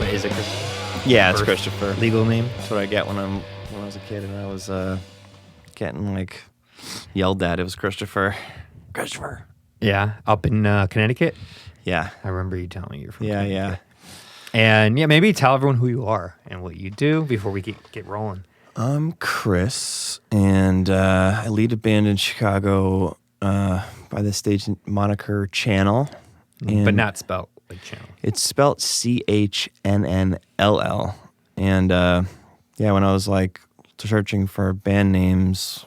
Is it Christopher? Yeah, it's Christopher. Legal name? That's what I get when I was a kid and I was getting like yelled at. It was Christopher. Christopher. Yeah, up in Connecticut. Yeah. I remember you telling me you're from Yeah, Connecticut. And yeah, maybe tell everyone who you are and what you do before we get rolling. I'm Chris, and I lead a band in Chicago by the stage moniker CHNNLL. But not spelled like channel. It's spelled CHNNLL. And yeah, when I was like searching for band names,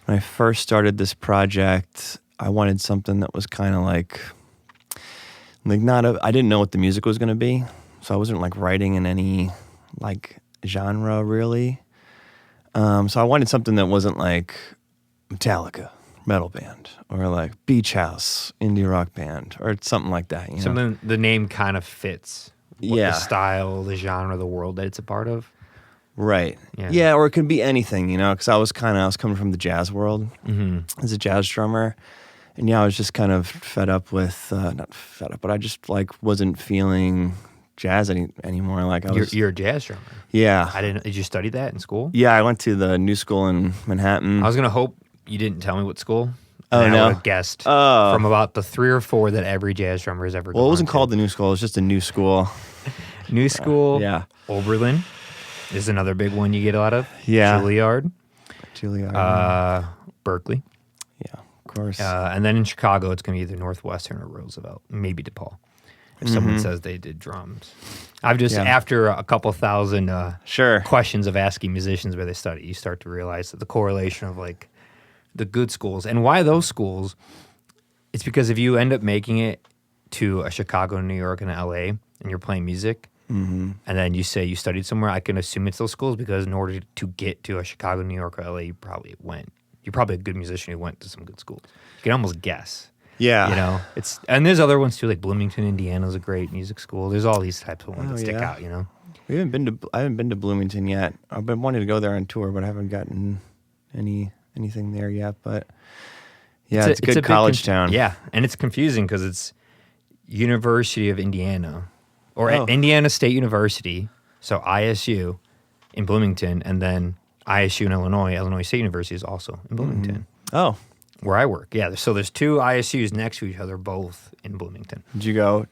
when I first started this project, I wanted something that was kind of like not I didn't know what the music was going to be. So I wasn't like writing in any like genre really. So I wanted something that wasn't like Metallica, metal band, or like Beach House, indie rock band, or something like that. You know? Something the name kind of fits. Yeah. The style, the genre, the world that it's a part of. Right. Yeah. Yeah, or it could be anything, you know, because I was coming from the jazz world as a jazz drummer. And yeah, I was just kind of fed up with, not fed up, but I just like wasn't feeling jazz anymore. Like You're a jazz drummer. Yeah. Did you study that in school? Yeah, I went to the New School in Manhattan. I was going to hope you didn't tell me what school. Oh, and no? I would have guessed from about the 3 or 4 that every jazz drummer has ever gone Well, it wasn't to. called the New School. It was just a new school. New School. Yeah. Oberlin is another big one you get a lot of. Yeah. Juilliard. Berkeley. Yeah, of course. And then in Chicago, it's going to be either Northwestern or Roosevelt, maybe DePaul. If someone says they did drums. I've just, after a couple thousand questions of asking musicians where they study, you start to realize that the correlation of like the good schools and why those schools, it's because if you end up making it to a Chicago, New York, and LA, and you're playing music, and then you say you studied somewhere, I can assume it's those schools because in order to get to a Chicago, New York, or LA, you're probably a good musician who went to some good schools. You can almost guess. Yeah. You know, and there's other ones too, like Bloomington, Indiana is a great music school. There's all these types of ones that stick out, you know. I haven't been to Bloomington yet. I've been wanting to go there on tour, but I haven't gotten anything there yet. But yeah, it's a good college town. Yeah, and it's confusing because it's University of Indiana or Indiana State University, so ISU in Bloomington, and then ISU in Illinois State University is also in Bloomington. Oh. Where I work, yeah. So there's 2 ISUs next to each other, both in Bloomington. Did you go?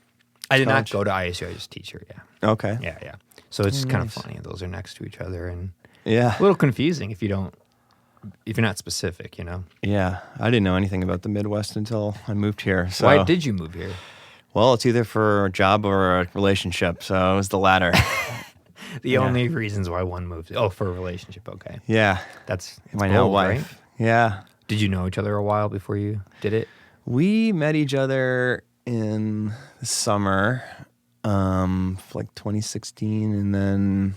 I did not go to ISU. I just teach here. Yeah. Okay. Yeah. So it's kind of funny. Those are next to each other, and yeah, a little confusing if you're not specific, you know. Yeah, I didn't know anything about the Midwest until I moved here. So. Why did you move here? Well, it's either for a job or a relationship, so it was the latter. The only reasons why one moved. Oh, for a relationship. Okay. Yeah. That's my now bold, wife. Right? Yeah. Did you know each other a while before you did it? We met each other in the summer, like 2016, and then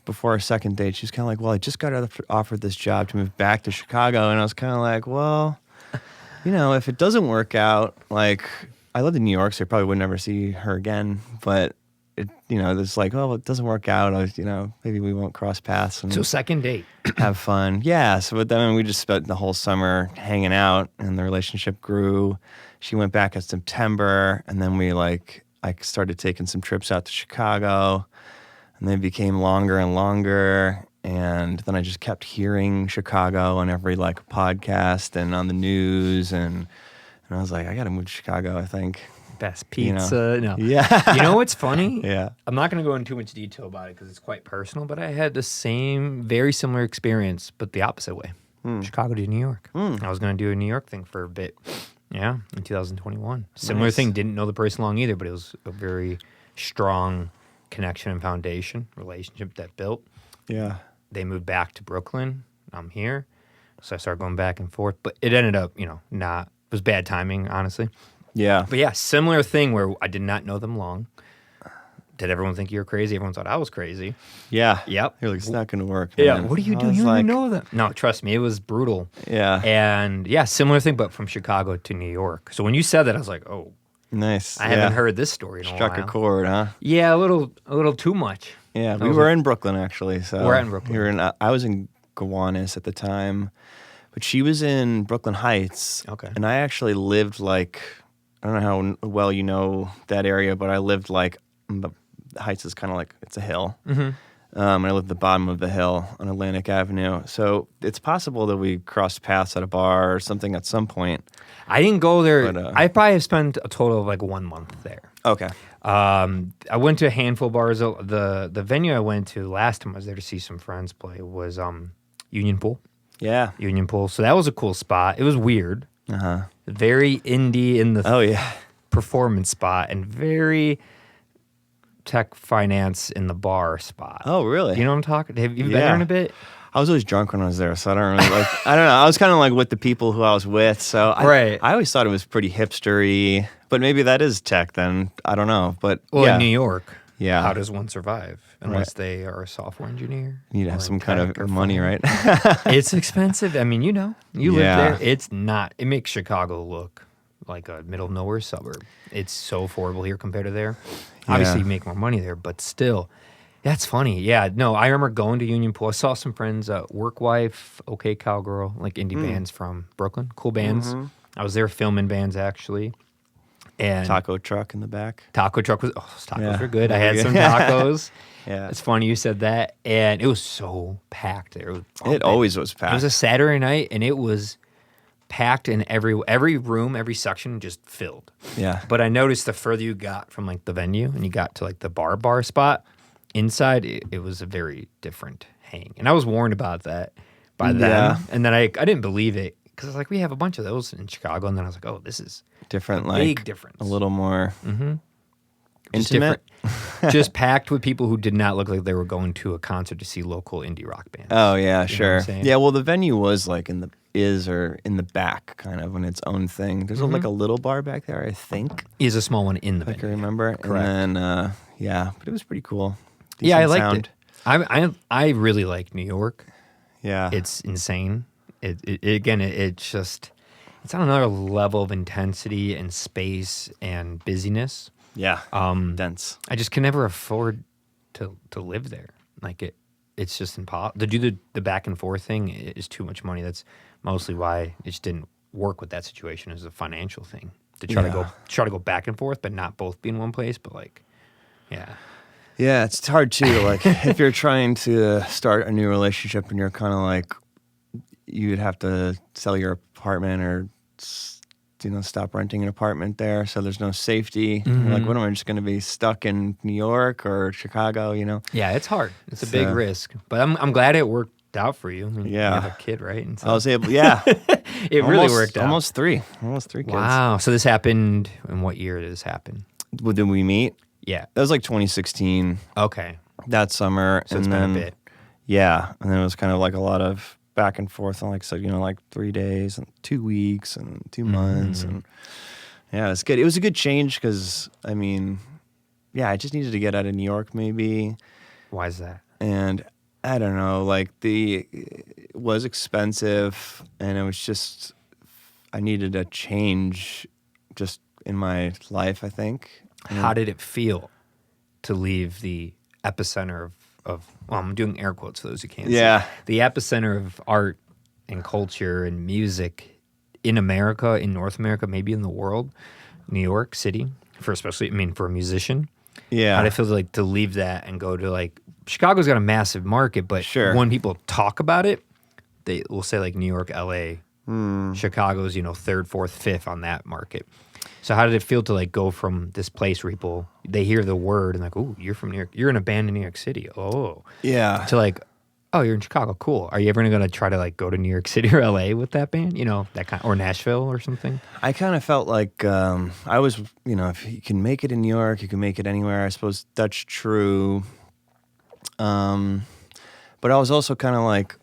before our second date, she was kind of like, well, I just got offered this job to move back to Chicago, and I was kind of like, well, you know, if it doesn't work out, like, I lived in New York, so I probably would never see her again, but it, you know, it's like, oh, it doesn't work out. Maybe we won't cross paths. And so second date. have fun. Yeah. So but then we just spent the whole summer hanging out and the relationship grew. She went back in September and then I started taking some trips out to Chicago and they became longer and longer. And then I just kept hearing Chicago on every like podcast and on the news. And I was like, I got to move to Chicago, I think. Best pizza. You know? No. Yeah. You know what's funny? Yeah. I'm not going to go into too much detail about it because it's quite personal, but I had the very similar experience, but the opposite way. Chicago to New York. I was going to do a New York thing for a bit. Yeah, in 2021. Similar thing. Didn't know the person long either, but it was a very strong connection and foundation, relationship that built. Yeah. They moved back to Brooklyn. I'm here. So I started going back and forth, but it ended up, it was bad timing, honestly. Yeah. But yeah, similar thing where I did not know them long. Did everyone think you were crazy? Everyone thought I was crazy. Yeah. Yep. You're like, it's not going to work. Yeah. Man. What are you doing? You don't even know them. No, trust me, it was brutal. Yeah. And yeah, similar thing, but from Chicago to New York. So when you said that, I was like, oh. Nice. I haven't heard this story in a while. Struck a chord, huh? Yeah, a little too much. Yeah, we were in Brooklyn, actually. So we're in Brooklyn. I was in Gowanus at the time, but she was in Brooklyn Heights. Okay. And I actually lived I don't know how well you know that area, but I lived The Heights is kind of like, it's a hill. And I live at the bottom of the hill on Atlantic Avenue. So it's possible that we crossed paths at a bar or something at some point. I didn't go there. But, I probably have spent a total of like 1 month there. Okay. I went to a handful of bars. The venue I went to last time I was there to see some friends play was Union Pool. Yeah. Union Pool. So that was a cool spot. It was weird. Very indie in the performance spot and very tech finance in the bar spot. Oh, really? You know what I'm talking? Have you been there in a bit? I was always drunk when I was there, so I don't really like. I don't know. I was kind of like with the people who I was with, so I always thought it was pretty hipstery. But maybe that is tech then. I don't know. But in New York, how does one survive unless they are a software engineer? You need to have some kind of money, right? It's expensive. I mean, you live there. It's not. It makes Chicago look like a middle of nowhere suburb. It's so affordable here compared to there. Obviously, you make more money there, but still, that's funny. Yeah, no, I remember going to Union Pool. I saw some friends, Work Wife, OK Cowgirl, like indie bands from Brooklyn, cool bands. I was there filming bands actually. And taco truck in the back. Taco truck was those tacos were good. I had some tacos. It's funny you said that, and it was so packed there. It always was packed. It was a Saturday night, and it was packed in every room, every section just filled. Yeah. But I noticed the further you got from like the venue and you got to like the bar spot, inside it was a very different hang. And I was warned about that by them. Yeah. And then I didn't believe it because I was like, we have a bunch of those in Chicago. And then I was like, oh, this is different, big difference. A little more intimate. Just packed with people who did not look like they were going to a concert to see local indie rock bands. Oh, yeah, sure. Yeah, well, the venue was like in the back, kind of, in its own thing. There's like a little bar back there, I think. Is a small one in the venue. I can remember. Correct. And then, but it was pretty cool. Decent I liked it. I really like New York. Yeah. It's insane. It's just, it's on another level of intensity and space and busyness. Yeah. Dense. I just can never afford to live there. Like it's just impossible. To do the back and forth thing is too much money. That's mostly why it just didn't work with that situation as a financial thing. To try to go back and forth, but not both be in one place. But like, yeah, it's hard too. Like if you're trying to start a new relationship and you're kind of like, you'd have to sell your apartment or stop renting an apartment there, so there's no safety. You're like, what am I just going to be stuck in New York or Chicago? Yeah, it's hard. It's a big risk, but I'm glad it worked out for you. I mean, you have a kid, right? And so, I was able. Yeah, it really worked out. Almost three kids. Wow. So this happened in what year did this happen? Well, did we meet? Yeah, that was like 2016. Okay, that summer. So it's been a bit. Yeah, and then it was kind of like a lot of back and forth on, like, so like 3 days and 2 weeks and 2 months, and it's good. It was a good change because I mean, I just needed to get out of New York, maybe. Why is that? And I don't know, like it was expensive, and it was just I needed a change just in my life, I think. How did it feel to leave the epicenter of well, I'm doing air quotes for those who can't see. The epicenter of art and culture and music in America, in North America, maybe in the world, New York City, for a musician. Yeah. How did it feel like to leave that and go to like, Chicago's got a massive market, but when people talk about it, they will say like New York, LA, Chicago's, third, fourth, fifth on that market. So how did it feel to like go from this place where people, they hear the word and like, oh, you're from New York, you're in a band in New York City, oh. Yeah. To like, oh, you're in Chicago, cool. Are you ever going to try to like go to New York City or LA with that band? That kind, or Nashville or something? I kind of felt like I was, if you can make it in New York, you can make it anywhere. I suppose that's true. But I was also kind of like,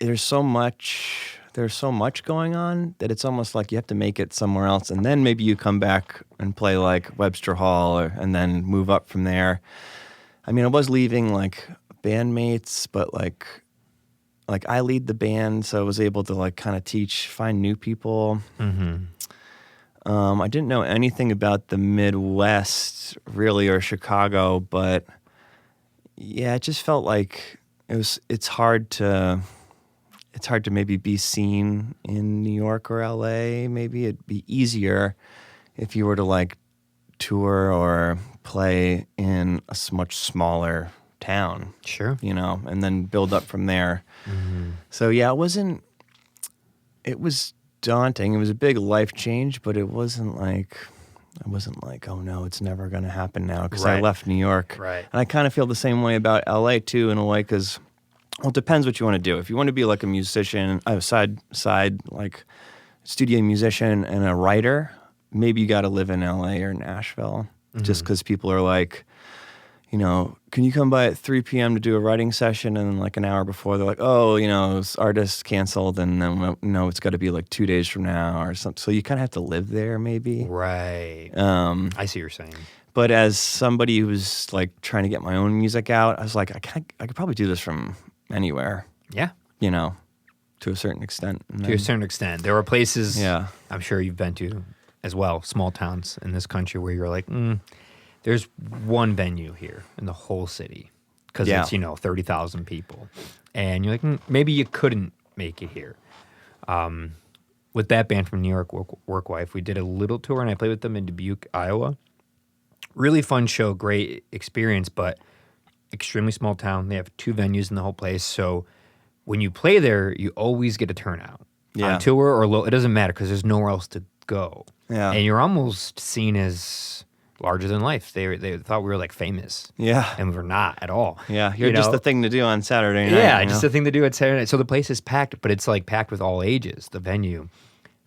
there's so much going on that it's almost like you have to make it somewhere else, and then maybe you come back and play like Webster Hall, and then move up from there. I mean, I was leaving like bandmates, but like I lead the band, so I was able to like kind of find new people. I didn't know anything about the Midwest really, or Chicago, but yeah, it just felt like it's hard to maybe be seen in New York or LA. Maybe it'd be easier if you were to like tour or play in a much smaller town. Sure. You know, and then build up from there. Mm-hmm. So yeah, it was daunting. It was a big life change, but it wasn't like, oh no, it's never going to happen now, because I left New York. Right. And I kind of feel the same way about LA too, in a way, because, well, it depends what you want to do. If you want to be like a musician, a side like studio musician and a writer, maybe you got to live in LA or Nashville, just because people are like, you know, can you come by at 3 p.m. to do a writing session? And then like an hour before, they're like, oh, you know, this artist canceled, and then, no, it's got to be like 2 days from now or something. So you kind of have to live there, maybe. Right. I see what you're saying. But as somebody who's like trying to get my own music out, I was like, I could probably do this from anywhere. Yeah. You know, to a certain extent. To a certain extent. There are places, yeah, I'm sure you've been to as well, small towns in this country where you're like, there's one venue here in the whole city, because it's, 30,000 people. And you're like, maybe you couldn't make it here. With that band from New York, Work Wife, we did a little tour, and I played with them in Dubuque, Iowa. Really fun show, great experience, but extremely small town. They have 2 venues in the whole place. So when you play there, you always get a turnout. Yeah. On tour or low, it doesn't matter, because there's nowhere else to go. Yeah. And you're almost seen as larger than life. They thought we were like famous. Yeah. And we're not at all. Yeah. You're just the thing to do on Saturday night. Yeah, just the thing to do at Saturday night. So the place is packed, but it's like packed with all ages, the venue.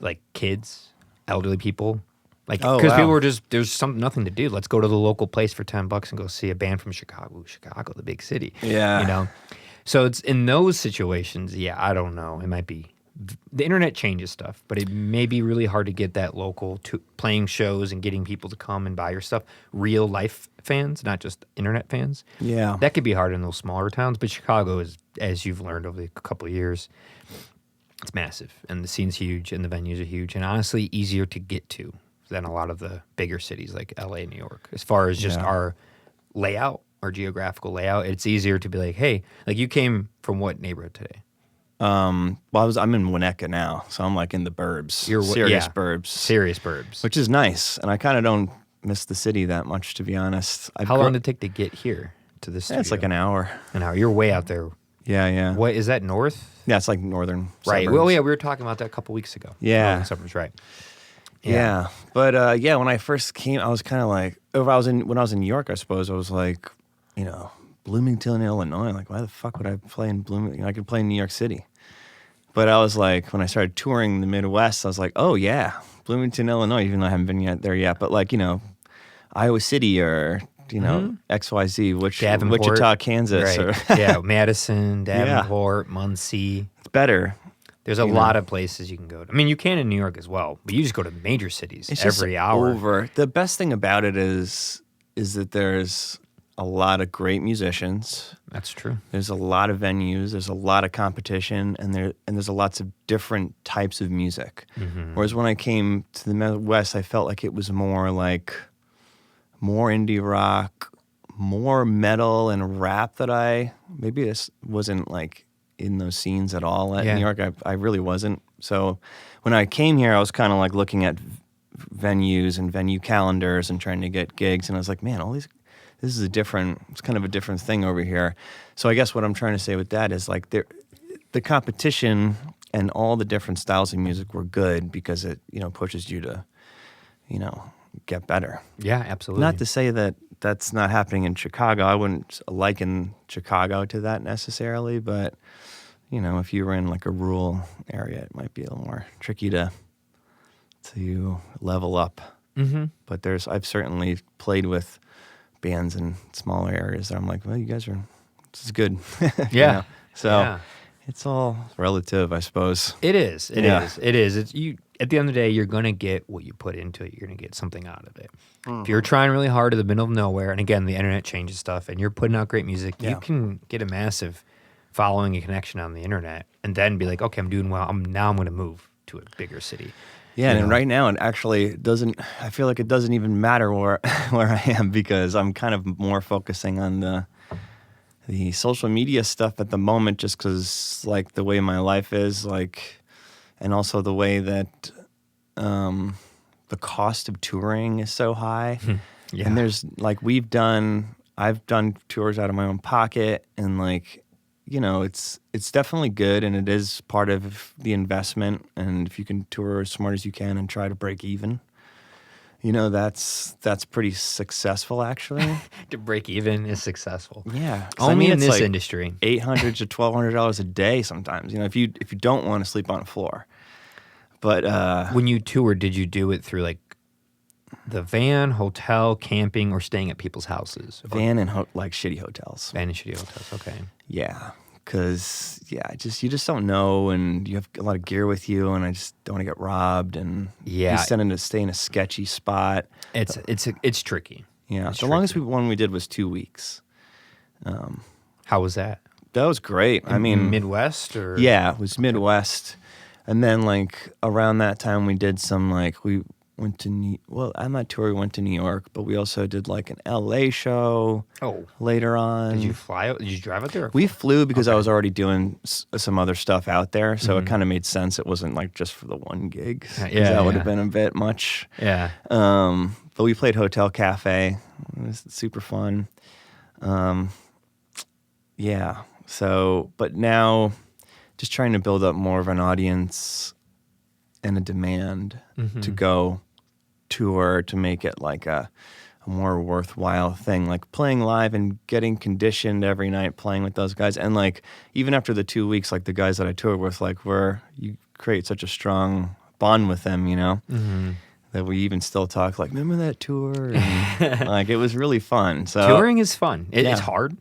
Like kids, elderly people. Like, because people were just, there's nothing to do. Let's go to the local place for $10 and go see a band from Chicago, the big city. Yeah. You know? So it's in those situations, I don't know. It might be, the internet changes stuff, but it may be really hard to get that local playing shows and getting people to come and buy your stuff. Real life fans, not just internet fans. Yeah. That could be hard in those smaller towns, but Chicago is, as you've learned over a couple of years, it's massive, and the scene's huge, and the venues are huge, and honestly easier to get to than a lot of the bigger cities like LA, New York. As far as just our layout, our geographical layout, it's easier to be like, hey, like you came from what neighborhood today? Well, I'm in Winnetka now, so I'm like in the burbs. Serious burbs. Serious burbs. Which is nice, and I kind of don't miss the city that much, to be honest. How long did it take to get here to this studio? It's like an hour. An hour. You're way out there. Yeah. What, is that north? Yeah, it's like northern Right. suburbs. Well, yeah, we were talking about that a couple weeks ago. Yeah. Northern suburbs, right. Yeah. But when I first came, I was kind of like, when I was in New York, I suppose, I was like, Bloomington, Illinois. Like, why the fuck would I play in Bloomington? I could play in New York City. But I was like, when I started touring the Midwest, I was like, oh yeah, Bloomington, Illinois, even though I haven't been there yet. But like, Iowa City or, XYZ, Wichita, Kansas. Right. Yeah, Madison, Davenport, Muncie. It's better. There's a lot of places you can go to. I mean, you can in New York as well, but you just go to major cities every hour. The best thing about it is that there's a lot of great musicians. That's true. There's a lot of venues. There's a lot of competition, and there's lots of different types of music. Mm-hmm. Whereas when I came to the Midwest, I felt like it was more indie rock, more metal and rap that maybe this wasn't like in those scenes at all. At New York, I really wasn't. So when I came here, I was kind of like looking at venues and venue calendars and trying to get gigs, and I was like, man, this is it's kind of a different thing over here. So I guess what I'm trying to say with that is like the competition and all the different styles of music were good because it, pushes you to, get better. Yeah, absolutely. Not to say that that's not happening in Chicago. I wouldn't liken Chicago to that necessarily, but, if you were in like a rural area, it might be a little more tricky to level up. Mm-hmm. But I've certainly played with bands in smaller areas that I'm like, well, this is good. Yeah. So it's all relative, I suppose. It is. It is. It's you. At the end of the day, you're going to get what you put into it. You're going to get something out of it. Mm-hmm. If you're trying really hard in the middle of nowhere, and again, the internet changes stuff, and you're putting out great music, you can get a massive following and connection on the internet, and then be like, okay, I'm doing well. Now I'm going to move to a bigger city. Yeah, and right now it actually doesn't. I feel like it doesn't even matter where I am, because I'm kind of more focusing on the social media stuff at the moment, just because like the way my life is, like, and also the way that the the cost of touring is so high. Yeah. And there's like I've done tours out of my own pocket, and like, you know, it's definitely good, and it is part of the investment. And if you can tour as smart as you can and try to break even, you know, that's pretty successful, actually. To break even is successful. Yeah, only in this industry. $800 to $1,200 a day sometimes. You know, if you don't want to sleep on the floor. But when you toured, did you do it through like the van, hotel, camping, or staying at people's houses? Van and like shitty hotels. Van and shitty hotels. Okay. Yeah, because you just don't know, and you have a lot of gear with you, and I just don't want to get robbed, and you tend to stay in a sketchy spot. It's tricky. Yeah, the longest one we did was 2 weeks. How was that? That was great. I mean, Midwest or yeah, it was Midwest, and then like around that time we did some like we went to on that tour we went to New York, but we also did like an LA show. Later on. Did you fly out? Did you drive out there? We flew because I was already doing some other stuff out there, so it kind of made sense. It wasn't like just for the one gig. That would have been a bit much. Yeah. But we played Hotel Cafe. It was super fun. Yeah. So, but now, just trying to build up more of an audience and a demand to go tour to make it like a more worthwhile thing, like playing live and getting conditioned every night playing with those guys. And like even after the 2 weeks, like the guys that I toured with, like you create such a strong bond with them, you know, that we even still talk like, remember that tour? And, like it was really fun. So touring is fun. It's hard.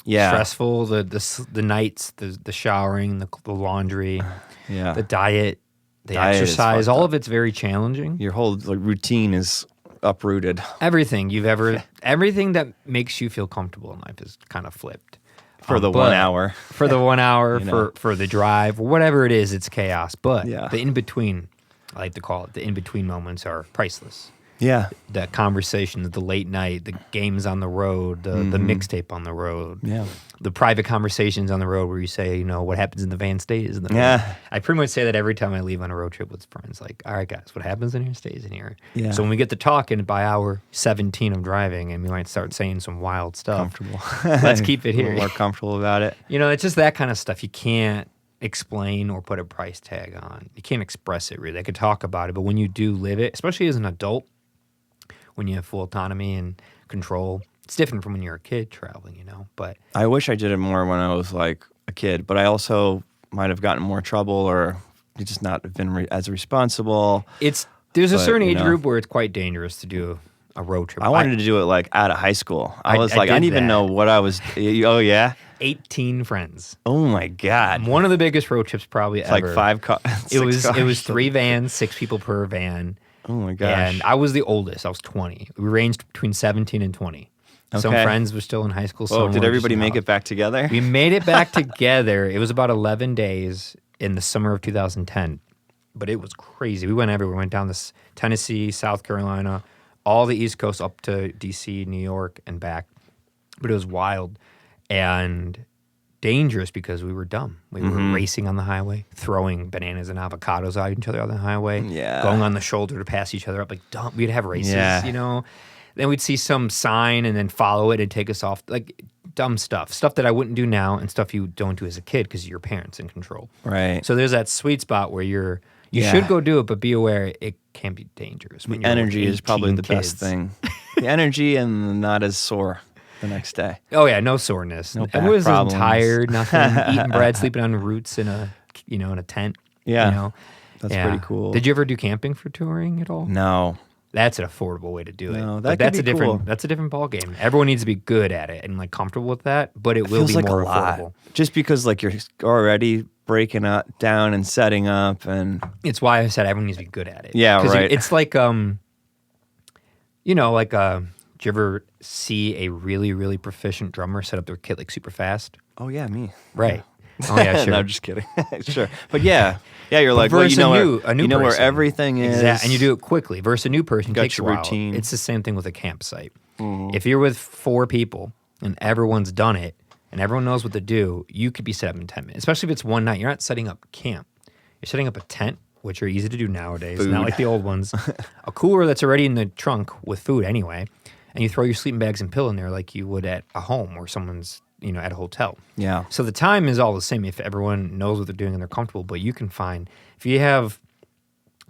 Yeah. Stressful. The nights, the showering, the laundry, the diet. The exercise, all of it's very challenging. Your whole routine is uprooted. Everything that makes you feel comfortable in life is kind of flipped. For the 1 hour. For the 1 hour, for the drive, whatever it is, it's chaos. But the in-between, I like to call it, the in-between moments are priceless. Yeah. The conversations, the late night, the games on the road, the mixtape on the road. Yeah. The private conversations on the road where you say, you know, what happens in the van stays in the van. Yeah. I pretty much say that every time I leave on a road trip with friends. Like, all right, guys, what happens in here stays in here. Yeah. So when we get to talking by hour 17 of driving, and we might start saying some wild stuff. Comfortable. Let's keep it here. A little more comfortable about it. You know, it's just that kind of stuff. You can't explain or put a price tag on. You can't express it really. I could talk about it, but when you do live it, especially as an adult, when you have full autonomy and control, it's different from when you're a kid traveling, you know. But I wish I did it more when I was like a kid, but I also might have gotten more trouble or just not have been as responsible. There's a certain age group where it's quite dangerous to do a road trip. I wanted to do it like out of high school. I didn't even know what I was. Oh yeah, 18 friends. Oh my god, one of the biggest road trips probably ever. Like 5 cars. It was 3 vans, 6 people per van. Oh my gosh. And I was the oldest. I was 20. We ranged between 17 and 20. Okay. Some friends were still in high school. Oh, did everybody make it back together? We made it back together. It was about 11 days in the summer of 2010. But it was crazy. We went everywhere. We went down to Tennessee, South Carolina, all the East Coast up to D.C., New York, and back. But it was wild and dangerous because we were dumb. We were racing on the highway, throwing bananas and avocados at each other on the highway, going on the shoulder to pass each other up like dumb. We'd have races, you know. Then we'd see some sign and then follow it and take us off, like dumb stuff that I wouldn't do now and stuff you don't do as a kid because your parents in control. Right. So there's that sweet spot where you should go do it, but be aware it can be dangerous. When energy is probably the best thing. The energy and not as sore the next day. Oh yeah, no soreness. No back I wasn't problems. Tired, nothing. Eating bread, sleeping on roots in a tent. Yeah, you know? That's pretty cool. Did you ever do camping for touring at all? No. That's an affordable way to do it. No, that's a different ball game. Everyone needs to be good at it and like comfortable with that, but it will be more affordable. Just because like you're already breaking down and setting up, and it's why I said everyone needs to be good at it. Yeah, right. It's like did you ever see a really, really proficient drummer set up their kit like super fast? Oh yeah, me. Right. Oh yeah, sure. No, I'm just kidding. Sure, but yeah, you're like, well, you know where everything is, and you do it quickly. Versus a new person takes your a while. routine. It's the same thing with a campsite. If you're with 4 people and everyone's done it and everyone knows what to do, you could be set up in 10 minutes. Especially if it's one night, you're not setting up camp. You're setting up a tent which are easy to do nowadays, not like the old ones. A cooler that's already in the trunk with food anyway, and you throw your sleeping bags and pillow in there like you would at a home or someone's, at a hotel. Yeah. So the time is all the same if everyone knows what they're doing and they're comfortable, but you can find, if you have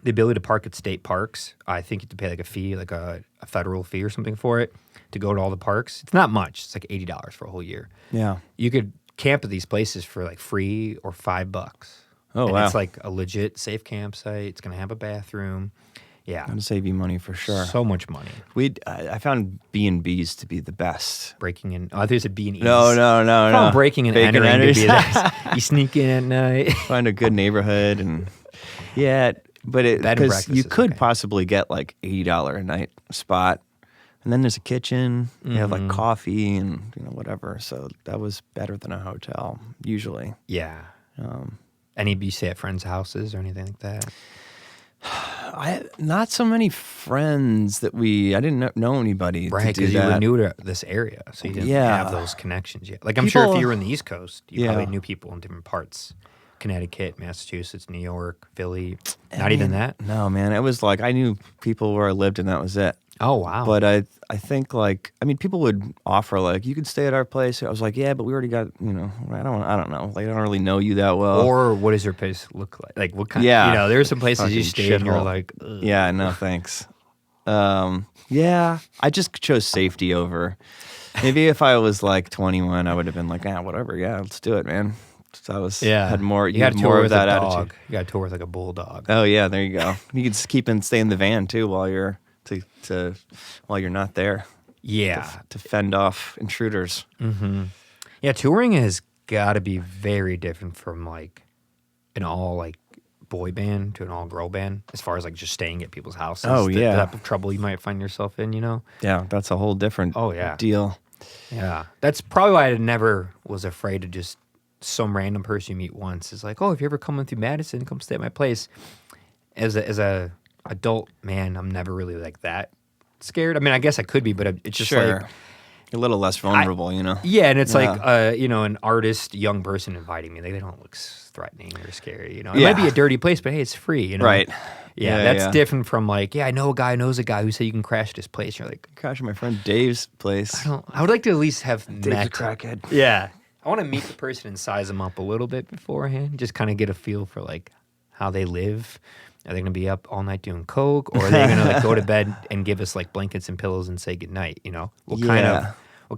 the ability to park at state parks, I think you have to pay like a fee, like a federal fee or something for it to go to all the parks. It's not much. It's like $80 for a whole year. Yeah. You could camp at these places for like free or $5. Oh, and wow. It's like a legit safe campsite. It's going to have a bathroom. Yeah. Going to save you money for sure. So much money. I found B&Bs to be the best. Breaking in. Oh, I think it's a B&Es. No. Breaking and Bacon entering. enters. You sneak in at night. Find a good neighborhood and but because you could possibly get like $80 a night spot, and then there's a kitchen. You have like coffee and whatever. So that was better than a hotel usually. Yeah. Any of you stay at friends' houses or anything like that? Not so many friends that I didn't know anybody. Right, because you were new to this area, so you didn't have those connections yet. Like I'm sure if you were in the East Coast, you probably knew people in different parts. Connecticut, Massachusetts, New York, Philly. Not even that? No, man. It was like I knew people where I lived and that was it. Oh, wow. But I think people would offer like, you could stay at our place. I was like, yeah, but we already got, I don't know. Like I don't really know you that well. Or what does your place look like? Like what kind there's some places you stay and you're like, ugh. Yeah, no thanks. I just chose safety over. Maybe if I was like 21, I would have been like, whatever. Yeah, let's do it, man. So I had more. You had more of that attitude. You got to tour with like a bulldog. Oh yeah, there you go. You could just stay in the van too while you're while you're not there. Yeah, to fend off intruders. Mm-hmm. Yeah, touring has got to be very different from like an all like boy band to an all girl band as far as like just staying at people's houses. Oh the type of trouble you might find yourself in. Yeah, that's a whole different. Deal. Yeah, that's probably why I never was afraid to just. Some random person you meet once is like, oh, if you're ever coming through Madison, come stay at my place. As a adult man, I'm never really like that scared. I mean, I guess I could be, but it's just like you're a little less vulnerable, Yeah, and it's like an artist, young person inviting me. Like, they don't look threatening or scary. It might be a dirty place, but hey, it's free. Right. Yeah, that's different from like, I know a guy knows a guy who said you can crash at his place. You're like, crash at my friend Dave's place. I would like to at least have Dave's met a crackhead. Yeah. I want to meet the person and size them up a little bit beforehand, just kind of get a feel for like how they live. Are they going to be up all night doing coke, or are they going to like go to bed and give us like blankets and pillows and say goodnight? What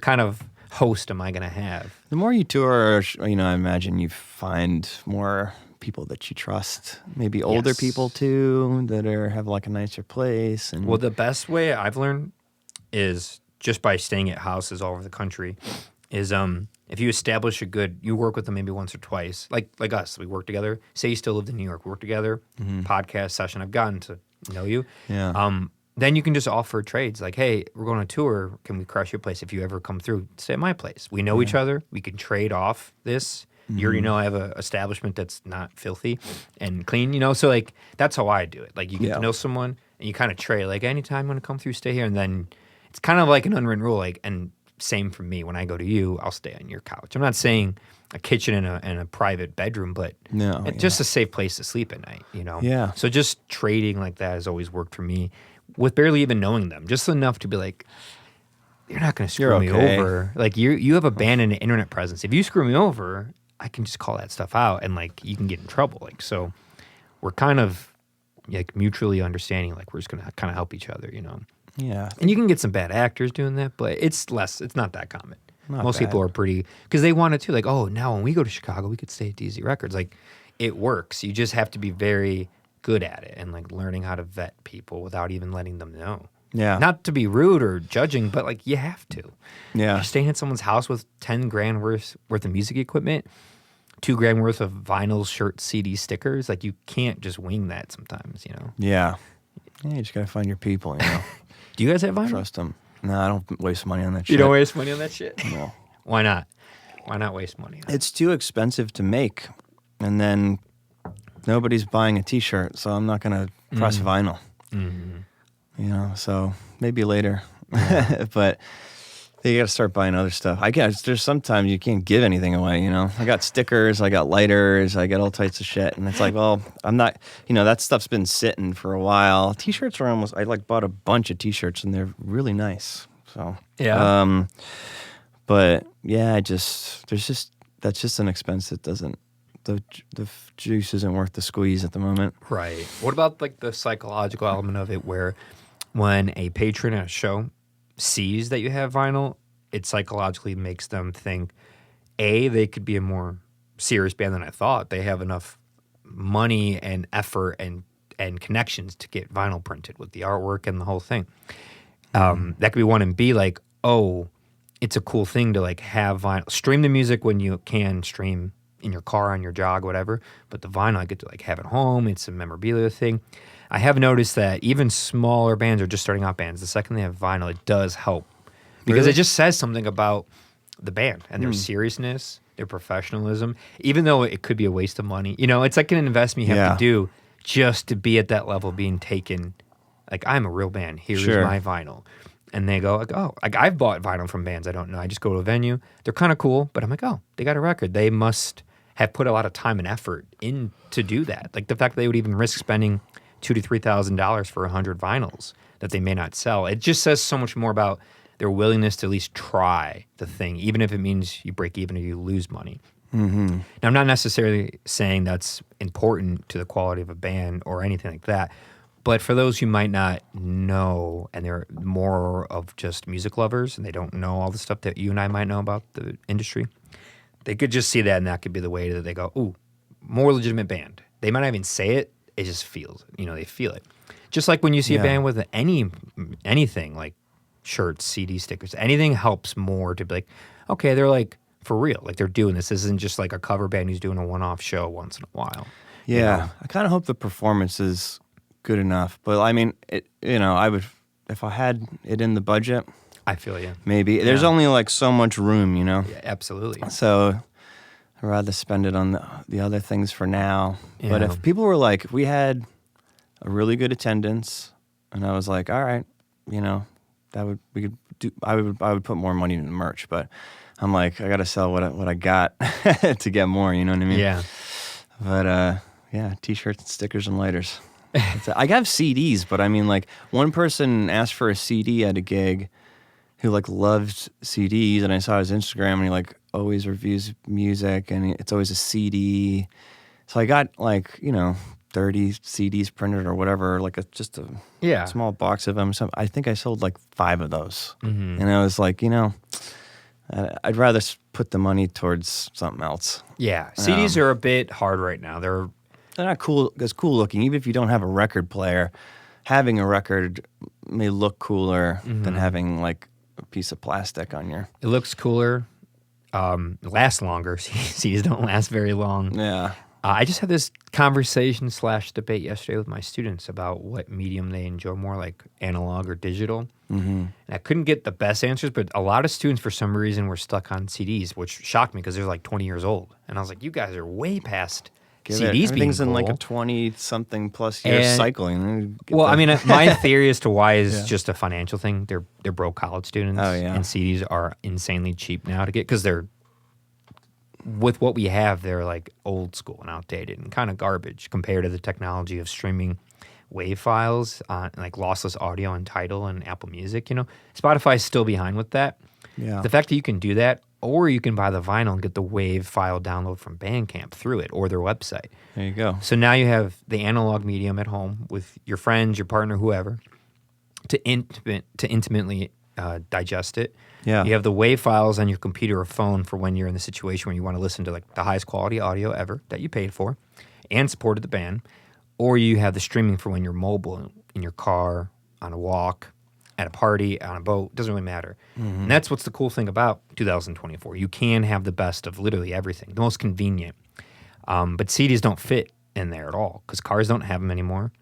kind of host am I going to have? The more you tour, I imagine you find more people that you trust. Maybe older people too that have like a nicer place. And well, the best way I've learned is just by staying at houses all over the country. Is if you establish you work with them maybe once or twice, like us, we work together. Say you still lived in New York, we work together, podcast session. I've gotten to know you. Yeah. Then you can just offer trades like, hey, we're going on a tour. Can we crash your place? If you ever come through, stay at my place. We know each other. We can trade off this. You already know I have an establishment that's not filthy and clean, So like that's how I do it. Like you get to know someone and you kind of trade. Like anytime I'm going to come through, stay here. And then it's kind of like an unwritten rule. Like same for me. When I go to you, I'll stay on your couch. I'm not saying a kitchen and a private bedroom, but just a safe place to sleep at night, Yeah. So just trading like that has always worked for me with barely even knowing them. Just enough to be like, you're not going to screw me over. Like you have a band and an internet presence. If you screw me over, I can just call that stuff out and like you can get in trouble. Like, so we're kind of like mutually understanding, like we're just going to kind of help each other, Yeah. And you can get some bad actors doing that, but it's not that common. Most people are pretty, because they want it too. Like, oh, now when we go to Chicago, we could stay at DZ Records. Like, it works. You just have to be very good at it and like learning how to vet people without even letting them know. Yeah. Not to be rude or judging, but like you have to. Yeah. You're staying at someone's house with $10,000 worth of music equipment, $2,000 worth of vinyl, shirt, CD, stickers. Like, you can't just wing that sometimes, Yeah. Yeah, you just got to find your people, Do you guys have vinyl? Trust them. No, I don't waste money on that shit. You don't waste money on that shit? No. Why not? Why not waste money on it? It's too expensive to make. And then nobody's buying a T-shirt, so I'm not going to press vinyl. So maybe later. But You got to start buying other stuff. I guess there's sometimes you can't give anything away, you know. I got stickers, I got lighters, I got all types of shit, and it's like, well, I'm not, you know, that stuff's been sitting for a while. T-shirts are almost. I like bought a bunch of T-shirts, and they're really nice. So yeah, but yeah, that's just an expense that doesn't. The juice isn't worth the squeeze at the moment. Right. What about like the psychological element of it, where when a patron at a show sees that you have vinyl, it psychologically makes them think, A, they could be a more serious band than I thought. They have enough money and effort and connections to get vinyl printed with the artwork and the whole thing. That could be one. And B, like, oh, it's a cool thing to like have vinyl. Stream the music when you can stream in your car, on your jog, whatever. But the vinyl, I get to like have at home. It's a memorabilia thing. I have noticed that even smaller bands or just starting out bands, the second they have vinyl, it does help. Because it just says something about the band and their seriousness, their professionalism, even though it could be a waste of money. You know, it's like an investment you have to do just to be at that level, being taken, like, I'm a real band. Here's my vinyl. And they go, like, oh, like I've bought vinyl from bands I don't know. I just go to a venue. They're kind of cool, but I'm like, oh, they got a record. They must have put a lot of time and effort in to do that. Like the fact that they would even risk spending $2,000 to $3,000 for 100 vinyls that they may not sell. It just says so much more about their willingness to at least try the thing, even if it means you break even or you lose money. Mm-hmm. Now, I'm not necessarily saying that's important to the quality of a band or anything like that, but for those who might not know, and they're more of just music lovers, and they don't know all the stuff that you and I might know about the industry, they could just see that, and that could be the way that they go, ooh, more legitimate band. They might not even say it. It just feels, you know, they feel it. Just like when you see a band with anything like shirts, CD stickers, anything helps more to be like, okay, they're like for real, like they're doing this. This isn't just like a cover band who's doing a one-off show once in a while. Yeah, you know? I kind of hope the performance is good enough. But I mean, I would, if I had it in the budget. I feel you. Maybe. There's only like so much room, you know? Yeah, absolutely. So I'd rather spend it on the other things for now. Yeah. But if people were like, if we had a really good attendance, and I was like, all right, you know, I would put more money in the merch. But I'm like, I got to sell what I got to get more. You know what I mean? Yeah. But T-shirts and stickers and lighters. I have CDs, but I mean, like one person asked for a CD at a gig who like loved CDs, and I saw his Instagram, and he like always reviews music, and it's always a CD. So I got like, you know, 30 CDs printed or whatever, like just a small box of them. So I think I sold like 5 of those, and I was like, you know, I'd rather put the money towards something else. Yeah, CDs are a bit hard right now. They're not cool. It's cool looking, even if you don't have a record player. Having a record may look cooler than having like a piece of plastic on your. It looks cooler. Lasts longer. CDs don't last very long. Yeah. I just had this conversation / debate yesterday with my students about what medium they enjoy more, like analog or digital. And I couldn't get the best answers, but a lot of students, for some reason, were stuck on CDs, which shocked me because they're like 20 years old. And I was like, you guys are way past CDs Everything's being in cool. like a 20-something plus year cycling. Well, I mean, my theory as to why is just a financial thing. They're broke college students, and CDs are insanely cheap now to get because they're, with what we have, they're like old school and outdated and kind of garbage compared to the technology of streaming WAV files on like lossless audio and Tidal and Apple Music. You know, Spotify's still behind with that. Yeah. The fact that you can do that, or you can buy the vinyl and get the WAV file download from Bandcamp through it or their website. There you go. So now you have the analog medium at home with your friends, your partner, whoever, to intimately digest it. Yeah. You have the WAV files on your computer or phone for when you're in the situation where you want to listen to like the highest quality audio ever that you paid for and supported the band. Or you have the streaming for when you're mobile, in your car, on a walk, at a party, on a boat. Doesn't really matter. And that's what's the cool thing about 2024. You can have the best of literally everything, the most convenient. But CDs don't fit in there at all because cars don't have them anymore.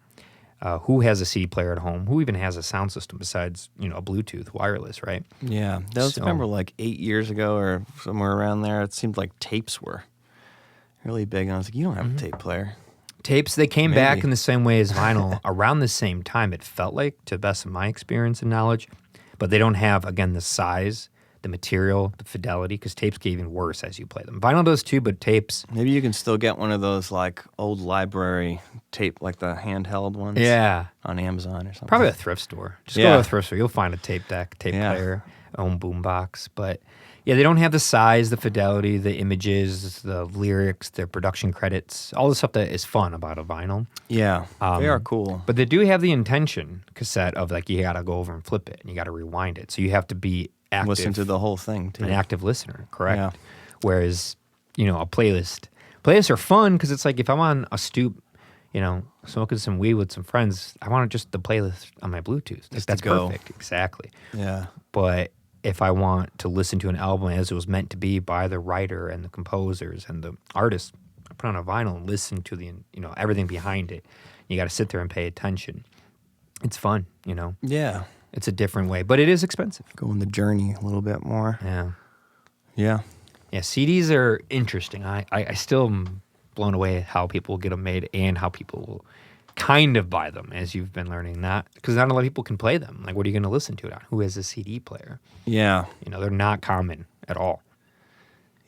Who has a CD player at home? Who even has a sound system besides, you know, a Bluetooth wireless, right? Yeah. That was, remember like 8 years ago or somewhere around there, it seemed like tapes were really big. And I was like, you don't have a tape player. Tapes, they came back in the same way as vinyl around the same time, it felt like, to the best of my experience and knowledge. But they don't have, again, the size the material, the fidelity, because tapes get even worse as you play them. Vinyl does too, but tapes... Maybe you can still get one of those like old library tape, like the handheld ones. Yeah. On Amazon or something. Probably a thrift store. Just go to a thrift store. You'll find a tape deck, tape player, own boombox. But yeah, they don't have the size, the fidelity, the images, the lyrics, the production credits, all the stuff that is fun about a vinyl. Yeah, they are cool. But they do have the intention cassette of like you got to go over and flip it and you got to rewind it. So you have to be active. Listen to the whole thing too. An active listener, correct? Yeah. Whereas, a playlists are fun because it's like if I'm on a stoop, smoking some weed with some friends, I want just the playlist on my Bluetooth. That's perfect. Exactly. Yeah. But if I want to listen to an album as it was meant to be by the writer and the composers and the artists, I put on a vinyl and listen to the, everything behind it. You got to sit there and pay attention. It's fun, Yeah. It's a different way, but it is expensive. Go on the journey a little bit more. Yeah. Yeah. Yeah, CDs are interesting. I still am blown away at how people get them made and how people will kind of buy them, as you've been learning. Because not a lot of people can play them. Like, what are you going to listen to it on? Who has a CD player? Yeah. They're not common at all.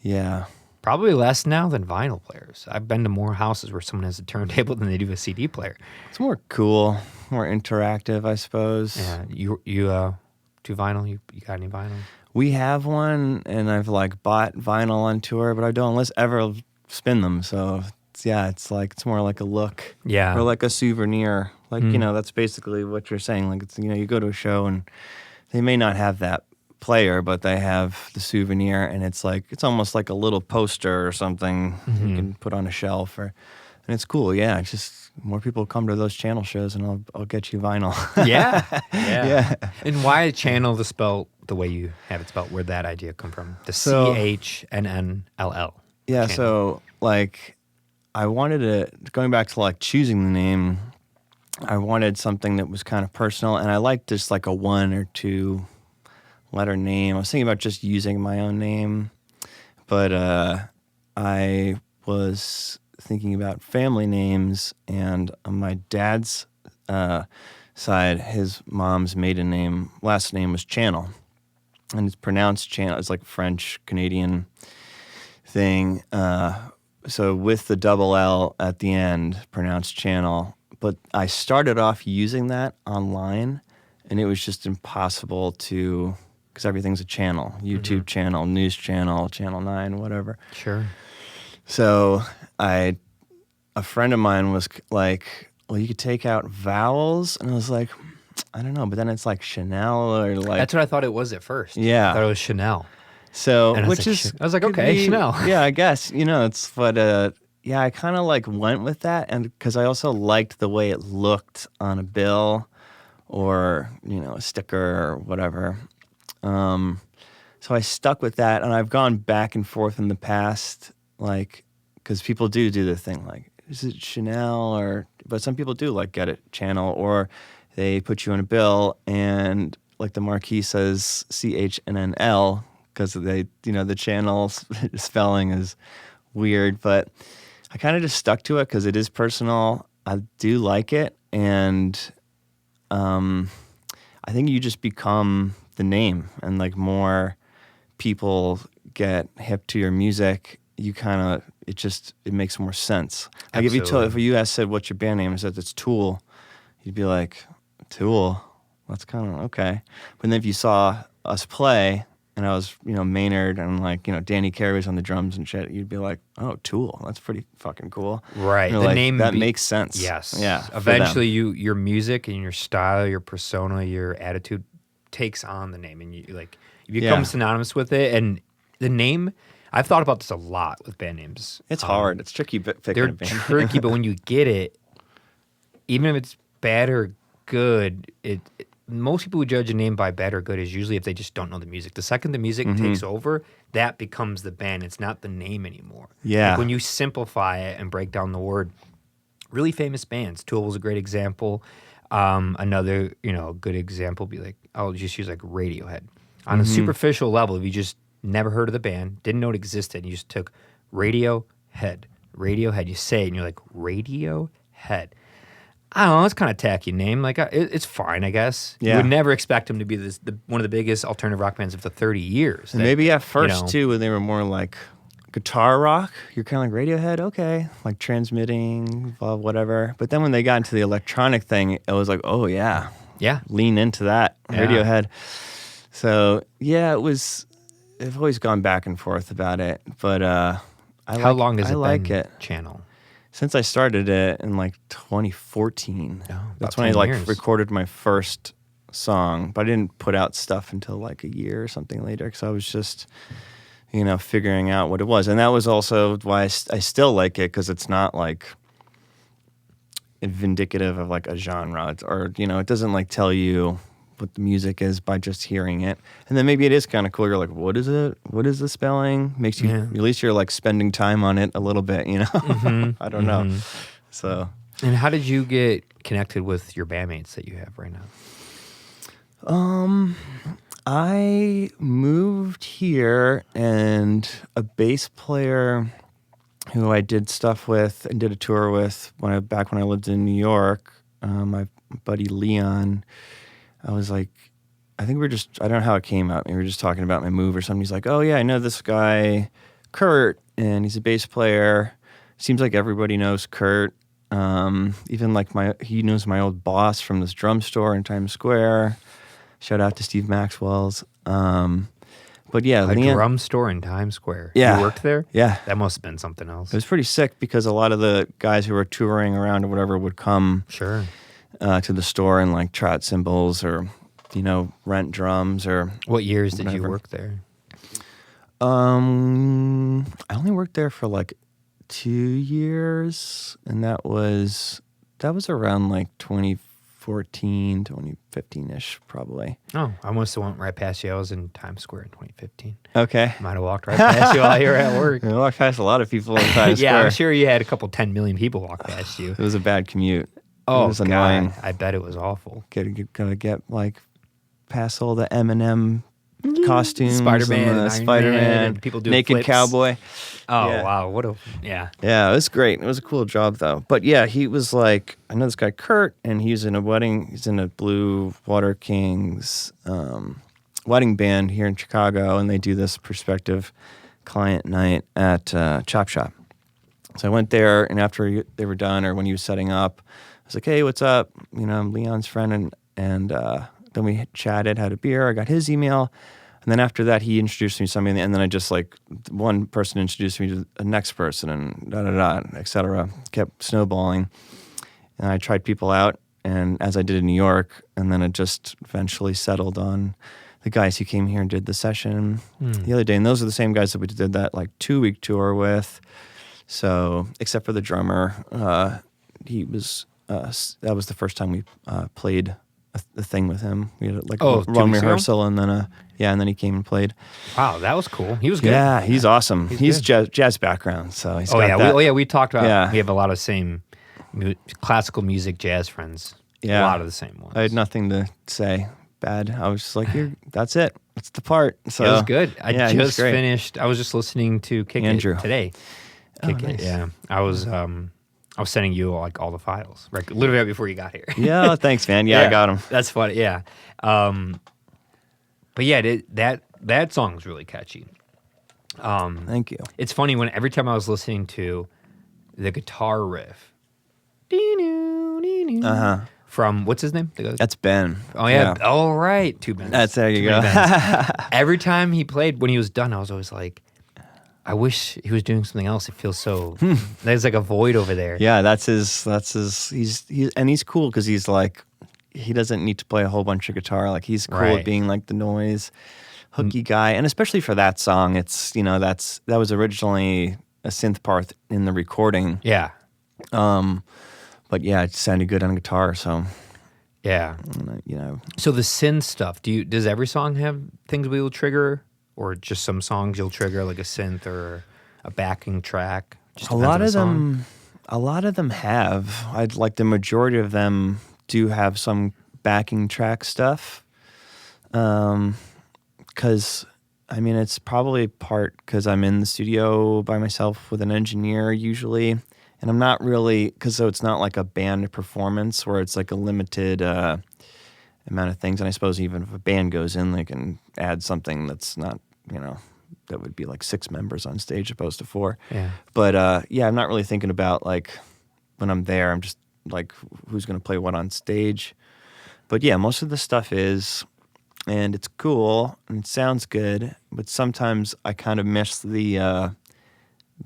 Yeah. Probably less now than vinyl players. I've been to more houses where someone has a turntable than they do a CD player. It's more cool, more interactive, I suppose. Yeah. You do vinyl? You got any vinyl? We have one, and I've like bought vinyl on tour, but I don't ever spin them. So it's more like a look, or like a souvenir. Like that's basically what you're saying. Like it's you go to a show and they may not have that player, but they have the souvenir, and it's almost like a little poster or something you can put on a shelf, and it's cool. Yeah, it's just more people come to those channel shows, and I'll get you vinyl. Yeah. And why channel the spell the way you have it spelled? Where'd that idea come from? The CHNNLL. Yeah. Channel. So I wanted to, going back to choosing the name, I wanted something that was kind of personal, and I liked just like a 1 or 2 letter name. I was thinking about just using my own name, but I was thinking about family names, and on my dad's side, his mom's last name was Channel, and it's pronounced Channel. It's like French Canadian thing. So with the double L at the end, pronounced Channel. But I started off using that online, and it was just impossible to, because everything's a channel, YouTube channel, news channel, Channel 9, whatever. Sure. So a friend of mine was like, well, you could take out vowels, and I was like, I don't know, but then it's like Chanel or like. That's what I thought it was at first. Yeah. I thought it was Chanel. So, I was like, okay, Chanel. Yeah, I guess, it's, but I kind of went with that, and because I also liked the way it looked on a bill or, a sticker or whatever. So I stuck with that, and I've gone back and forth in the past, because people do the thing, is it Chanel but some people do get it Channel, or they put you on a bill and the marquee says CHNNL, because they, the channel spelling is weird, but I kind of just stuck to it because it is personal. I do like it, and I think you just become the name, and more people get hip to your music. You kind of it makes more sense. If you said what's your band name, and said it's Tool, you'd be like, Tool. That's kind of okay. But then if you saw us play, and I was, Maynard, and Danny Carey was on the drums and shit, you'd be like, oh, Tool, that's pretty fucking cool. Right. The name that makes sense. Yes. Yeah. Eventually, your music and your style, your persona, your attitude takes on the name, and you become synonymous with it. And the name, I've thought about this a lot with band names. It's hard. It's tricky picking a band. They're tricky, but when you get it, even if it's bad or good, most people who judge a name by bad or good is usually if they just don't know the music. The second the music takes over, that becomes the band. It's not the name anymore. Yeah. When you simplify it and break down the word, really famous bands. Tool was a great example. Another, good example would be I'll just use Radiohead. On a superficial level, if you just never heard of the band, didn't know it existed, and you just took Radiohead, you say it, and you're like, Radiohead. I don't know. It's kind of tacky name. Like it's fine, I guess. Yeah. You would never expect him to be one of the biggest alternative rock bands of the 30 years. And maybe at first too, when they were more like guitar rock, you're kind of like Radiohead, okay, like transmitting, whatever. But then when they got into the electronic thing, it was like, oh yeah, lean into that, Radiohead. So yeah, I've always gone back and forth about it, but how long has it been it. Channel? Since I started it in like 2014. That's when I recorded my first song, but I didn't put out stuff until like a year or something later because I was just, figuring out what it was. And that was also why I still like it, because it's not like indicative of like a genre, or, it doesn't like tell you what the music is by just hearing it. And then maybe it is kind of cool. You're like, what is it? What is the spelling? Makes you, at least you're like spending time on it a little bit, I don't know. So. And how did you get connected with your bandmates that you have right now? I moved here, and a bass player who I did stuff with and did a tour with back when I lived in New York, my buddy Leon, I was like, I think I don't know how it came up. We were just talking about my move or something. He's like, oh yeah, I know this guy, Kurt, and he's a bass player. Seems like everybody knows Kurt. Even like he knows my old boss from this drum store in Times Square. Shout out to Steve Maxwell's. But yeah, Leon, drum store in Times Square. Yeah. You worked there? Yeah. That must have been something else. It was pretty sick because a lot of the guys who were touring around or whatever would come to the store and like try out cymbals or, rent drums or What years did you work there? I only worked there for like 2 years, and that was around like 2014, 2015-ish probably. Oh, I must have went right past you. I was in Times Square in 2015. Okay. Might have walked right past you while you were at work. I walked past a lot of people in Times Square. Yeah, I'm sure you had a couple 10 million people walk past you. It was a bad commute. Oh, it was annoying. I bet it was awful. Gotta get like past all the M&M costumes, Spider-Man, people doing naked flips. Cowboy. Oh wow, yeah, it was great. It was a cool job though. But yeah, he was like, I know this guy Kurt, and he's in a Blue Water Kings wedding band here in Chicago, and they do this prospective client night at Chop Shop. So I went there, and after they were done, or when he was setting up, I was like, hey, what's up? I'm Leon's friend, and then we chatted, had a beer. I got his email. And then after that, he introduced me to somebody. And then I just like, one person introduced me to the next person and et cetera. Kept snowballing. And I tried people out, and as I did in New York. And then it just eventually settled on the guys who came here and did the session the other day. And those are the same guys that we did that like 2-week tour with. So, except for the drummer, that was the first time we played the thing with him. We had like a run rehearsal, and then and then he came and played. Wow, that was cool. He was good. Yeah, he's awesome. He's jazz background, so he's got that. We talked about. We have a lot of same classical music, jazz friends. Yeah, a lot of the same ones. I had nothing to say bad. I was just like, that's it. That's the part. So it was good. I just finished. I was just listening to Kick Andrew. It today. Kick It. Yeah, I was sending you like all the files, right, literally right before you got here. Yeah, thanks, man. Yeah, I got them. That's funny. Yeah, but yeah, that song's really catchy. Thank you. It's funny every time I was listening to the guitar riff, from what's his name? That's Ben. Oh yeah. Oh right, two Bens. There you go. Every time he played, when he was done, I was always like, I wish he was doing something else. It feels so. There's like a void over there. Yeah, that's his. He's cool because he's like, he doesn't need to play a whole bunch of guitar. Like he's cool at being like the noise hooky guy, and especially for that song, it's that was originally a synth part in the recording. Yeah. But yeah, it sounded good on guitar. So. Yeah. So the synth stuff. Does every song have things we will trigger? Or just some songs you'll trigger like a synth or a backing track? A lot of them have. I'd like the majority of them do have some backing track stuff. Because it's probably part because I'm in the studio by myself with an engineer usually, And I'm not really, so it's not like a band performance where it's like a limited amount of things. And I suppose even if a band goes in, they can add something that's not, that would be like 6 members on stage opposed to 4. Yeah. But I'm not really thinking about like when I'm there, I'm just like who's going to play what on stage. But yeah, most of the stuff is, and it's cool and it sounds good, but sometimes I kind of miss the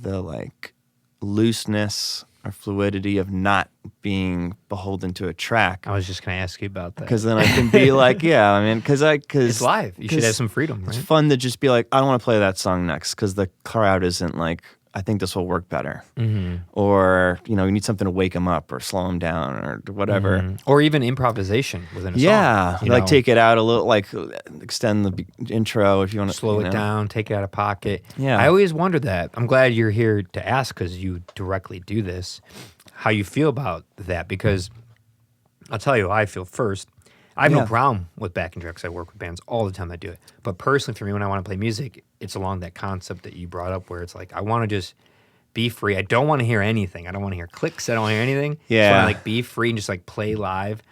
like looseness or fluidity of not being beholden to a track. I was just going to ask you about that. Because then I can be like, because it's live. You should have some freedom, right? It's fun to just be like, I don't want to play that song next because the crowd isn't like, I think this will work better. Mm-hmm. Or, you need something to wake them up or slow them down or whatever. Mm-hmm. Or even improvisation within a song. Yeah, like take it out a little, like extend the intro if you want to. Slow it down, take it out of pocket. Yeah. I always wondered that. I'm glad you're here to ask because you directly do this, how you feel about that. Because I'll tell you how I feel first. I have no problem with backing tracks. I work with bands all the time that do it. But personally, for me, when I want to play music, it's along that concept that you brought up where it's like, I want to just be free. I don't want to hear anything. I don't want to hear clicks. I don't want to hear anything. Yeah. So I want to be free and just like play live.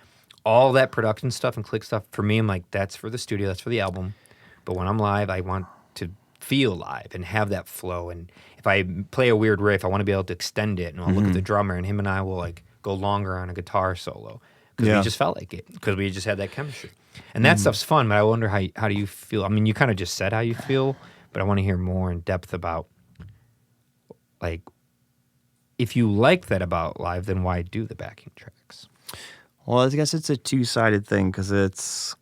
All that production stuff and click stuff, for me, I'm like, that's for the studio, that's for the album. But when I'm live, I want to feel live and have that flow. And if I play a weird riff, I want to be able to extend it. And I'll look at the drummer and him and I will like go longer on a guitar solo. Because we just felt like it. Because we just had that chemistry. And that stuff's fun, but I wonder how do you feel? I mean, you kind of just said how you feel, but I want to hear more in depth about, like, if you like that about live, then why do the backing tracks? Well, I guess it's a two-sided thing because it's,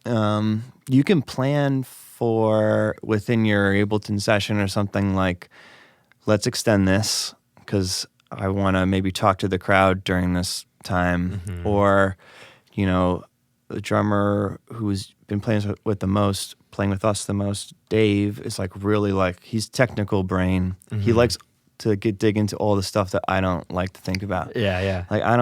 you can plan for within your Ableton session or something like, let's extend this because I want to maybe talk to the crowd during this time. Mm-hmm. Or, the drummer who's been playing with us the most, Dave, is like really like, he's technical brain. Mm-hmm. He likes to dig into all the stuff that I don't like to think about. Yeah. Like I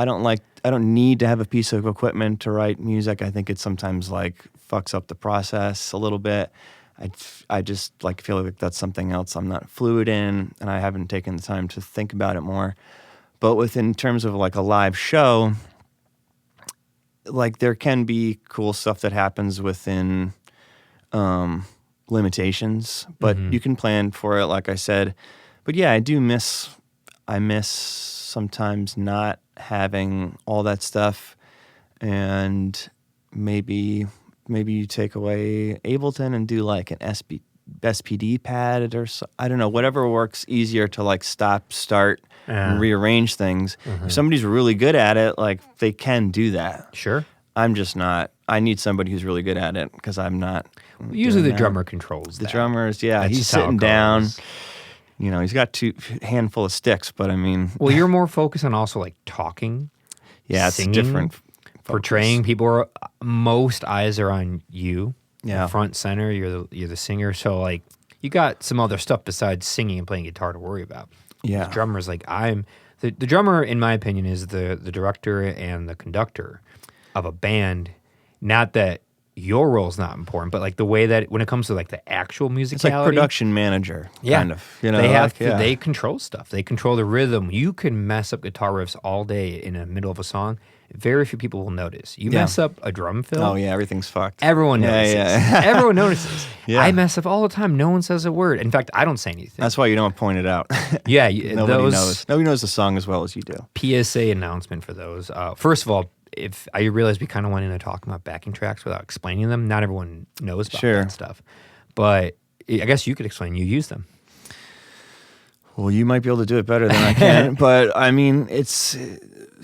don't need to have a piece of equipment to write music. I think it sometimes like fucks up the process a little bit. I just like feel like that's something else I'm not fluid in, and I haven't taken the time to think about it more. But within terms of like a live show, like there can be cool stuff that happens within limitations, but you can plan for it, like I said. But yeah, I miss sometimes not having all that stuff, and maybe you take away Ableton and do like an SPD pad or so, I don't know, whatever works easier to like stop, start, and rearrange things. Mm-hmm. If somebody's really good at it, like they can do that. Sure. I'm just not. I need somebody who's really good at it because I'm not. Usually the drummer controls the that. Drummers, yeah. He's sitting down. He's got handful of sticks, but I mean. Well, you're more focused on also like talking. Yeah, singing, it's different. Portraying people. Most eyes are on you. Yeah. Front center. You're the singer. So like you got some other stuff besides singing and playing guitar to worry about. Yeah. The drummer's like the drummer, in my opinion, is the director and the conductor of a band. Not that your role's not important, but like the way that when it comes to like the actual musicality, it's like production manager, kind of. They control stuff. They control the rhythm. You can mess up guitar riffs all day in the middle of a song. Very few people will notice. You mess up a drum fill. Oh yeah, everything's fucked. Everyone notices. Yeah. Everyone notices. Yeah. I mess up all the time. No one says a word. In fact, I don't say anything. That's why you don't point it out. Yeah, nobody knows. Nobody knows the song as well as you do. PSA announcement for those. First of all, if I realize we kind of went into talking about backing tracks without explaining them. Not everyone knows about that stuff. But I guess you could explain. You use them. Well, you might be able to do it better than I can. But I mean, it's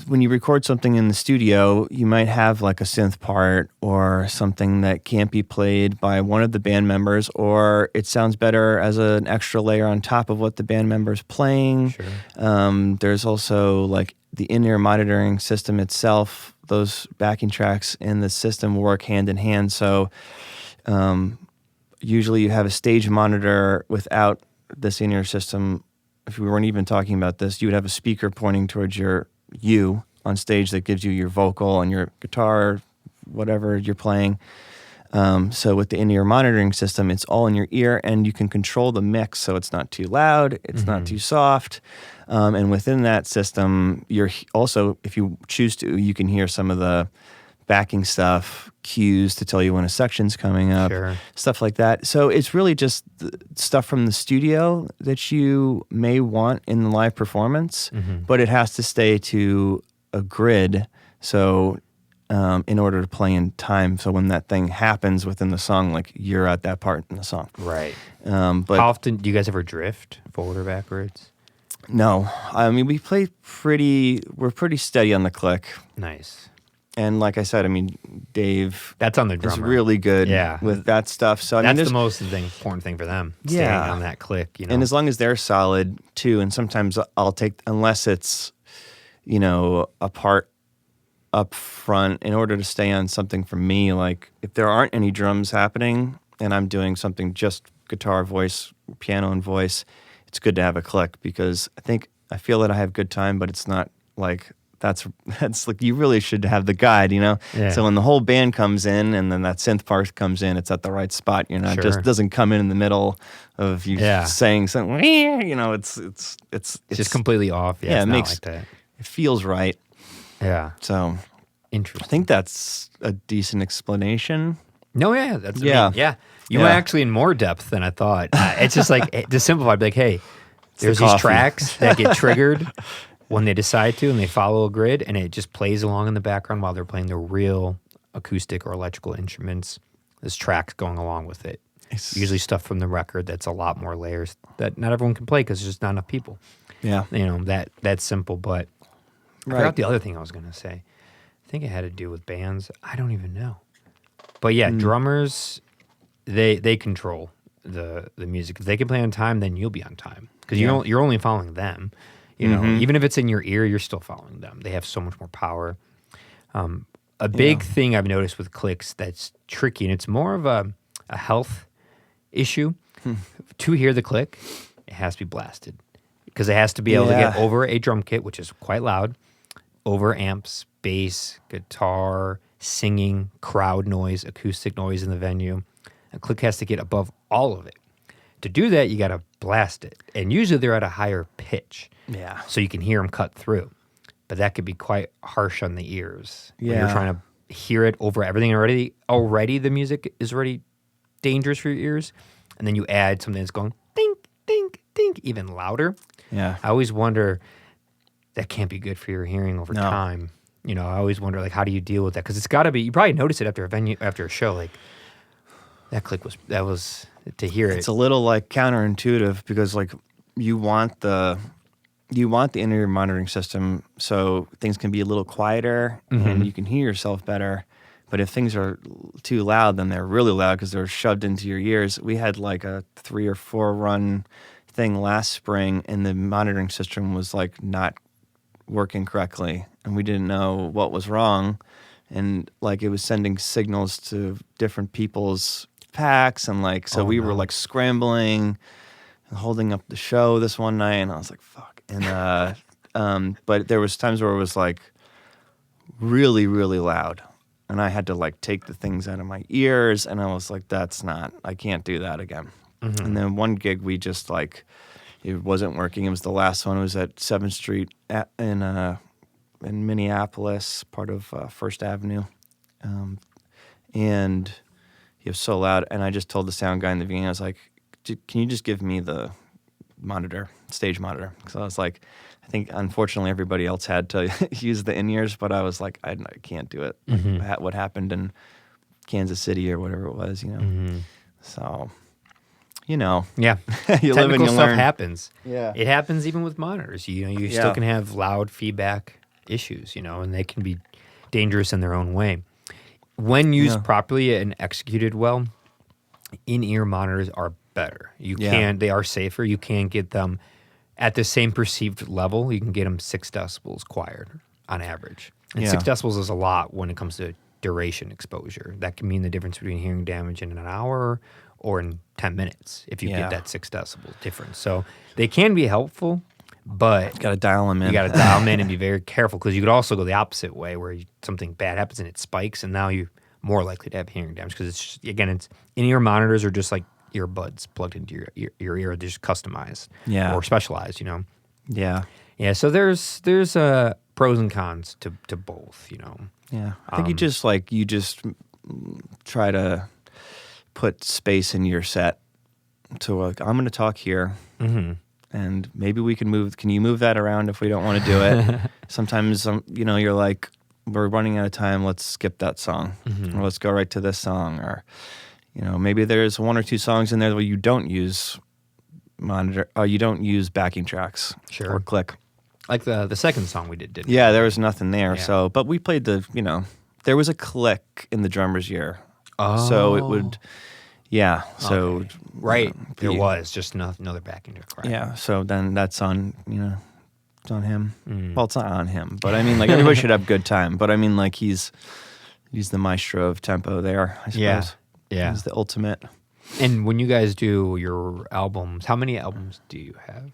when you record something in the studio, you might have like a synth part or something that can't be played by one of the band members, or it sounds better as an extra layer on top of what the band member's playing. Sure. There's also like the in-ear monitoring system itself. Those backing tracks in the system work hand in hand. So usually you have a stage monitor without this in-ear system. If we weren't even talking about this, you would have a speaker pointing towards you on stage that gives you your vocal and your guitar, whatever you're playing. So with the in-ear monitoring system, it's all in your ear, and you can control the mix so it's not too loud, it's not too soft. And within that system, you're also, if you choose to, you can hear some of the backing stuff, cues to tell you when a section's coming up, stuff like that. So it's really just stuff from the studio that you may want in the live performance, but it has to stay to a grid. So in order to play in time, so when that thing happens within the song, like you're at that part in the song. Right. But how often do you guys ever drift forward or backwards? No. I mean, we're pretty steady on the click. Nice. And like I said, I mean, Dave that's on the drummer. Is really good with that stuff. So that's the most important thing for them, staying on that click. You know? And as long as they're solid too, and sometimes I'll take, unless it's, a part up front, in order to stay on something for me, like if there aren't any drums happening and I'm doing something just guitar, voice, piano, and voice, it's good to have a click, because I feel that I have good time, but it's not like that's like, you really should have the guide, Yeah. So when the whole band comes in and then that synth part comes in, it's at the right spot. Just doesn't come in the middle of you saying something. It's just completely off. Yeah, it makes like that. It feels right. Yeah. So interesting. I think that's a decent explanation. No, that's You went actually in more depth than I thought. It's just like, to simplify, like, hey, there's these tracks that get triggered when they decide to, and they follow a grid, and it just plays along in the background while they're playing the real acoustic or electrical instruments. There's tracks going along with it. It's usually stuff from the record that's a lot more layers that not everyone can play because there's just not enough people. Yeah. That's simple, but I forgot the other thing I was going to say. I think it had to do with bands. I don't even know. But yeah, drummers, they control the music. If they can play on time, then you'll be on time, because you're only following them. Even if it's in your ear, you're still following them. They have so much more power. A big thing I've noticed with clicks that's tricky, and it's more of a health issue. To hear the click, it has to be blasted, because it has to be able to get over a drum kit, which is quite loud, over amps, bass, guitar, singing, crowd noise, acoustic noise in the venue. A click has to get above all of it. To do that, you got to blast it. And usually they're at a higher pitch. Yeah. So you can hear them cut through. But that could be quite harsh on the ears. Yeah. When you're trying to hear it over everything already. Already the music is already dangerous for your ears. And then you add something that's going ding, ding, ding, even louder. Yeah. I always wonder, that can't be good for your hearing over time. I always wonder, like, how do you deal with that? Because it's got to be, you probably notice it after a show, like, that click was to hear it. It's a little like counterintuitive, because like you want the in-ear monitoring system so things can be a little quieter and you can hear yourself better. But if things are too loud, then they're really loud because they're shoved into your ears. We had like a 3 or 4 run thing last spring, and the monitoring system was like not working correctly, and we didn't know what was wrong, and like it was sending signals to different people's packs, and like so we were like scrambling and holding up the show this one night, and I was like, fuck. And but there was times where it was like really, really loud, and I had to like take the things out of my ears, and I was like, I can't do that again. And then one gig we just like, it wasn't working. It was the last one. It was at 7th Street in Minneapolis, part of First Avenue. And he was so loud. And I just told the sound guy in the beginning, I was like, can you just give me the stage monitor? Because I was like, I think unfortunately everybody else had to use the in-ears, but I was like, I can't do it. Like what happened in Kansas City or whatever it was, So... Yeah. You live and you stuff learn. Happens. Yeah. It happens even with monitors. You still can have loud feedback issues, and they can be dangerous in their own way. When used properly and executed well, in-ear monitors are better. They are safer. You can get them at the same perceived level. You can get them 6 decibels quieter on average. And 6 decibels is a lot when it comes to duration exposure. That can mean the difference between hearing damage in an hour or in 10 minutes if you get that 6 decibel difference. So they can be helpful, but... You got to dial them in. You got to dial them in and be very careful, because you could also go the opposite way, where something bad happens and it spikes, and now you more likely to have hearing damage because it's again, it's in-ear monitors are just like earbuds plugged into your ear. They're just customized or specialized, you know. Yeah. Yeah. So there's pros and cons to both, you know. Yeah. I think you just try to put space in your set to like, I'm going to talk here. Mm-hmm. And maybe we can move. Can you move that around if we don't want to do it? Sometimes, you know, you're like, we're running out of time. Let's skip that song, or let's go right to this song, or you know, maybe there's one or two songs in there where you don't use monitor, you don't use backing tracks, or click. Like the second song we did, didn't we? Yeah, there was nothing there. Yeah. So, but we played there was a click in the drummer's ear, so it would. Yeah, so okay. Right, there was just another backing track. Right. Yeah, so then that's on it's on him. Well, it's not on him, but I mean, like everybody should have a good time. But I mean, like he's the maestro of tempo there. I suppose. Yeah, he's the ultimate. And when you guys do your albums, how many albums do you have?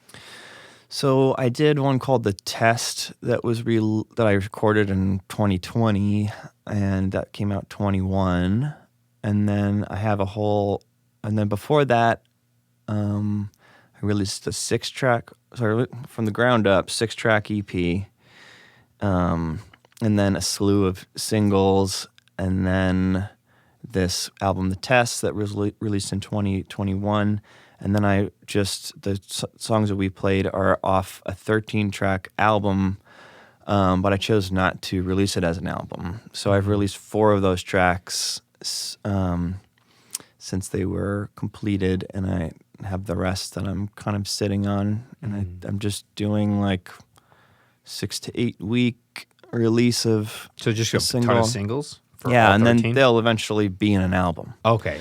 So I did one called The Test that was that I recorded in 2020, and that came out 21. And then I have and then before that, I released a 6-track, from the ground up, 6-track EP, and then a slew of singles, and then this album, The Test, that was released in 2021, and then the songs that we played are off a 13-track album, but I chose not to release it as an album. So I've released 4 of those tracks since they were completed, and I have the rest that I'm kind of sitting on, and I'm just doing like 6 to 8 week release of just a ton of singles. Yeah, and then they'll eventually be in an album. Okay,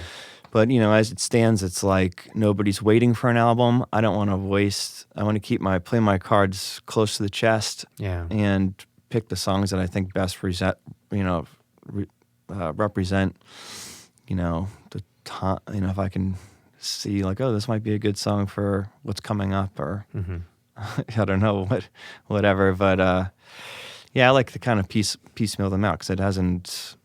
but as it stands, it's like nobody's waiting for an album. I don't want to waste. I want to play my cards close to the chest. Yeah, and pick the songs that I think best represent the time, if I can see like, oh, this might be a good song for what's coming up, or I don't know whatever. But I like to kind of piecemeal them out because it hasn't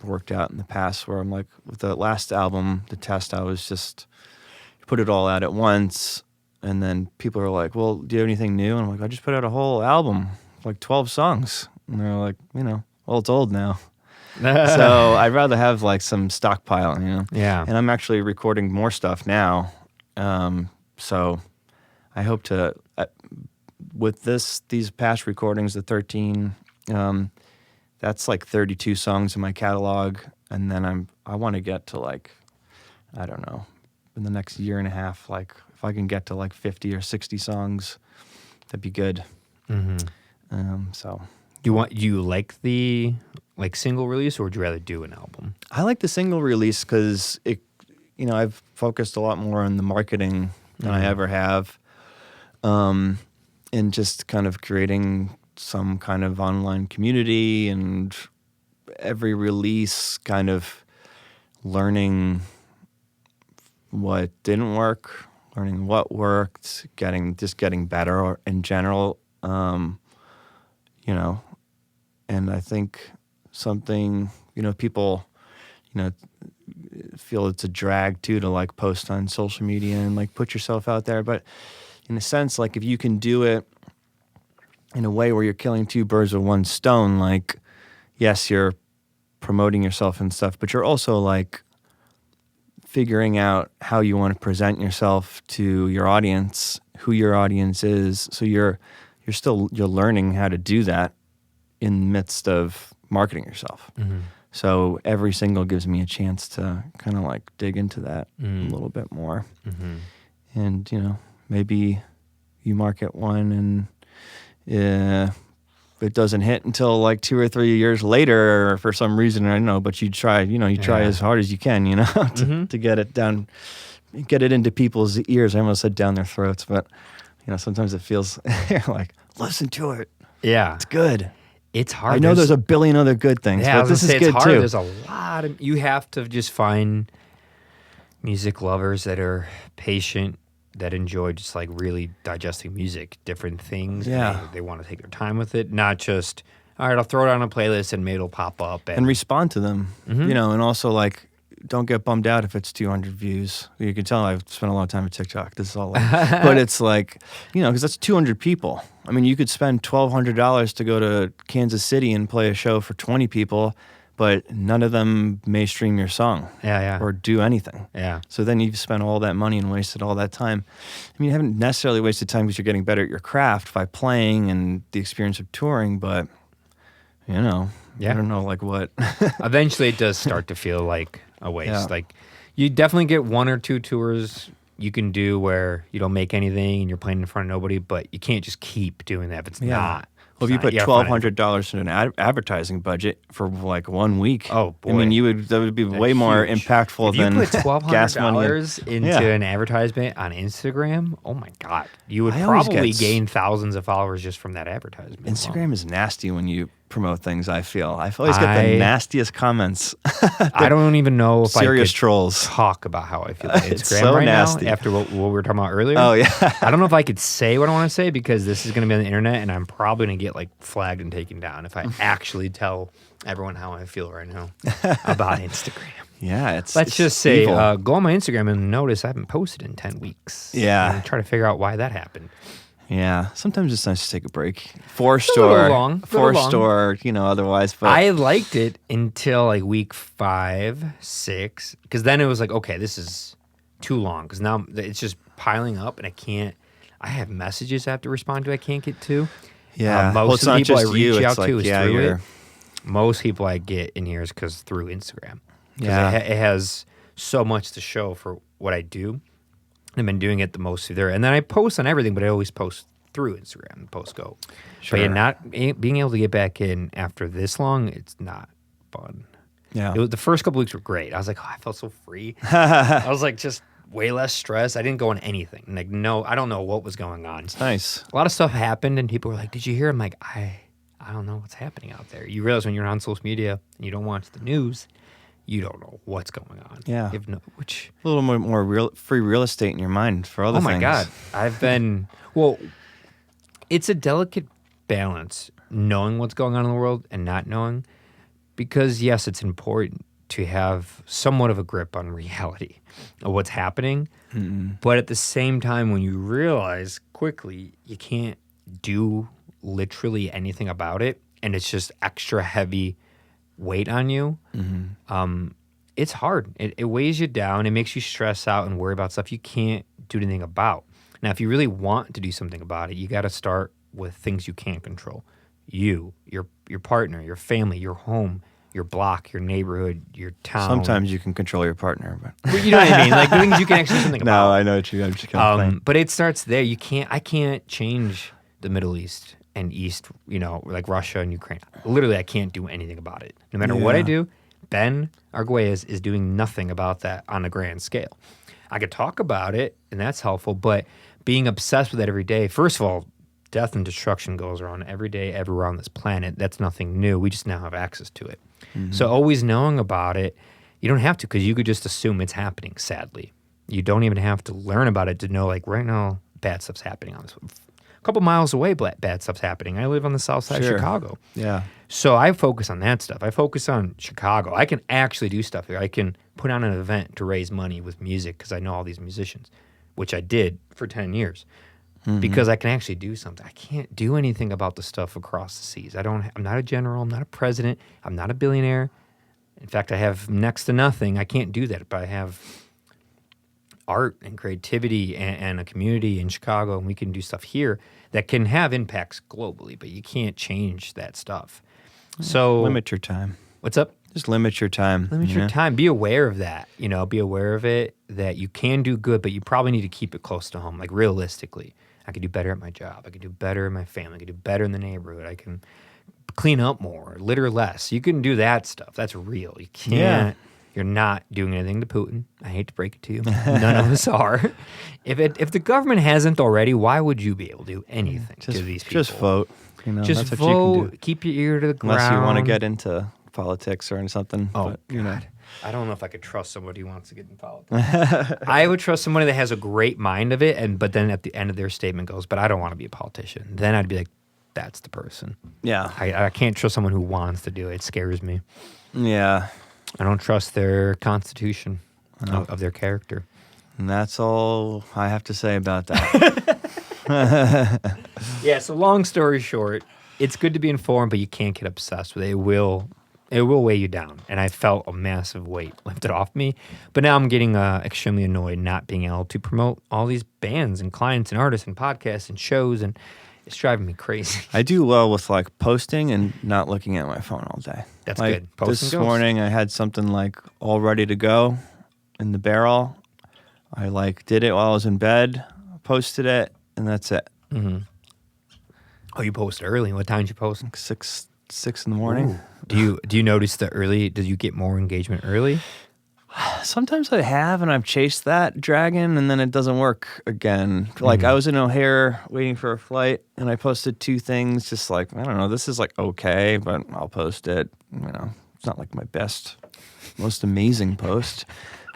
worked out in the past. Where I'm like, with the last album, The Test, I was just put it all out at once, and then people are like, well, do you have anything new? And I'm like, I just put out a whole album, like 12 songs, and they're like, well, it's old now. So I'd rather have like some stockpile, Yeah. And I'm actually recording more stuff now. So I hope to, with these past recordings, the 13, that's like 32 songs in my catalog. And then I want to get to like, I don't know, in the next year and a half, like if I can get to like 50 or 60 songs, that'd be good. So. Do you like the single release, or would you rather do an album? I like the single release because I've focused a lot more on the marketing than I ever have, and just kind of creating some kind of online community, and every release kind of learning what didn't work, learning what worked, getting better in general, and I think something, people, feel it's a drag too to like post on social media and like put yourself out there. But in a sense, like if you can do it in a way where you're killing 2 birds with 1 stone, like, yes, you're promoting yourself and stuff, but you're also like figuring out how you want to present yourself to your audience, who your audience is. So you're learning how to do that in the midst of marketing yourself. So every single gives me a chance to kind of like dig into that a little bit more. And, maybe you market one and it doesn't hit until like 2 or 3 years later for some reason, I don't know, but you try, try as hard as you can, to get it down, get it into people's ears. I almost said down their throats, but, sometimes it feels like, listen to it. Yeah. It's good. It's hard. I know there's a billion other good things, but this is good too. There's a lot of, you have to just find music lovers that are patient, that enjoy just like really digesting music, different things. Yeah. They want to take their time with it, not just, all right, I'll throw it on a playlist and maybe it'll pop up. And respond to them, and also like, don't get bummed out if it's 200 views. You can tell I've spent a lot of time on TikTok. This is all but it's like, because that's 200 people. I mean, you could spend $1,200 to go to Kansas City and play a show for 20 people, but none of them may stream your song or do anything. Yeah. So then you've spent all that money and wasted all that time. I mean, you haven't necessarily wasted time because you're getting better at your craft by playing and the experience of touring, but, I don't know, like what. Eventually it does start to feel like a waste. Yeah. Like, you definitely get 1 or 2 tours you can do where you don't make anything and you're playing in front of nobody, but you can't just keep doing that if it's not. Well, if you put $1,200 in an advertising budget for like 1 week, oh boy, I mean, that would be way more impactful than gas money. If you put $1,200 into an advertisement on Instagram, oh my God, you would probably gain thousands of followers just from that advertisement. Instagram is nasty when you promote things. I've always get the nastiest comments. I don't even know if serious I could trolls talk about how I feel about Instagram so right nasty. now after what we were talking about earlier. Oh yeah, I don't know if I could say what I want to say because this is going to be on the internet and I'm probably going to get like flagged and taken down if I actually tell everyone how I feel right now about Instagram. Yeah, let's just say go on my Instagram and notice I haven't posted in 10 weeks. Yeah, and try to figure out why that happened. Yeah, sometimes it's nice to take a break. Forced or otherwise. But I liked it until like week 5, 6, because then it was like, okay, this is too long because now it's just piling up and I have messages I have to respond to I can't get to. Yeah, most of the people I reach out to is through it. it. Most people I get in here is because through Instagram. Yeah, it has so much to show for what I do. I've been doing it the most through there. And then I post on everything, but I always post through Instagram. The posts go. Sure. But being able to get back in after this long, it's not fun. Yeah. The first couple weeks were great. I was like, I felt so free. I was like, just way less stress. I didn't go on anything. Like, no, I don't know what was going on. It's nice. A lot of stuff happened, and people were like, did you hear? I'm like, I don't know what's happening out there. You realize when you're on social media and you don't watch the news, you don't know what's going on. Yeah. A little more free real estate in your mind for other things. Oh my God. It's a delicate balance knowing what's going on in the world and not knowing, because yes, it's important to have somewhat of a grip on reality of what's happening. Mm-mm. But at the same time, when you realize quickly you can't do literally anything about it and it's just extra heavy weight on you, it's hard. It weighs you down. It makes you stress out and worry about stuff you can't do anything about. Now, if you really want to do something about it, you got to start with things you can't control. You, your partner, your family, your home, your block, your neighborhood, your town. Sometimes you can control your partner, but you know what I mean? Like things you can actually do something about. No, I know what I'm just kind of playing. But it starts there. I can't change the Middle East and East, like Russia and Ukraine. Literally, I can't do anything about it. No matter what I do, Ben Arguelles is doing nothing about that on a grand scale. I could talk about it, and that's helpful, but being obsessed with it every day, first of all, death and destruction goes around every day, everywhere on this planet. That's nothing new. We just now have access to it. Mm-hmm. So always knowing about it, you don't have to, because you could just assume it's happening, sadly. You don't even have to learn about it to know, like, right now, bad stuff's happening on this. A couple miles away, bad stuff's happening. I live on the south side of Chicago. Yeah. So I focus on that stuff. I focus on Chicago. I can actually do stuff here. I can put on an event to raise money with music because I know all these musicians, which I did for 10 years. Because I can actually do something. I can't do anything about the stuff across the seas. I'm not a general. I'm not a president. I'm not a billionaire. In fact, I have next to nothing. I can't do that, but I have art and creativity and a community in Chicago, and we can do stuff here that can have impacts globally, but you can't change that stuff. So limit your time. What's up? Just limit your time. Limit your time. Be aware of that. Be aware of it, that you can do good, but you probably need to keep it close to home, like realistically. I could do better at my job. I could do better in my family. I could do better in the neighborhood. I can clean up more, litter less. You can do that stuff. That's real. You can't. Yeah. You're not doing anything to Putin. I hate to break it to you. None of us are. If the government hasn't already, why would you be able to do anything to these people? Just vote. Just that's vote. What you can do. Keep your ear to the ground. Unless you want to get into politics or something. Oh, God. I don't know if I could trust somebody who wants to get in politics. I would trust somebody that has a great mind of it, but then at the end of their statement goes, but I don't want to be a politician. Then I'd be like, that's the person. Yeah. I can't trust someone who wants to do it. It scares me. Yeah. I don't trust their constitution of their character. And that's all I have to say about that. Yeah, so long story short, it's good to be informed, but you can't get obsessed with it. It will weigh you down. And I felt a massive weight lifted off me. But now I'm getting extremely annoyed not being able to promote all these bands and clients and artists and podcasts and shows, and it's driving me crazy. I do well with like posting and not looking at my phone all day. That's like, good. Posting this morning I had something like all ready to go in the barrel. I like did it while I was in bed, posted it, and that's it. Mm-hmm. Oh, you post early. What time did you post? Like 6 in the morning. Ooh. Do you notice the early? Did you get more engagement early? Sometimes I have, and I've chased that dragon, and then it doesn't work again. Like I was in O'Hare waiting for a flight, and I posted 2 things. Just like I don't know, this is like okay, but I'll post it. You know, it's not like my best, most amazing post.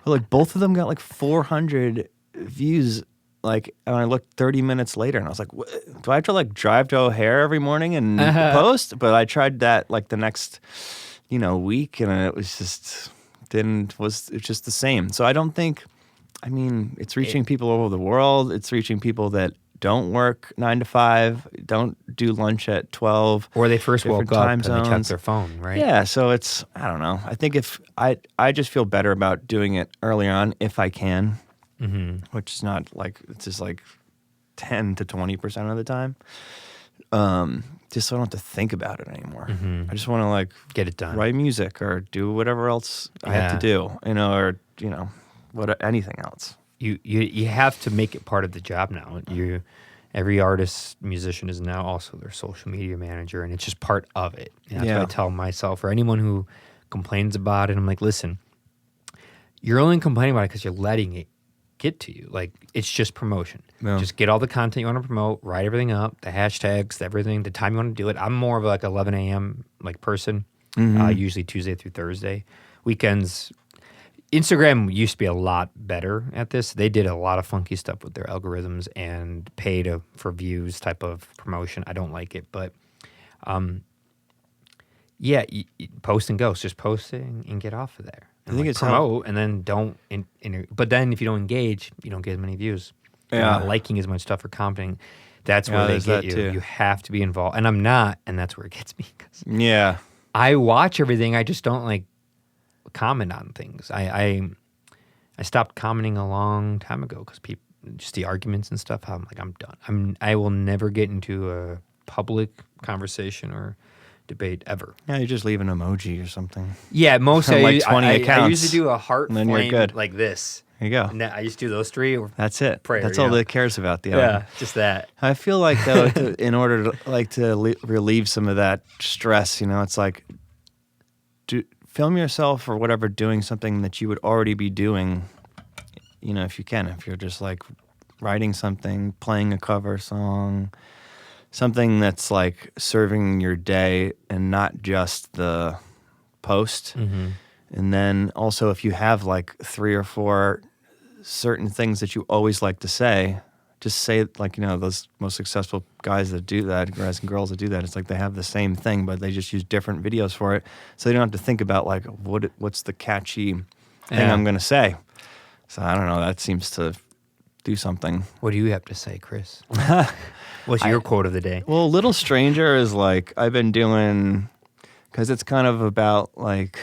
But like both of them got like 400 views. Like, and I looked 30 minutes later, and I was like, do I have to like drive to O'Hare every morning and post? But I tried that like the next, week, and it was just it's just the same. So I don't think, it's reaching people all over the world. It's reaching people that don't work 9 to 5, don't do lunch at 12. Or they first woke up and they checked their phone, right? Yeah, so it's, I don't know. I think if I just feel better about doing it early on if I can. Mm-hmm. Which is not like, it's just like 10 to 20% of the time. Just so I don't have to think about it anymore. Mm-hmm. I just want to like get it done, write music or do whatever else I have to do, or anything else. You have to make it part of the job now. Every artist, musician is now also their social media manager, and it's just part of it. And that's what I tell myself, or anyone who complains about it. I'm like, listen, you're only complaining about it because you're letting it get to you. Like, it's just promotion. Yeah. Just get all the content you want to promote, write everything up, the hashtags, everything, the time you want to do it. I'm more of like 11 a.m. like person, usually Tuesday through Thursday. Weekends, Instagram used to be a lot better at this. They did a lot of funky stuff with their algorithms and paid for views type of promotion. I don't like it, but post and go. Just post it and get off of there. I think it's promote, and then don't. But then if you don't engage, you don't get as many views. You're not liking as much stuff or commenting. That's where they get you. Too. You have to be involved, and I'm not, and that's where it gets me. I watch everything. I just don't like comment on things. I stopped commenting a long time ago because people, just the arguments and stuff. I'm done. I will never get into a public conversation or debate ever. Yeah, you just leave an emoji or something. Yeah, most like 20 accounts. I usually do a heart flame like this. There you go. And I used to do those 3. That's it. Prayer, that's all that cares about the album. Just that. I feel like though, in order to relieve some of that stress, it's like film yourself or whatever doing something that you would already be doing. If you can, if you're just like writing something, playing a cover song. Something that's like serving your day and not just the post. Mm-hmm. And then also if you have like 3 or 4 certain things that you always like to say, just say like, those most successful guys that do that, guys and girls that do that, it's like they have the same thing, but they just use different videos for it. So they don't have to think about like, what's the catchy thing I'm going to say. So I don't know, that seems to do something. What do you have to say, Chris? What's your quote of the day? Well, Little Stranger is like, I've been doing, because it's kind of about like,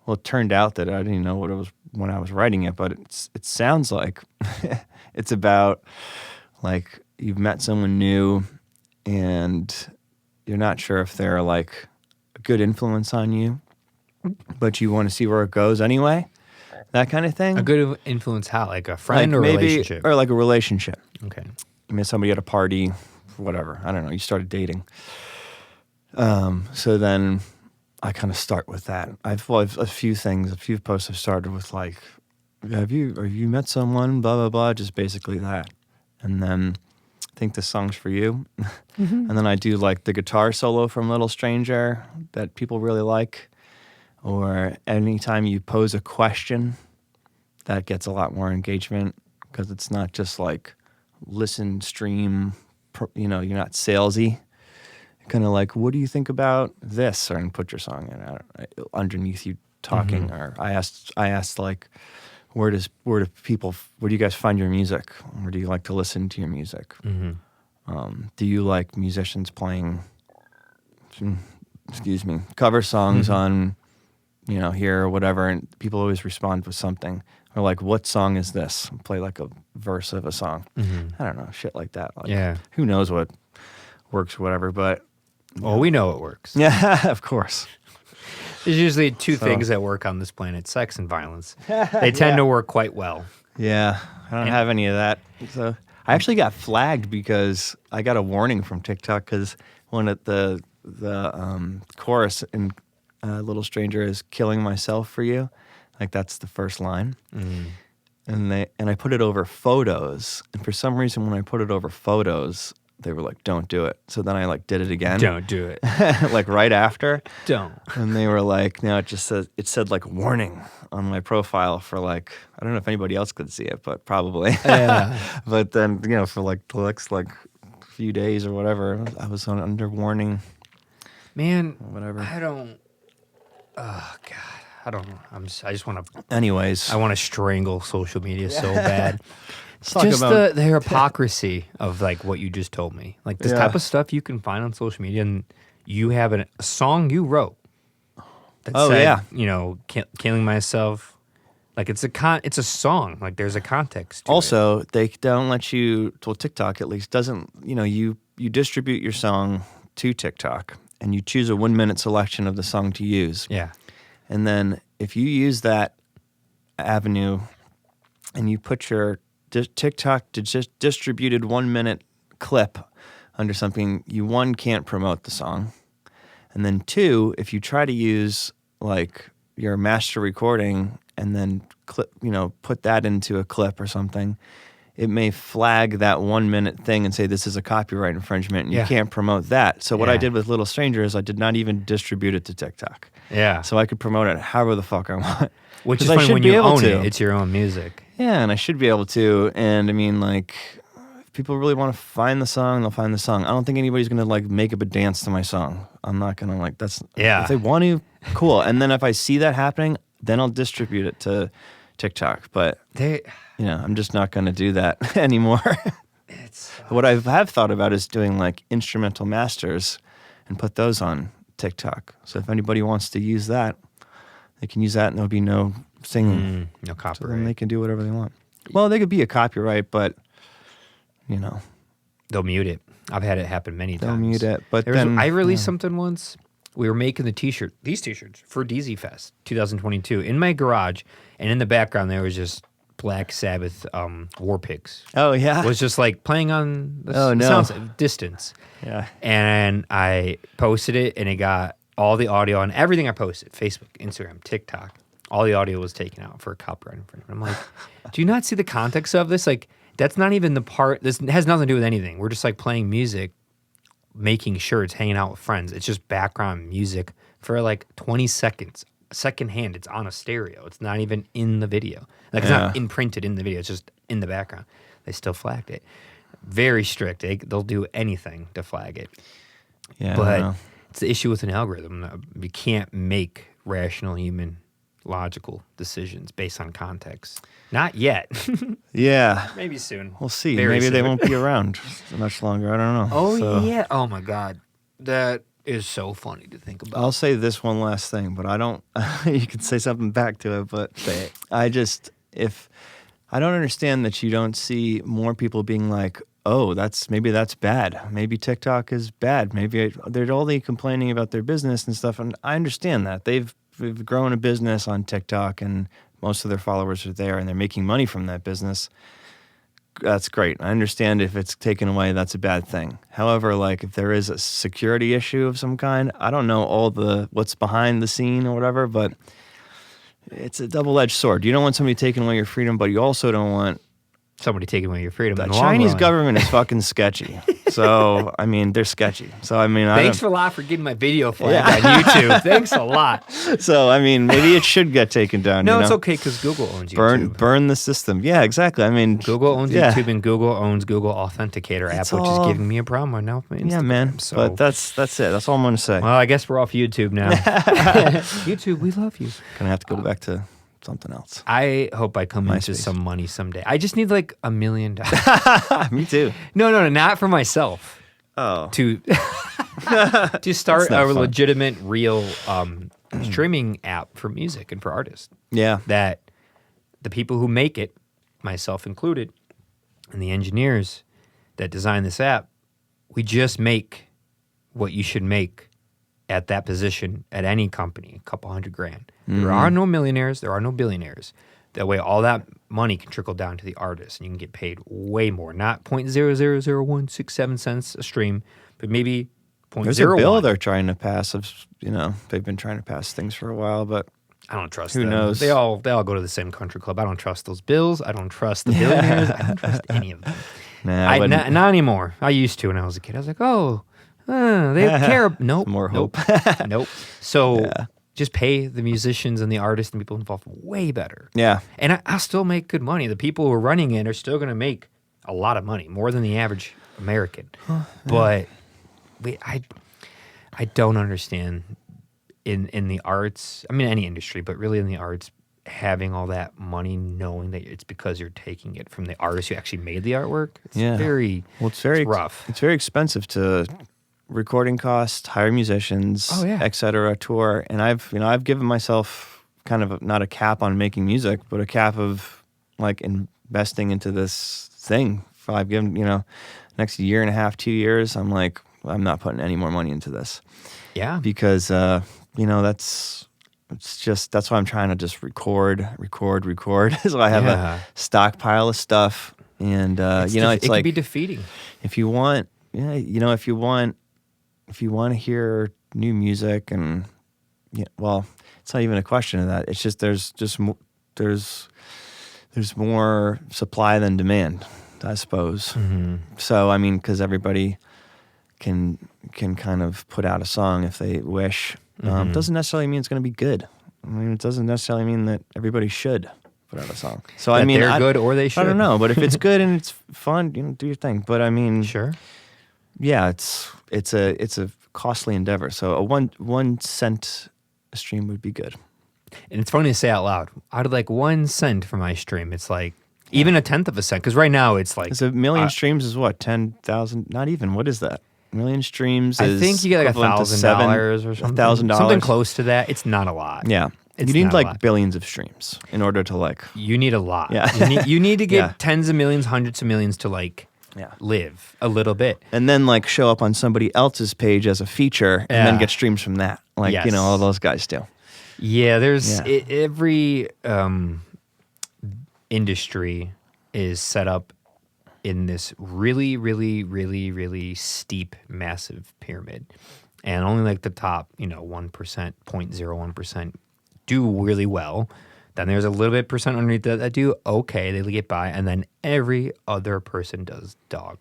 well, it turned out that I didn't even know what it was when I was writing it, but it sounds like it's about like you've met someone new and you're not sure if they're like a good influence on you, but you want to see where it goes anyway. That kind of thing. A good influence how? Like a friend or maybe, relationship? Or like a relationship. Okay. You met somebody at a party, whatever. I don't know. You started dating. So then I kind of start with that. I've a few posts I've started with like, have you met someone, blah, blah, blah, just basically that. And then I think this song's for you. Mm-hmm. And then I do like the guitar solo from Little Stranger that people really like. Or anytime you pose a question, that gets a lot more engagement because it's not just like listen, stream, you're not salesy. kind of like, what do you think about this? And put your song in underneath you talking. Or I asked like, where do you guys find your music? Where do you like to listen to your music? Do you like musicians playing, cover songs on, here or whatever? And people always respond with something. Or like, what song is this? Play like a verse of a song. I don't know, shit like that. Like, who knows what works or whatever, but... Well, we know it works. Yeah, of course. There's usually two things that work on this planet, sex and violence. They tend to work quite well. Yeah, I don't have any of that. So I actually got flagged because I got a warning from TikTok because one of the chorus in Little Stranger is killing myself for you. Like that's the first line. And I put it over photos. And for some reason when I put it over photos, they were like, don't do it. So then I like did it again. Don't do it. Like right after. Don't. And they were like, no, it said like warning on my profile for like, I don't know if anybody else could see it, but probably. Yeah. But then, for like the next like few days or whatever, I was under warning. Man, whatever. Oh God. I don't know. I just want to. Anyways. I want to strangle social media so bad. Just the hypocrisy of like what you just told me. Like this type of stuff you can find on social media, and you have a song you wrote that said, killing myself. Like it's a song. Like there's a context to also, they don't let you. Well, TikTok at least doesn't. You distribute your song to TikTok, and you choose a 1-minute selection of the song to use. Yeah. And then if you use that avenue, and you put your TikTok just distributed 1-minute clip under something, you can't promote the song, and then 2, if you try to use like your master recording and then put that into a clip or something, it may flag that 1-minute thing and say this is a copyright infringement and you can't promote that. So what I did with Little Stranger is I did not even distribute it to TikTok. Yeah. So I could promote it however the fuck I want. Which is funny when you own it. It's your own music. Yeah, and I should be able to. And I mean, like, if people really want to find the song, they'll find the song. I don't think anybody's going to, like, make up a dance to my song. I'm not going to, like, that's... Yeah. If they want to, cool. And then if I see that happening, then I'll distribute it to TikTok. But, I'm just not going to do that anymore. What I have thought about is doing, like, instrumental masters and put those on TikTok. So if anybody wants to use that, they can use that and there'll be no singing. No copyright. So then they can do whatever they want. Well, they could be a copyright, but, they'll mute it. I've had it happen many times. They'll mute it, but I released something once. We were making these t-shirts for DZ Fest 2022 in my garage, and in the background there was just Black Sabbath War Pigs. Oh, yeah? It was just like playing on the sound distance. Yeah. And I posted it, and it got all the audio on everything I posted, Facebook, Instagram, TikTok. All the audio was taken out for copyright infringement. I'm like, do you not see the context of this? Like, that's not even the part. This has nothing to do with anything. We're just like playing music, making shirts, hanging out with friends. It's just background music for like 20 seconds. Secondhand, it's on a stereo. It's not even in the video. Like, it's not imprinted in the video. It's just in the background. They still flagged it. Very strict. They'll do anything to flag it. Yeah, but it's the issue with an algorithm. You can't make rational human logical decisions based on context. Not yet. Yeah. Maybe soon. We'll see. Maybe they won't be around much longer. I don't know. Oh, yeah. Oh, my God. That is so funny to think about. I'll say this one last thing, but I don't... you can say something back to it, but say it. I don't understand that you don't see more people being like, oh, maybe that's bad. Maybe TikTok is bad. Maybe they're only complaining about their business and stuff, and I understand that. They've grown a business on TikTok, and most of their followers are there, and they're making money from that business. That's great. I understand if it's taken away, that's a bad thing. However, like if there is a security issue of some kind, I don't know what's behind the scene or whatever, but it's a double-edged sword. You don't want somebody taking away your freedom, but you also don't want somebody taking away your freedom. The Chinese government is fucking sketchy. So, I mean, they're sketchy. So, I mean, thanks a lot for getting my video flagged on YouTube. Thanks a lot. So, I mean, maybe it should get taken down. No, it's okay because Google owns YouTube. Burn the system. Yeah, exactly. I mean, Google owns YouTube, and Google owns Google Authenticator app, which is giving me a problem right now with my Instagram. Yeah, man. So. But that's it. That's all I'm going to say. Well, I guess we're off YouTube now. YouTube, we love you. Gonna have to go back to something else. I hope I come into some money someday. I just need like $1 million. Me too. No, not for myself. Oh. To start a legitimate, real streaming app for music and for artists. Yeah. That the people who make it, myself included, and the engineers that design this app, we just make what you should make at that position at any company, a couple $100,000. There are no millionaires, there are no billionaires. That way all that money can trickle down to the artist and you can get paid way more. Not 0.0000167 cents a stream, but maybe 0.01. There's a bill they're trying to pass they've been trying to pass things for a while, but I don't trust who them. knows? They all go to the same country club. I don't trust those bills. I don't trust the billionaires. I don't trust any of them. Not anymore. I used to when I was a kid. I was like, they care. Nope. More hope. Nope. So just pay the musicians and the artists and people involved way better. Yeah. And I'll still make good money. The people who are running it are still going to make a lot of money, more than the average American. But I don't understand in the arts, I mean any industry, but really in the arts, having all that money knowing that it's because you're taking it from the artist who actually made the artwork. It's very rough. It's very expensive to recording costs, hire musicians, etc., tour. And I've given myself kind of not a cap on making music, but a cap of like investing into this thing. I've given, next year and a half, 2 years, I'm like, I'm not putting any more money into this. Yeah. Because, that's why I'm trying to just record. So I have a stockpile of stuff. And, it can be defeating. If you want, if you want to hear new music and, it's not even a question of that. It's just, there's more supply than demand, I suppose. Mm-hmm. So, I mean, because everybody can kind of put out a song if they wish. Doesn't necessarily mean it's going to be good. I mean, it doesn't necessarily mean that everybody should put out a song. So, that they're good or they should. I don't know, but if it's good and it's fun, do your thing. But I mean, sure. Yeah, it's a costly endeavor. So a 1 cent a stream would be good. And it's funny to say out loud. Out of like 1 cent for my stream, it's like even a tenth of a cent. Because right now it's like... a million streams is what? 10,000? Not even. What is that? A million streams is... I think you get like $1,000 or something. $1,000. Something close to that. It's not a lot. Yeah. You need like billions of streams in order to like... You need a lot. Yeah. You need to get tens of millions, hundreds of millions to like... live a little bit. And then like show up on somebody else's page as a feature and then get streams from that. Like, all those guys do. Yeah, there's every industry is set up in this really, really, really, really steep, massive pyramid. And only like the top, 1%, 0.01% do really well. Then there's a little bit percent underneath that do okay, they get by, and then every other person does dog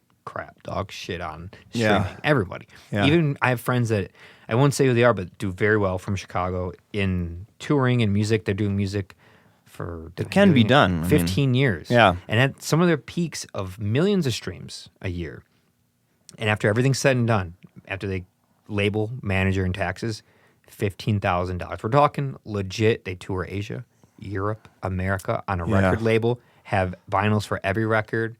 shit on streaming. Yeah. Everybody. Yeah. Even I have friends that I won't say who they are, but do very well from Chicago in touring and music. They're doing music for it can be done. 15 years. Yeah. And at some of their peaks of millions of streams a year. And after everything's said and done, after they label, manager, and taxes, $15,000. We're talking legit. They tour Asia, Europe, America on a record label, have vinyls for every record.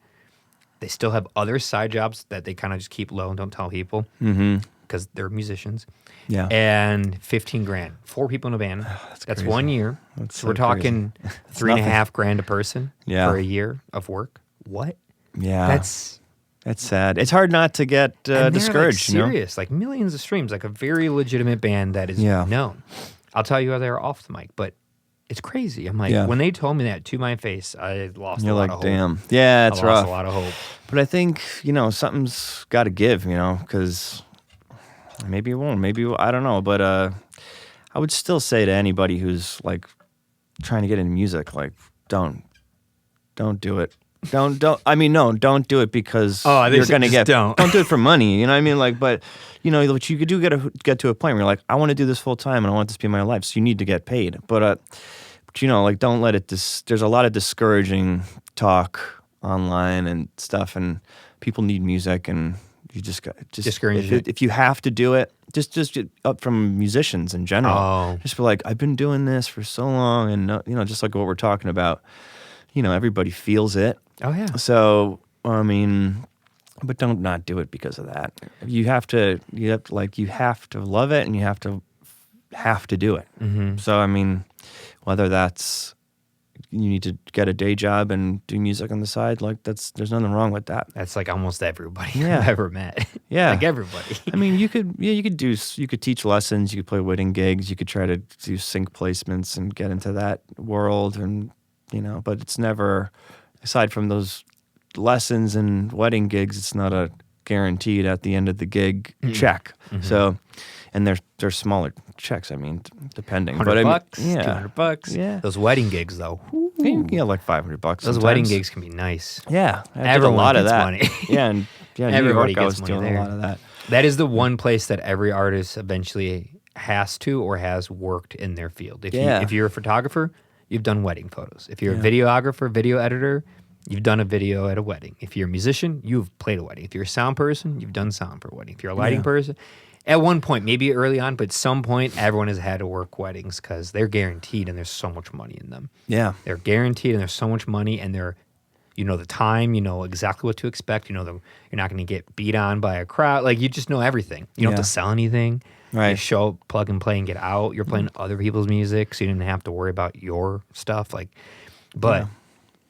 They still have other side jobs that they kind of just keep low and don't tell people because they're musicians. Yeah. And $15,000. 4 people in a band. That's 1 year. So we're talking $3,500 a person for a year of work. What? Yeah. That's sad. It's hard not to get discouraged. Like serious, like millions of streams, like a very legitimate band that is known. I'll tell you how they're off the mic, but it's crazy. I'm like, when they told me that to my face, I lost a lot of hope. Damn. Yeah, it's rough. I lost a lot of hope. But I think, something's got to give, because maybe it won't. Maybe, I don't know. But I would still say to anybody who's, like, trying to get into music, like, don't do it. Don't do it because you're going to get. Don't do it for money. You know what I mean? Like, but what you could do get to a point where you're like, I want to do this full time and I want this to be my life. So you need to get paid. But don't let it. There's a lot of discouraging talk online and stuff, and people need music, and you just if you have to do it, just up from musicians in general. Just be like, I've been doing this for so long, and just like what we're talking about. Everybody feels it. Oh yeah. So but don't not do it because of that. You have to love it, and you have to do it. Mm-hmm. So whether that's you need to get a day job and do music on the side, like there's nothing wrong with that. That's like almost everybody I've ever met. Yeah, like everybody. You could teach lessons, you could play wedding gigs, you could try to do sync placements and get into that world, and but it's never, aside from those lessons and wedding gigs, it's not a guaranteed at the end of the gig check. Mm-hmm. So, and they're smaller checks. Depending, $100, $200. Yeah, those wedding gigs though. You can get like $500. Those sometimes. Wedding gigs can be nice. Yeah, everyone a lot gets of that. Money. and everybody New York, gets money doing there. A lot of that. That is the one place that every artist eventually has to or has worked in their field. If you're a photographer, you've done wedding photos. If you're a videographer, video editor, you've done a video at a wedding. If you're a musician, you've played a wedding. If you're a sound person, you've done sound for a wedding. If you're a lighting person, at one point, maybe early on, but at some point, everyone has had to work weddings because they're guaranteed and there's so much money in them. Yeah. They're guaranteed and there's so much money, and they're, the time, exactly what to expect. You're not going to get beat on by a crowd. Like, you just know everything. You don't have to sell anything. Right. You show up, plug and play, and get out. You're playing other people's music, so you didn't have to worry about your stuff. But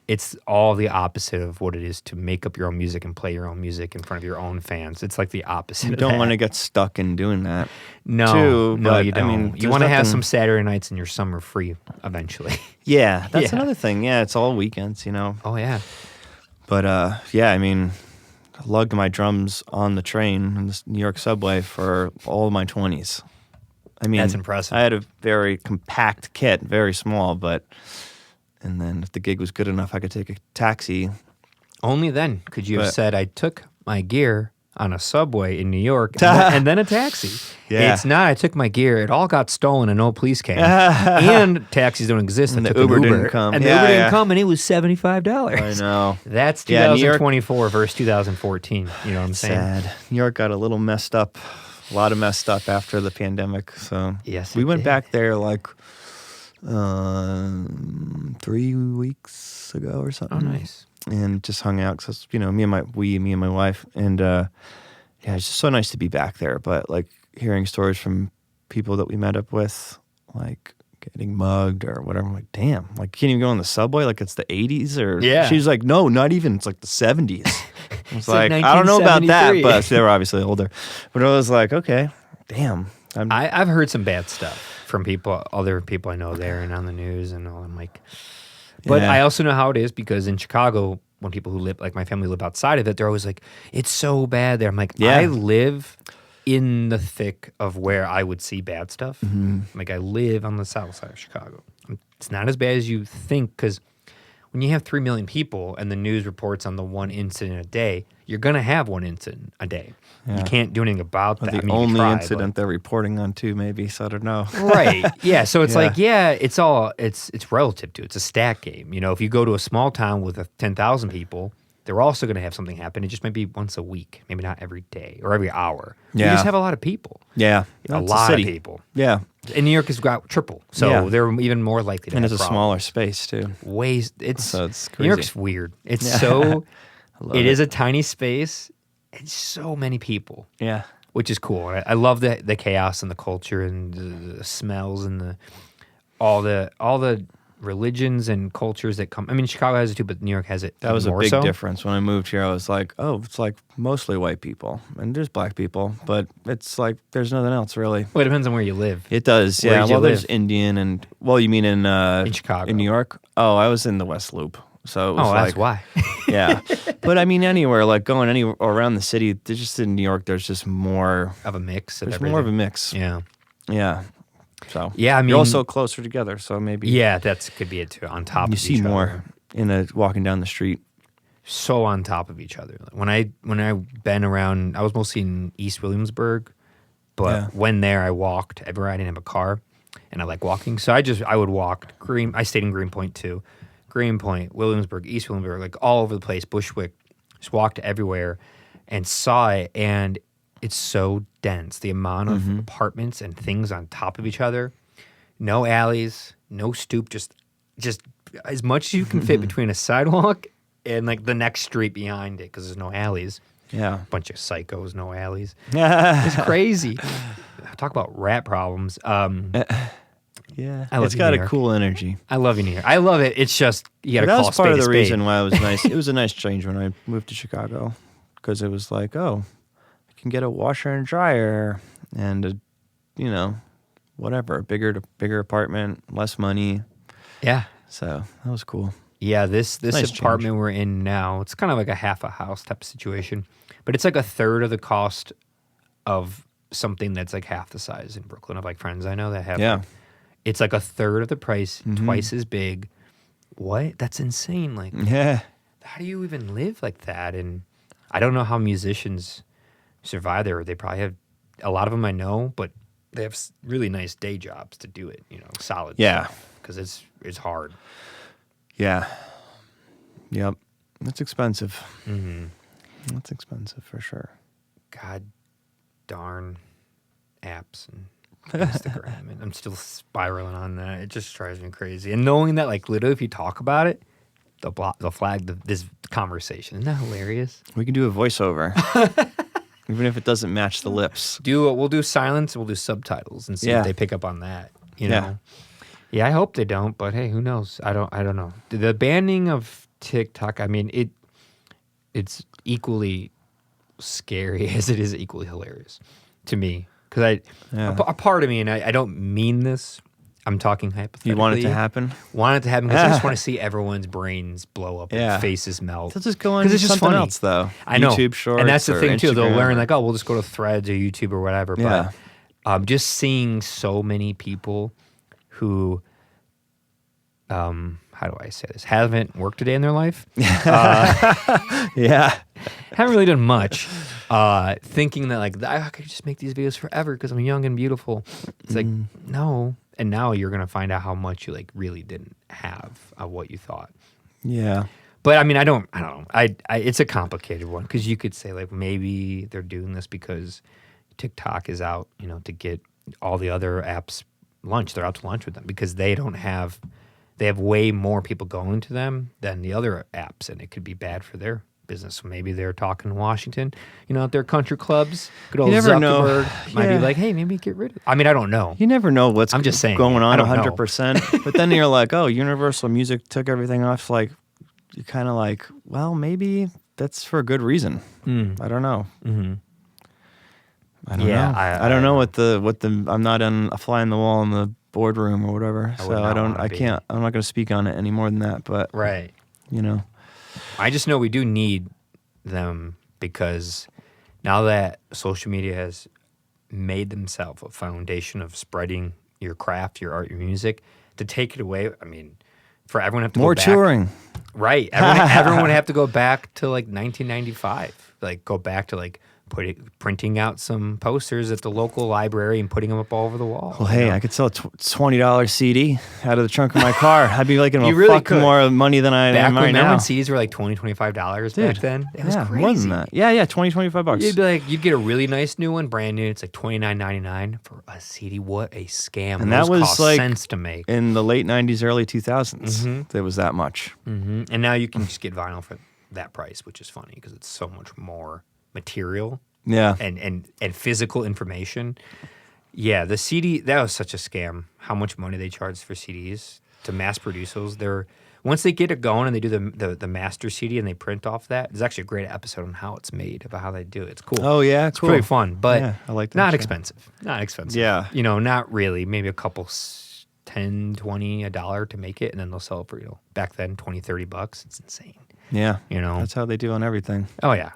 it's all the opposite of what it is to make up your own music and play your own music in front of your own fans. It's like the opposite. You don't want to get stuck in doing that. No, you don't. You want to have some Saturday nights in your summer free eventually. Yeah, that's another thing. Yeah, it's all weekends, Oh, yeah. But, I lugged my drums on the train in the New York subway for all of my 20s. That's impressive. I had a very compact kit, very small, and then if the gig was good enough, I could take a taxi. Only then could you have said, I took my gear on a subway in New York and then a taxi. Yeah. It's not, I took my gear, it all got stolen and no police came. And taxis don't exist. And the Uber didn't come. And the Uber didn't come, and it was $75. I know. That's 2024 versus 2014. You know what I'm saying? Sad. New York got a little messed up, a lot of messed up after the pandemic. So yes, we went back there like 3 weeks ago or something. Oh, nice. And just hung out because me and my wife, and it's just so nice to be back there. But like hearing stories from people that we met up with, like getting mugged or whatever, I'm like, damn, like you can't even go on the subway, like it's the 80s or she's like, no, not even, it's like the 70s. I was like I don't know about that, but they were obviously older. But I was like, okay, damn. I've heard some bad stuff from other people I know there and on the news and all. I'm like. But I also know how it is because in Chicago, when people who live, like my family live outside of it, they're always like, it's so bad there. I'm like, I live in the thick of where I would see bad stuff. Mm-hmm. Like I live on the south side of Chicago. It's not as bad as you think because when you have 3 million people and the news reports on the one incident a day, you're going to have one incident a day. Yeah. You can't do anything about that. The only incident they're reporting on too, maybe, so I don't know. Right. Yeah. So it's it's relative to. It's a stat game. If you go to a small town with 10,000 people, they're also going to have something happen. It just might be once a week, maybe not every day or every hour. Yeah. You just have a lot of people. Yeah. A lot of people. Yeah. And New York has got triple, so they're even more likely to have problems. And it's a smaller space too. So it's crazy. New York's weird. It's so. It is a tiny space. And so many people. Yeah. Which is cool. I love the chaos and the culture and the smells and all the religions and cultures that come. I mean, Chicago has it too, but New York has it. That was a big so. difference. When I moved here, I was like, oh, it's like mostly white people. And there's black people, but it's like there's nothing else really. Well, it depends on where you live. It does, yeah. Well, there's Indian and, you mean in Chicago? In New York? Oh, I was in the West Loop. So it was that's why. Yeah. But I mean, anywhere, like going anywhere around the city, there's just in New York, there's just more of a mix. There's more of a mix. Yeah. Yeah. So I mean, you're also closer together, so maybe. Yeah, that could be it too. On top, you see more walking down the street. so on top of each other. When I've been around, I was mostly in East Williamsburg, but when there, I walked everywhere. I didn't have a car, and I like walking, so I would walk. I stayed in Greenpoint too, Greenpoint, Williamsburg, East Williamsburg, like all over the place. Bushwick, just walked everywhere, and saw it, and it's so dense. The amount of apartments and things on top of each other, no alleys, no stoop, just as much as you can fit between a sidewalk and like the next street behind it, because there's no alleys. Yeah. Bunch of psychos, no alleys. It's crazy. Talk about rat problems. Yeah. It's got a cool energy. I love you, New York. I love it. It's just, you got to call a spade a spade. That was part of the reason why it was nice. It was a nice change when I moved to Chicago, because it was like, oh, I can get a washer and dryer and whatever, a bigger apartment, less money. Yeah. So that was cool. Yeah, this nice apartment change. we're in now, it's kind of like a half a house type of situation, but it's like a third of the cost of something that's like half the size in Brooklyn. Of like friends I know that have. Yeah. It's like a third of the price, twice as big. What? That's insane. Like, how do you even live like that? And I don't know how musicians survive there. They probably have, a lot of them I know, but they have really nice day jobs to do it, solid stuff. Because it's hard. Yeah. Yep. It's expensive. Mm-hmm. It's expensive for sure. God darn apps and Instagram. And I'm still spiraling on that. It just drives me crazy. And knowing that, like, literally, if you talk about it, they'll flag this conversation. Isn't that hilarious? We can do a voiceover. Even if it doesn't match the lips. We'll do silence, we'll do subtitles and see if they pick up on that. You know? Yeah, I hope they don't, but hey, who knows? I don't know. The banning of TikTok, I mean, it's equally scary as it is equally hilarious to me. Because a part of me, and I don't mean this, I'm talking hypothetically. You want it to happen? Want it to happen because I just want to see everyone's brains blow up and faces melt. They'll just go on to something else, though. I know. YouTube Shorts, and that's the thing, too. They'll learn, Instagram. like, oh, we'll just go to Threads or YouTube or whatever. Yeah. But just seeing so many people who, how do I say this, haven't worked a day in their life. Haven't really done much. Thinking that, like, I could just make these videos forever because I'm young and beautiful. It's like, no. And now you're going to find out how much you, like, really didn't have of what you thought. Yeah. But, I mean, I don't know. It's a complicated one because you could say, like, maybe they're doing this because TikTok is out, to get all the other apps lunch. They're out to lunch with them because they have way more people going to them than the other apps, and it could be bad for their business. So maybe they're talking in Washington, at their country clubs. Good old Zuckerberg might be like, hey, maybe get rid of it. I mean, I don't know. You never know what's I'm just saying, going on 100%. But then you're like, oh, Universal Music took everything off. Like, you're kind of like, well, maybe that's for a good reason. I don't know. Mm-hmm. I don't know. I don't know what the I'm not a fly on the wall in the boardroom or whatever. So I can't. I'm not going to speak on it any more than that. But right. I just know we do need them because now that social media has made themselves a foundation of spreading your craft, your art, your music, to take it away, I mean, for everyone to have to more go back. touring. Right. Everyone would have to go back to like 1995. Like go back to like printing out some posters at the local library and putting them up all over the wall. Well, hey, I could sell a $20 CD out of the trunk of my car. I'd be making more money than I am right now. When CDs were like $20, $25 back then? It was crazy. More than that. Yeah, $20, $25. You'd be like, you'd get a really nice new one, brand new. It's like $29.99 for a CD. What a scam. And that was cost like cents to make. In the late 90s, early 2000s. It was that much. Mm-hmm. And now you can just get vinyl for that price, which is funny because it's so much more material. Yeah. And physical information. Yeah, the CD, that was such a scam. How much money they charge for CDs to mass produce those. Once they get it going and they do the master CD and they print off that, there's actually a great episode on how it's made, about how they do it. It's cool. Oh, yeah, it's pretty fun, but I like that not expensive. Not expensive. Yeah. Not really. Maybe a couple, $10, $20, $1 to make it, and then they'll sell it for, back then, $20, $30. It's insane. Yeah. That's how they do on everything. Oh, yeah.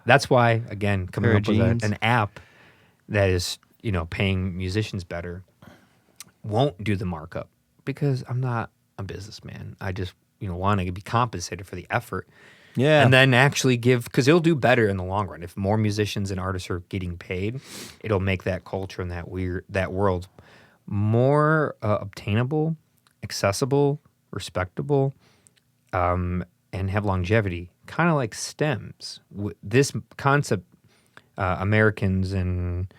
That's why, again, coming up with an app that is, paying musicians better won't do the markup because I'm not a businessman. I just, want to be compensated for the effort. Yeah. And then actually give, because it'll do better in the long run. If more musicians and artists are getting paid, it'll make that culture and that world more obtainable, accessible, respectable, and have longevity. Kind of like STEMs. This concept, Americans and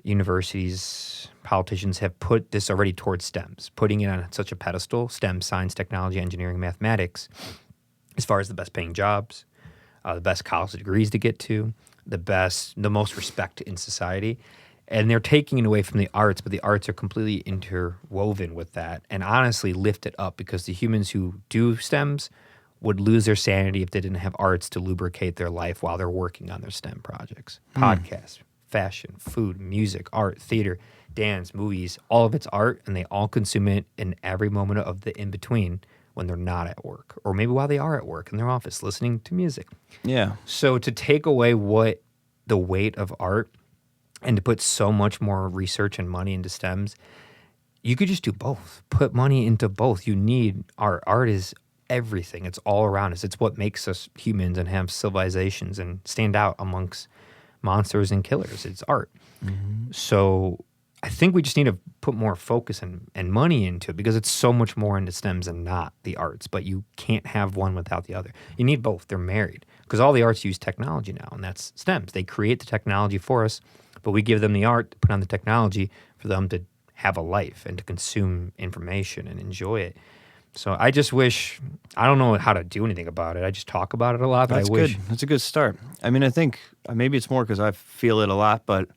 universities, politicians have put this already towards STEMs, putting it on such a pedestal, STEM, science, technology, engineering, mathematics, as far as the best paying jobs, the best college degrees to get to, the most respect in society. And they're taking it away from the arts, but the arts are completely interwoven with that and honestly lift it up, because the humans who do STEMs would lose their sanity if they didn't have arts to lubricate their life while they're working on their STEM projects. Podcasts, fashion, food, music, art, theater, dance, movies, all of it's art, and they all consume it in every moment of the in-between when they're not at work, or maybe while they are at work in their office listening to music. Yeah. So to take away the weight of art and to put so much more research and money into STEMs, you could just do both. Put money into both. You need art. Art is everything. It's all around us. It's what makes us humans and have civilizations and stand out amongst monsters and killers. It's art. Mm-hmm. So I think we just need to put more focus and money into it, because it's so much more into STEMs and not the arts. But you can't have one without the other. You need both. They're married, because all the arts use technology now, and that's STEMs. They create the technology for us, but we give them the art to put on the technology for them to have a life and to consume information and enjoy it. So I just wish, I don't know how to do anything about it. I just talk about it a lot, but That's I wish. Good. That's a good start. I mean, I think maybe it's more because I feel it a lot, but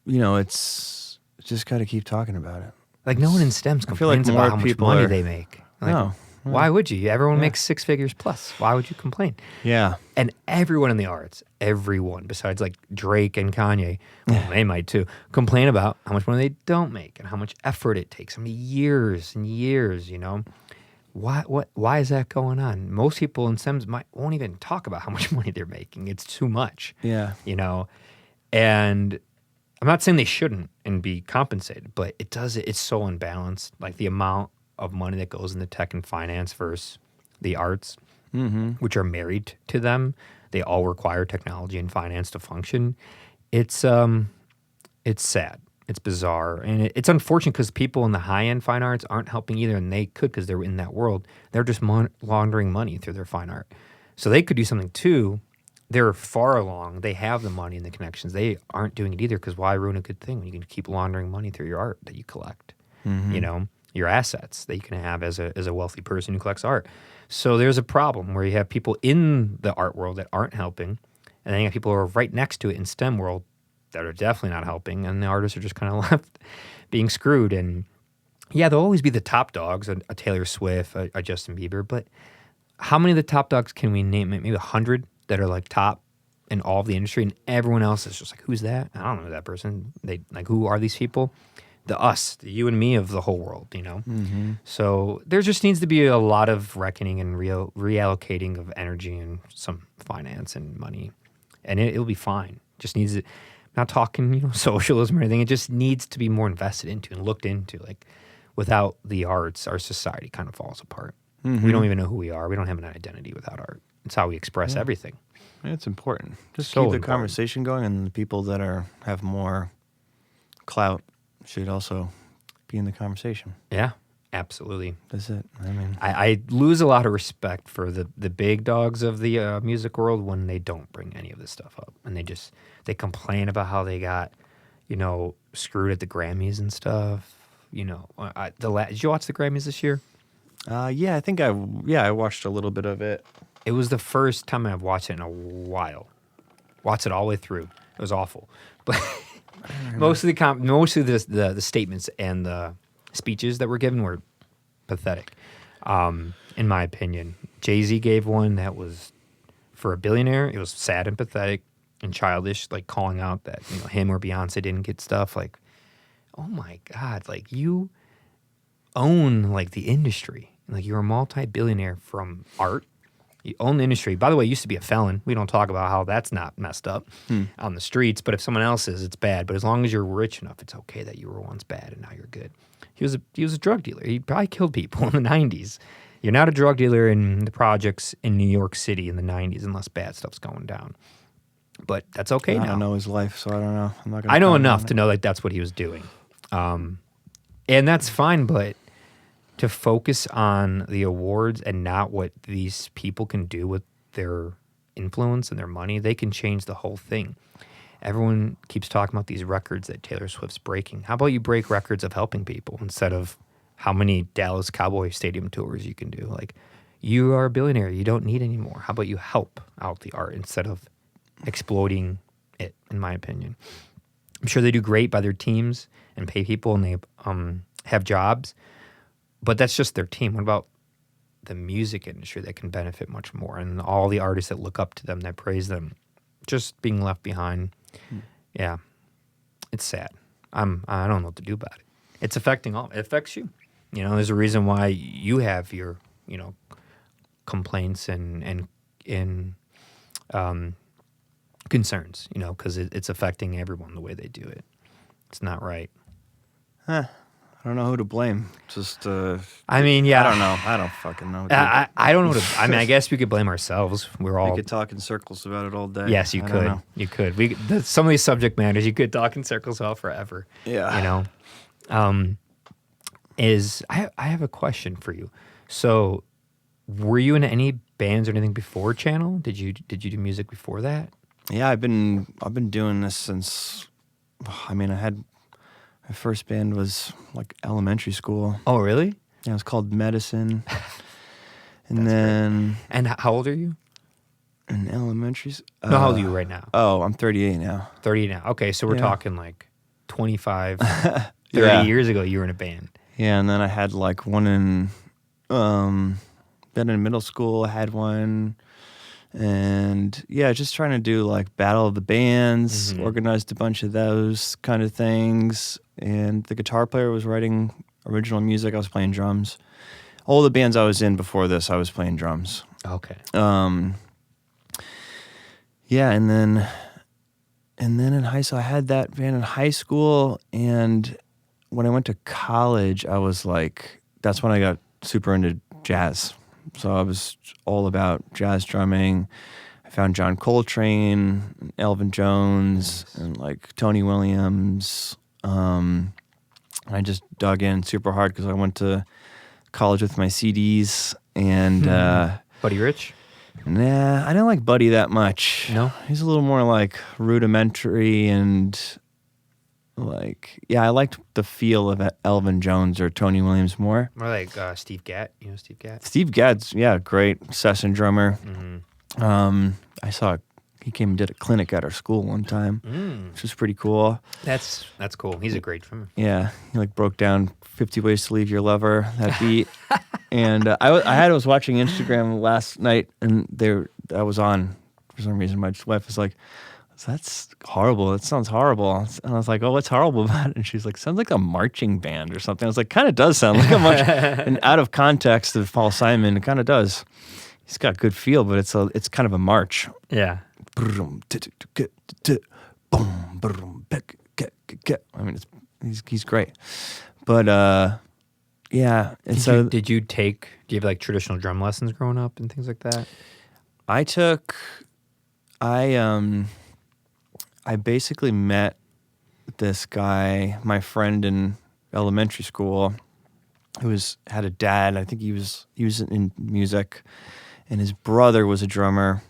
it's just got to keep talking about it. Like no one in STEMs complains about how much money they make. Like, no. Why would you? Everyone makes 6 figures plus. Why would you complain? Yeah. And everyone in the arts, everyone besides like Drake and Kanye, well, they might too, complain about how much money they don't make and how much effort it takes. How many years and years, Why is that going on? Most people in STEMs won't even talk about how much money they're making. It's too much. Yeah. And I'm not saying they shouldn't and be compensated, but it's so unbalanced. Like the amount of money that goes into tech and finance versus the arts, which are married to them. They all require technology and finance to function. It's sad. It's bizarre. And it's unfortunate because people in the high-end fine arts aren't helping either, and they could because they're in that world. They're just laundering money through their fine art. So they could do something too. They're far along. They have the money and the connections. They aren't doing it either, because why ruin a good thing when you can keep laundering money through your art that you collect? Your assets that you can have as a wealthy person who collects art. So there's a problem where you have people in the art world that aren't helping, and then you have people who are right next to it in STEM world that are definitely not helping, and the artists are just kind of left being screwed. And yeah, there'll always be the top dogs, a Taylor Swift, a Justin Bieber, but how many of the top dogs can we name? Maybe 100 that are like top in all of the industry, and everyone else is just like, who's that? I don't know that person. Who are these people? The you and me of the whole world, So there just needs to be a lot of reckoning and reallocating of energy and some finance and money, and it'll be fine. Just needs it. Not talking, socialism or anything. It just needs to be more invested into and looked into. Like without the arts, our society kind of falls apart. We don't even know who we are. We don't have an identity without art. It's how we express everything. Yeah, it's important. Just so keep the important. conversation going, and the people that have more clout should also be in the conversation. Yeah, absolutely. That's it. I mean, I lose a lot of respect for the big dogs of the music world when they don't bring any of this stuff up, and they complain about how they got, screwed at the Grammys and stuff. Did you watch the Grammys this year? Yeah, I think I watched a little bit of it. It was the first time I've watched it in a while. Watched it all the way through. It was awful, but. Most of the statements and the speeches that were given were pathetic, in my opinion. Jay-Z gave one that was, for a billionaire, it was sad and pathetic and childish, like calling out that him or Beyonce didn't get stuff. Like, oh my God, like you own like the industry, like you're a multi-billionaire from art. You own the industry. By the way, it used to be a felon. We don't talk about how that's not messed up on the streets, but if someone else is, it's bad. But as long as you're rich enough, it's okay that you were once bad and now you're good. He was a drug dealer. He probably killed people in the 90s. You're not a drug dealer in the projects in New York City in the 90s unless bad stuff's going down. But that's okay now. I don't know his life, so I don't know. I'm not gonna I know enough to know like that's what he was doing. And that's fine, but to focus on the awards and not what these people can do with their influence and their money, they can change the whole thing. Everyone keeps talking about these records that Taylor Swift's breaking. How about you break records of helping people instead of how many Dallas Cowboy Stadium tours you can do? Like, you are a billionaire. You don't need any more. How about you help out the art instead of exploiting it, in my opinion? I'm sure they do great by their teams and pay people and they have jobs, but that's just their team. What about the music industry that can benefit much more and all the artists that look up to them, that praise them, just being left behind? Yeah, it's sad. I don't know what to do about it. It's affecting all. It affects you. You know, there's a reason why you have your, you know, complaints and concerns, you know, because it's affecting everyone the way they do it. It's not right. I don't know who to blame. Just, I mean, yeah. I don't know. I don't fucking know. I don't know. I mean, I guess we could blame ourselves. We could talk in circles about it all day. Yes, you could. You could. Some of these subject matters, you could talk in circles about forever. Yeah. You know? I have a question for you. So, were you in any bands or anything before Channel? Did you do music before that? Yeah, I've been doing this since. I mean, my first band was like elementary school. Oh, really? Yeah, it was called Medicine. And then. Great. And how old are you? In elementary. No, how old are you right now? Oh, I'm 38 now. 38 now. Okay, so we're talking like 25, 30 years ago. You were in a band. Yeah, and then I had like one in. Then in middle school, I had one. And yeah, just trying to do like Battle of the Bands, organized a bunch of those kind of things. And the guitar player was writing original music. I was playing drums. All the bands I was in before this, I was playing drums. Okay. Yeah, and then in high school, I had that band in high school. And when I went to college, I was like, that's when I got super into jazz. So I was all about jazz drumming. I found John Coltrane, Elvin Jones, and like Tony Williams. I just dug in super hard because I went to college with my CDs. And Buddy Rich? Nah, I didn't like Buddy that much. No? He's a little more like rudimentary and like, yeah, I liked the feel of Elvin Jones or Tony Williams more. More like Steve Gadd. You know Steve Gadd? Steve Gadd's, yeah, great session drummer. I saw he came and did a clinic at our school one time, which was pretty cool. That's cool. He's a great drummer. Yeah, he like broke down 50 Ways to Leave Your Lover, that beat. And I was watching Instagram last night, and I was on for some reason. My wife was like, "That's horrible. That sounds horrible." And I was like, "Oh, what's horrible about it?" And she's like, "Sounds like a marching band or something." I was like, "Kind of does sound like a march." And out of context of Paul Simon, it kind of does. He's got good feel, but it's kind of a march. Yeah. I mean, he's great. But yeah. And did you have like traditional drum lessons growing up and things like that? I basically met this guy, my friend in elementary school, who had a dad. I think he was in music, and his brother was a drummer.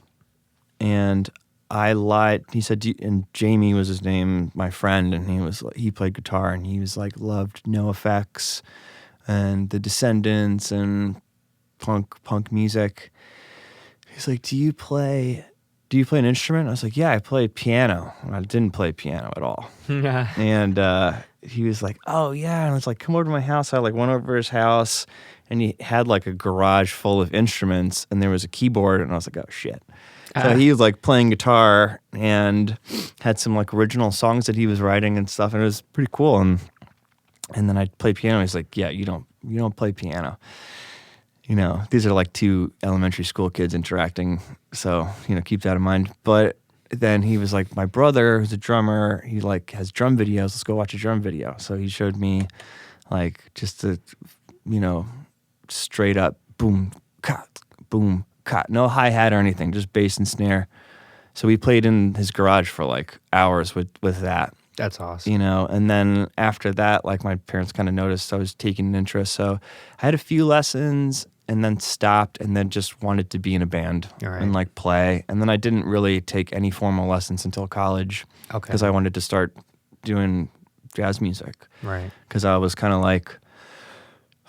And I lied. He said, and Jamie was his name, my friend, and he played guitar, and he was like loved NoFX and the Descendants and punk music. He's like, do you play an instrument? I was like, yeah, I play piano. I didn't play piano at all. And he was like, oh yeah. And I was like, come over to my house. I like went over to his house, and he had like a garage full of instruments, and there was a keyboard, and I was like, oh shit. So he was like playing guitar and had some like original songs that he was writing and stuff, and it was pretty cool. And then I played piano. He's like, yeah, you don't play piano. You know, these are like two elementary school kids interacting, so keep that in mind. But then he was like, my brother, who's a drummer, he like has drum videos. Let's go watch a drum video. So he showed me like just a straight up boom, cut, boom, cut. No hi-hat or anything, just bass and snare. So we played in his garage for like hours with that. That's awesome. You know, and then after that, like my parents kind of noticed I was taking an interest. So I had a few lessons and then stopped and then just wanted to be in a band and like play. And then I didn't really take any formal lessons until college because I wanted to start doing jazz music. Right. Because I was kind of like,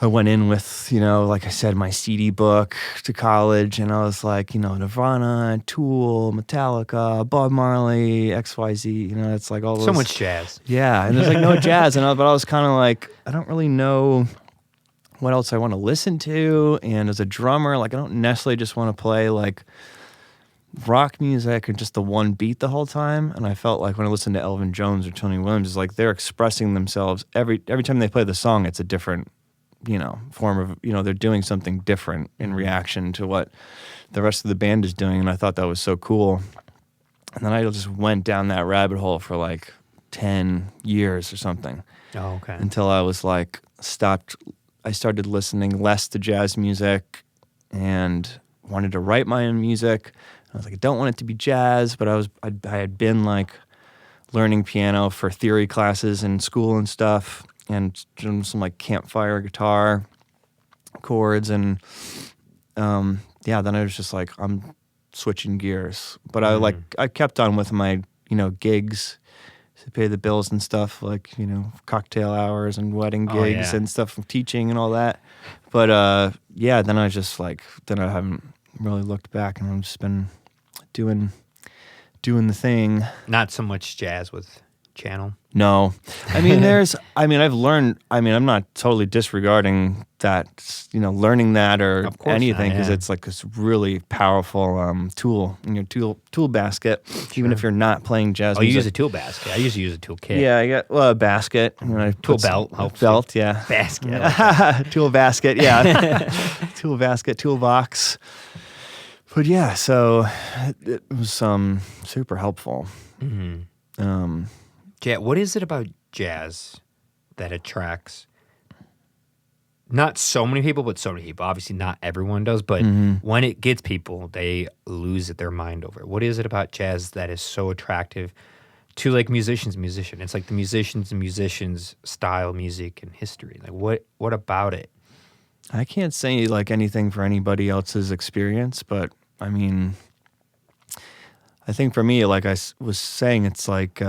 I went in with, you know, like I said, my CD book to college, and I was like, you know, Nirvana, Tool, Metallica, Bob Marley, XYZ, you know, it's like all those. So much jazz. Yeah, and there's like no jazz, but I was kind of like, I don't really know what else I want to listen to, and as a drummer, like I don't necessarily just want to play like rock music and just the one beat the whole time. And I felt like when I listened to Elvin Jones or Tony Williams, it's like they're expressing themselves every time they play the song, it's a different, you know, form of, you know, they're doing something different in reaction to what the rest of the band is doing. And I thought that was so cool. And then I just went down that rabbit hole for like 10 years or something. Oh, okay. Until I was like, I started listening less to jazz music and wanted to write my own music. I was like, I don't want it to be jazz, but I had been like learning piano for theory classes in school and stuff, and doing some like campfire guitar chords, and then I was just like, I'm switching gears. But I kept on with my, you know, gigs to pay the bills and stuff, like, you know, cocktail hours and wedding gigs and stuff, from teaching and all that. But then I was just like, then I haven't really looked back, and I've just been doing the thing. Not so much jazz with channel. No. I mean, I've learned, I'm not totally disregarding that, you know, learning that or anything, because it's like this really powerful tool in your tool basket, even if you're not playing jazz music. You use a tool basket. I usually use a tool kit. Yeah, I got a basket. Tool belt. Belt, yeah. Basket. Tool basket, yeah. Tool basket, toolbox. But yeah, so it was super helpful. Mm-hmm. What is it about jazz that attracts not so many people, but so many people? Obviously, not everyone does, but when it gets people, they lose their mind over it. What is it about jazz that is so attractive to like musician? It's like the musicians' style, music, and history. Like what about it? I can't say like anything for anybody else's experience, but I mean, I think for me, like I was saying, it's like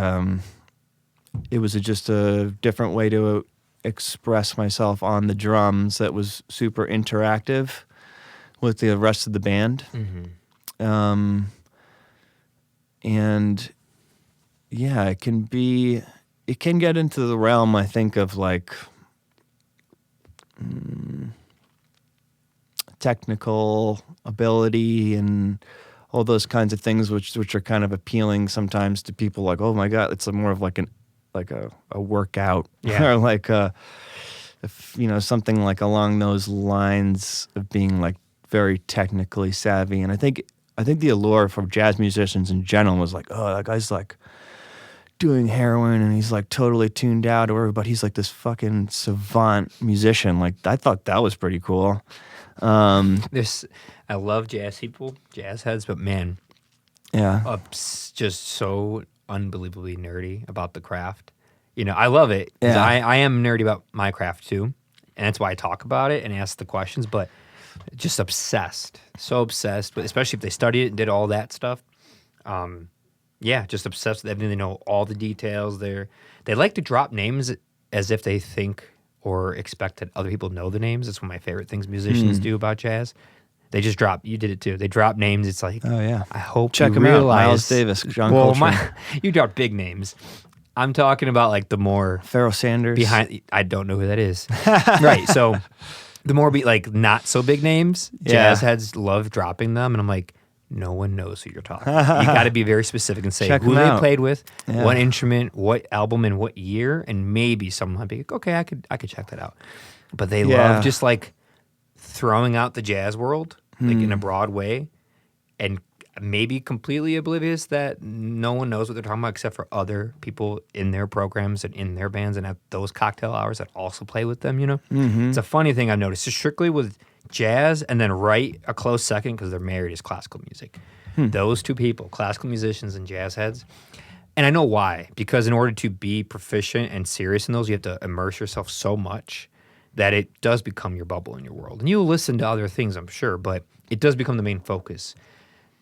it was just a different way to express myself on the drums that was super interactive with the rest of the band. Mm-hmm. And yeah, it can get into the realm, I think, of like technical ability and all those kinds of things, which are kind of appealing sometimes to people. Like, oh my God, it's more of like a workout, or like something like along those lines of being like very technically savvy. And I think the allure for jazz musicians in general was like, oh, that guy's like doing heroin and he's like totally tuned out, but he's like this fucking savant musician. Like, I thought that was pretty cool. I love jazz people, jazz heads, but man, just so unbelievably nerdy about the craft. You know, I love it. Yeah. I am nerdy about my craft too, and that's why I talk about it and ask the questions. But just obsessed, so obsessed. But especially if they studied it and did all that stuff. Just obsessed with everything. They know all the details. They like to drop names as if they think or expect that other people know the names. It's one of my favorite things musicians do about jazz. They just drop. You did it too. They drop names. It's like, oh yeah. I hope check you them realize. Out. Miles Davis, John Coltrane. You drop big names. I'm talking about like the more Pharoah Sanders. Behind. I don't know who that is. Right. So the more like not so big names, jazz heads love dropping them, and I'm like, no one knows who you're talking about. You got to be very specific and say check who they out. played with, what instrument, what album, and what year, and maybe someone might be like, okay, I could check that out. But they love just like throwing out the jazz world like in a broad way, and maybe completely oblivious that no one knows what they're talking about except for other people in their programs and in their bands and at those cocktail hours that also play with them, you know? Mm-hmm. It's a funny thing I've noticed. Just strictly with Jazz, and then right a close second, because they're married, is classical music. Those two people, classical musicians and jazz heads. And I know why. Because in order to be proficient and serious in those, you have to immerse yourself so much that it does become your bubble in your world. And you'll listen to other things, I'm sure, but it does become the main focus.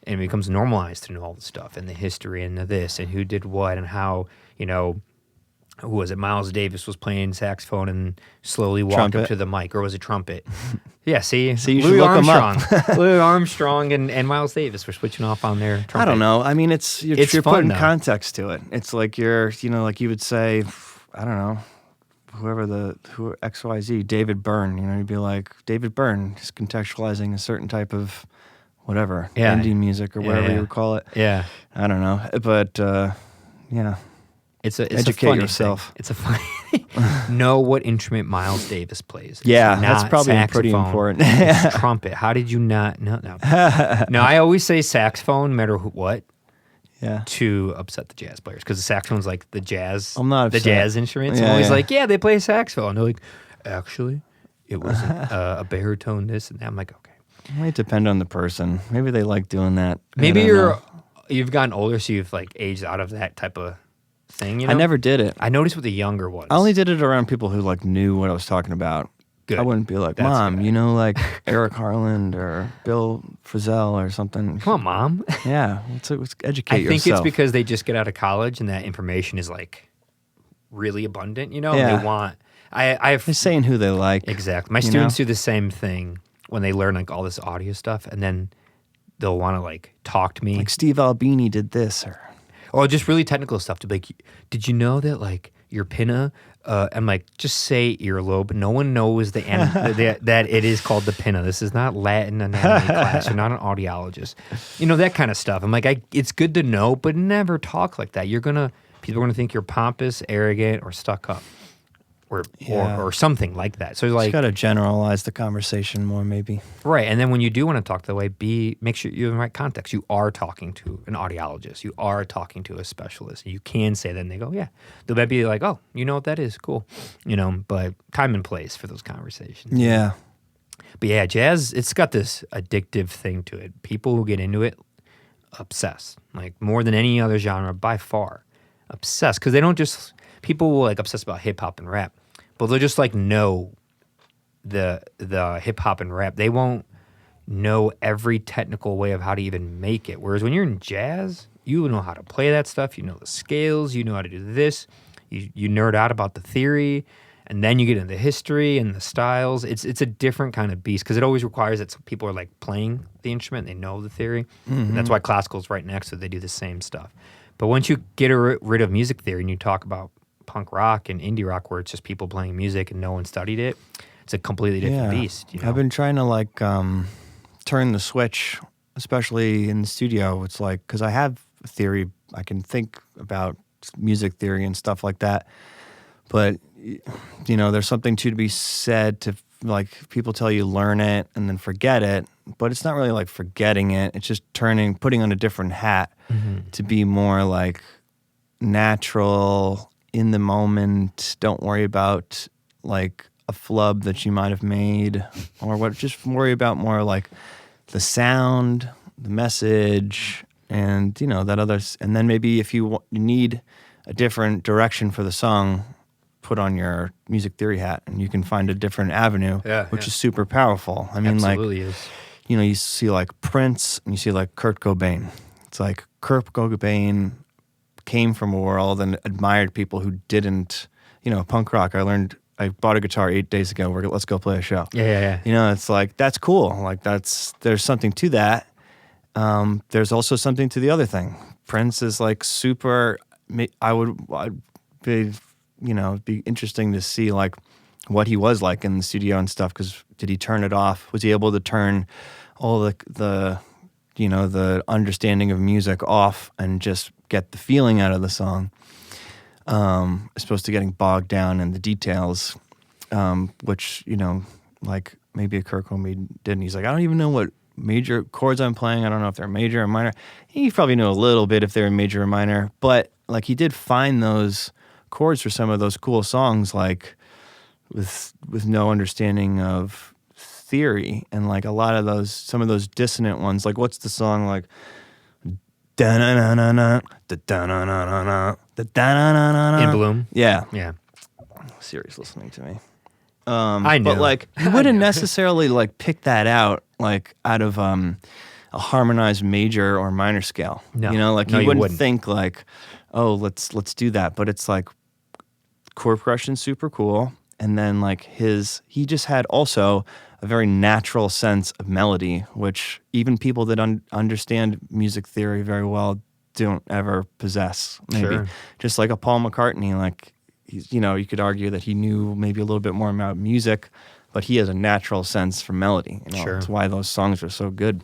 And it becomes normalized to know all the stuff and the history and the this and who did what and how, you know, who was it? Miles Davis was playing saxophone and slowly walked up to the mic, or was it trumpet? Yeah, see, you should Louis look Armstrong. them up. Louis Armstrong and Miles Davis were switching off on their trumpet. I don't know. I mean, you're fun, putting though. context to it. It's like like you would say, I don't know, who XYZ, David Byrne. You know, you'd be like, David Byrne is contextualizing a certain type of whatever, indie music or whatever you would call it. Yeah, I don't know, but yeah. It's educate a funny yourself. Thing. It's a funny know what instrument Miles Davis plays. It's that's probably pretty important. It's trumpet. How did you not know? No. No, I always say saxophone, no matter what. Yeah. To upset the jazz players, because the saxophone's like the jazz. I'm not upset. The jazz instrument. So I'm always like, they play saxophone. They're like, actually, it wasn't a baritone. This and that. I'm like, okay. It might depend on the person. Maybe they like doing that. Maybe you've gotten older, so you've like aged out of that type of thing. You know? I never did it. I noticed with the younger ones. I only did it around people who like knew what I was talking about. Good. I wouldn't be like, That's Mom, good. you know, like Eric Harland or Bill Frisell or something. Come on, Mom. Yeah, let's educate yourself. I think it's because they just get out of college and that information is like really abundant. You know, Yeah. they want. I've They're saying who they like. Exactly. My students do the same thing when they learn like all this audio stuff, and then they'll want to like talk to me. Like Steve Albini did this, or just really technical stuff to be like, did you know that like your pinna, I'm like, just say earlobe. No one knows that it is called the pinna. This is not Latin anatomy class. You're not an audiologist. You know, that kind of stuff. I'm like, it's good to know, but never talk like that. People are gonna think you're pompous, arrogant, or stuck up. Or something like that. So like, you got to generalize the conversation more, maybe. Right, and then when you do want to talk that way, make sure you're in the right context. You are talking to an audiologist. You are talking to a specialist. You can say that, and they go, yeah. They might be like, oh, you know what that is? Cool. You know, but time and place for those conversations. Yeah. But yeah, jazz, it's got this addictive thing to it. People who get into it obsess, like more than any other genre by far. Obsess, because they don't just... People will like obsess about hip hop and rap, but they'll just like know the hip hop and rap. They won't know every technical way of how to even make it. Whereas when you're in jazz, you know how to play that stuff. You know the scales. You know how to do this. You nerd out about the theory, and then you get into the history and the styles. It's a different kind of beast because it always requires that some people are like playing the instrument. They know the theory, and that's why classical's right next to it. They do the same stuff. But once you get rid of music theory and you talk about punk rock and indie rock where it's just people playing music and no one studied it, it's a completely different beast. You know? I've been trying to like turn the switch, especially in the studio. It's like, because I have a theory, I can think about music theory and stuff like that, but you know, there's something to be said to like people tell you learn it and then forget it, but it's not really like forgetting it. It's just putting on a different hat to be more like natural, in the moment. Don't worry about like a flub that you might have made or what. Just worry about more like the sound, the message, and you know that others. And then maybe if you need a different direction for the song, put on your music theory hat and you can find a different avenue, which is super powerful. I mean, absolutely like, is. You know, you see like Prince and you see like Kurt Cobain. It's like Kurt Cobain came from a world and admired people who didn't, you know, punk rock. I bought a guitar 8 days ago. Let's go play a show. Yeah. You know, it's like, that's cool. Like there's something to that. There's also something to the other thing. Prince is like super, I'd be, you know, it'd be interesting to see like what he was like in the studio and stuff. Cause did he turn it off? Was he able to turn all the you know, the understanding of music off and just get the feeling out of the song, as opposed to getting bogged down in the details, which, you know, like maybe a Kurt Cobain didn't. He's like, I don't even know what major chords I'm playing. I don't know if they're major or minor. He probably knew a little bit if they're major or minor, but like he did find those chords for some of those cool songs, like with no understanding of theory, and like a lot of some of those dissonant ones. Like, what's the song like? Da-na-na-na-na, da-da-na-na-na-na, da-da-na-na-na. In Bloom? Yeah. Yeah. Siri's listening to me. I know. But like, you wouldn't necessarily like pick that out like out of a harmonized major or minor scale. No. You know, like No, you you wouldn't wouldn't. think like, oh, let's do that. But it's like chord progression's super cool. And then like he just had also a very natural sense of melody, which even people that understand music theory very well don't ever possess. Maybe Sure. Just like a Paul McCartney, like he's, you know, you could argue that he knew maybe a little bit more about music, but he has a natural sense for melody. You know? Sure. That's why those songs are so good.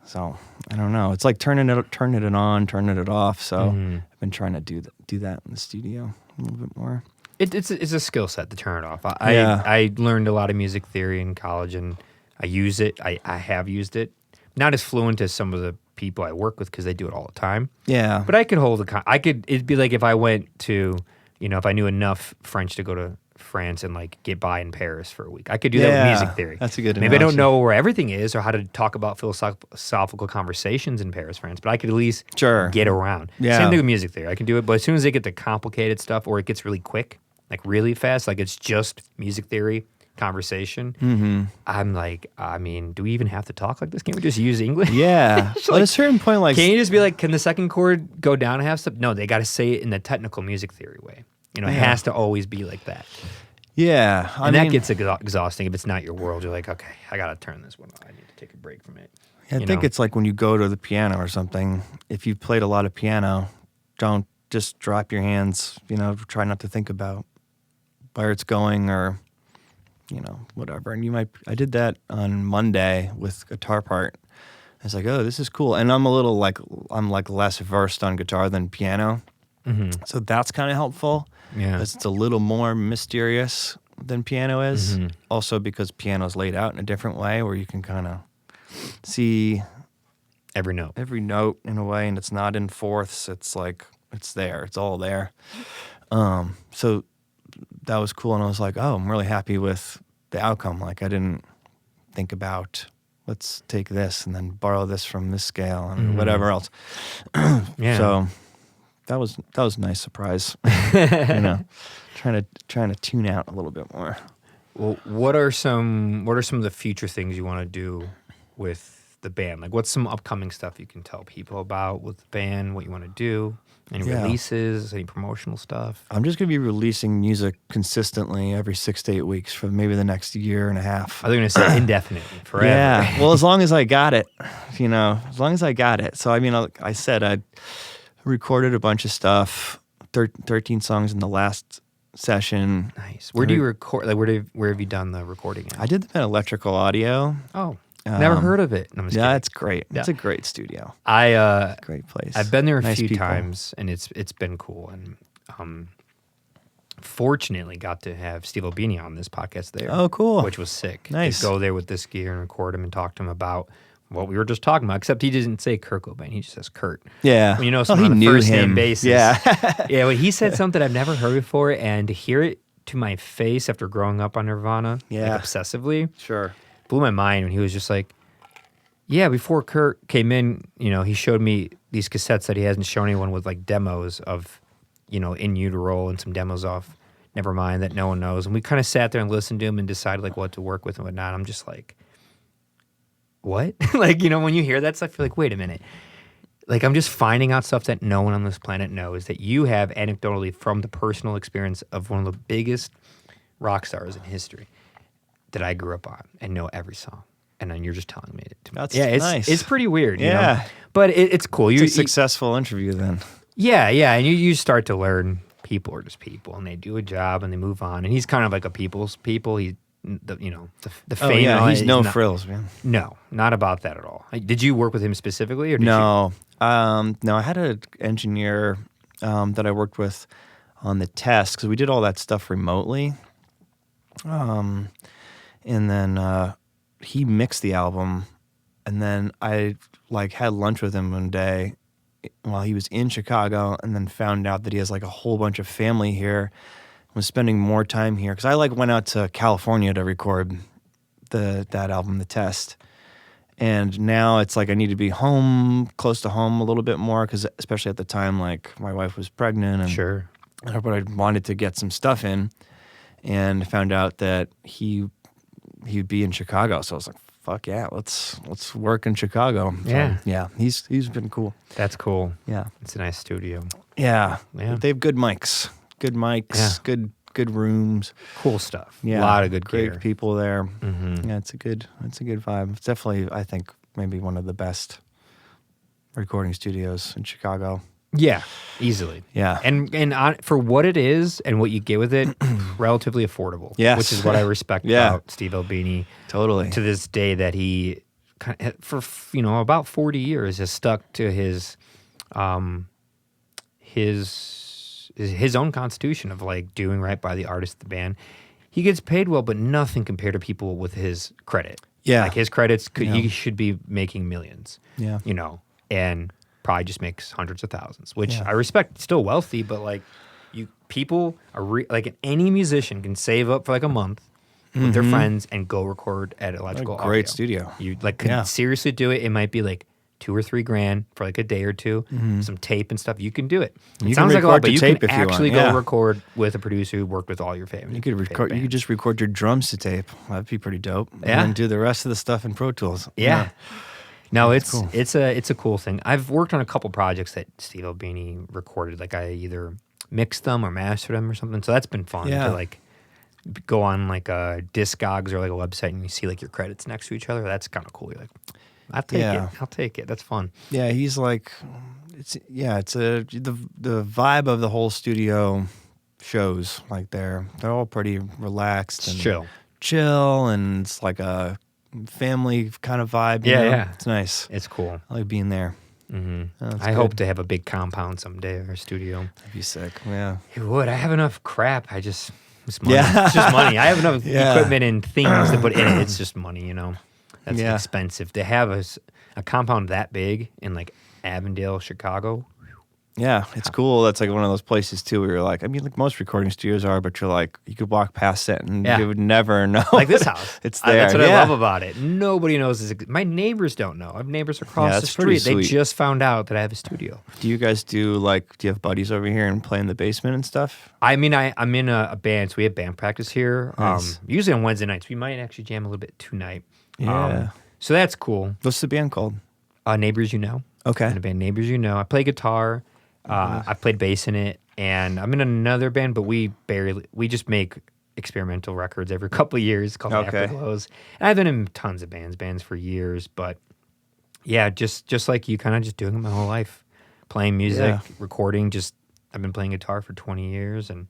So I don't know. It's like turning it on, turning it off. So I've been trying to do that in the studio a little bit more. It's a skill set to turn it off. I learned a lot of music theory in college, and I use it. I have used it. Not as fluent as some of the people I work with because they do it all the time. Yeah. But I could hold it'd be like if I went to, you know, if I knew enough French to go to France and like get by in Paris for a week. I could do that with music theory. That's a good Maybe analogy. I don't know where everything is or how to talk about philosophical conversations in Paris, France, but I could at least get around. Yeah. Same thing with music theory. I can do it, but as soon as they get to complicated stuff or it gets really quick, like really fast, like it's just music theory conversation, I'm like, I mean, do we even have to talk like this? Can't we just use English? Yeah. Well, at a certain point, like, can you just be like, can the second chord go down a half step? No, they got to say it in the technical music theory way. You know, it has to always be like that. Yeah. And that gets exhausting if it's not your world. You're like, okay, I got to turn this one off. I need to take a break from it. I think it's like when you go to the piano or something, if you've played a lot of piano, don't just drop your hands, you know, try not to think about where it's going or, you know, whatever. And I did that on Monday with guitar part. I was like, oh, this is cool. And I'm less versed on guitar than piano. Mm-hmm. So that's kind of helpful. Yeah. It's a little more mysterious than piano is. Mm-hmm. Also because piano's laid out in a different way where you can kind of see every note in a way, and it's not in fourths. It's like, it's there. It's all there. So that was cool. And I was like, oh, I'm really happy with the outcome. Like I didn't think about, let's take this and then borrow this from this scale and whatever else. Yeah. So that was a nice surprise. You know, trying to tune out a little bit more. Well, what are some of the future things you want to do with the band? Like, what's some upcoming stuff you can tell people about with the band? What you want to do? Any releases? Any promotional stuff? I'm just gonna be releasing music consistently every 6 to 8 weeks for maybe the next year and a half. Are they gonna say indefinitely, forever? Yeah. Well, as long as I got it, you know, as long as I got it. So I mean, I said I recorded a bunch of stuff, 13 songs in the last session. Nice. Where do you record? Like, where have you done the recording at? I did them at Electrical Audio. Oh, never heard of it. No, yeah, it's great. Yeah. It's a great studio. Great place. I've been there a few times, and it's been cool. And fortunately, got to have Steve Albini on this podcast there. Oh, cool. Which was sick. Nice. To go there with this gear and record him and talk to him about what we were just talking about, except he didn't say Kurt Cobain. He just says Kurt. Yeah. When you know someone on a first name basis. Yeah. Yeah, well, he said something I've never heard before, and to hear it to my face after growing up on Nirvana, like obsessively, blew my mind when he was just like, yeah, before Kurt came in, you know, he showed me these cassettes that he hasn't shown anyone with like demos of, you know, In Utero and some demos off Nevermind that no one knows. And we kind of sat there and listened to him and decided like what to work with and whatnot. I'm just like, what? Like, you know, when you hear that stuff, you're like, wait a minute. Like, I'm just finding out stuff that no one on this planet knows that you have anecdotally from the personal experience of one of the biggest rock stars in history that I grew up on and know every song. And then you're just telling me it. That's nice. It's pretty weird, you know? But it's cool. It's a successful interview then. Yeah. And you start to learn people are just people and they do a job and they move on. And he's kind of like a people's people. The fame. Oh, yeah, he's no frills, man. No, not about that at all. Did you work with him specifically, or did no? No, I had an engineer that I worked with on the test because we did all that stuff remotely. And then he mixed the album, and then I had lunch with him one day while he was in Chicago, and then found out that he has like a whole bunch of family here. Was spending more time here because I went out to California to record that album, The Test. And now it's like I need to be home, close to home a little bit more, because especially at the time, like my wife was pregnant, and but I wanted to get some stuff in, and found out that he'd be in Chicago. So I was like, fuck yeah, let's work in Chicago. So, yeah, he's been cool. That's cool. Yeah, it's a nice studio. Yeah. They have good mics, good rooms, cool stuff. Yeah, a lot of good great gear. people there. Yeah, it's a good vibe. It's definitely, I think, maybe one of the best recording studios in Chicago. Yeah, easily. Yeah, and for what it is and what you get with it, relatively affordable. Yes, which is what I respect about Steve Albini. Totally. To this day, that he for about 40 years has stuck to his own constitution of like doing right by the artist, the band. He gets paid well, but nothing compared to people with his credit. Yeah, like his credits, he should be making millions. Yeah, and probably just makes hundreds of thousands, which I respect. Still wealthy, but like people are like any musician can save up for like a month with their friends and go record at Electrical Audio. Great studio. You can seriously do it. It might be like $2,000 or $3,000 for like a day or two, some tape and stuff. You can do it. It sounds like a lot, but you can actually go record with a producer who worked with all your favorite. You could record. You could just record your drums to tape. That'd be pretty dope. Yeah, and then do the rest of the stuff in Pro Tools. Yeah. No, it's cool. It's a cool thing. I've worked on a couple projects that Steve Albini recorded. Like I either mixed them or mastered them or something. So that's been fun to like go on like a Discogs or like a website and you see like your credits next to each other. That's kind of cool. You're like, I'll take it. That's fun. Yeah, he's like, the vibe of the whole studio shows like they're all pretty relaxed and chill, and it's like a family kind of vibe. Yeah. It's nice. It's cool. I like being there. I hope to have a big compound someday or studio. That'd be sick. Yeah, it would. I have enough crap. It's money. It's just money. I have enough equipment and things to put in it. It's just money, That's expensive. To have a compound that big in like Avondale, Chicago. Yeah, it's cool. That's like one of those places too where you're like, I mean, like most recording studios are, but you're like, you could walk past it and you would never know. Like this house. It's there. That's what I love about it. Nobody knows this. My neighbors don't know. I have neighbors across the street. They just found out that I have a studio. Do you guys do you have buddies over here and play in the basement and stuff? I mean, I'm in a band, so we have band practice here. Nice. Usually on Wednesday nights. We might actually jam a little bit tonight. Yeah. So that's cool. What's the band called? Neighbors You Know. Okay. In a band, Neighbors You Know. I play guitar. I played bass in it, and I'm in another band, but we just make experimental records every couple of years called Afterglows. And I've been in tons of bands for years, but yeah, just like you, kind of just doing it my whole life, playing music, recording. I've been playing guitar for 20 years, and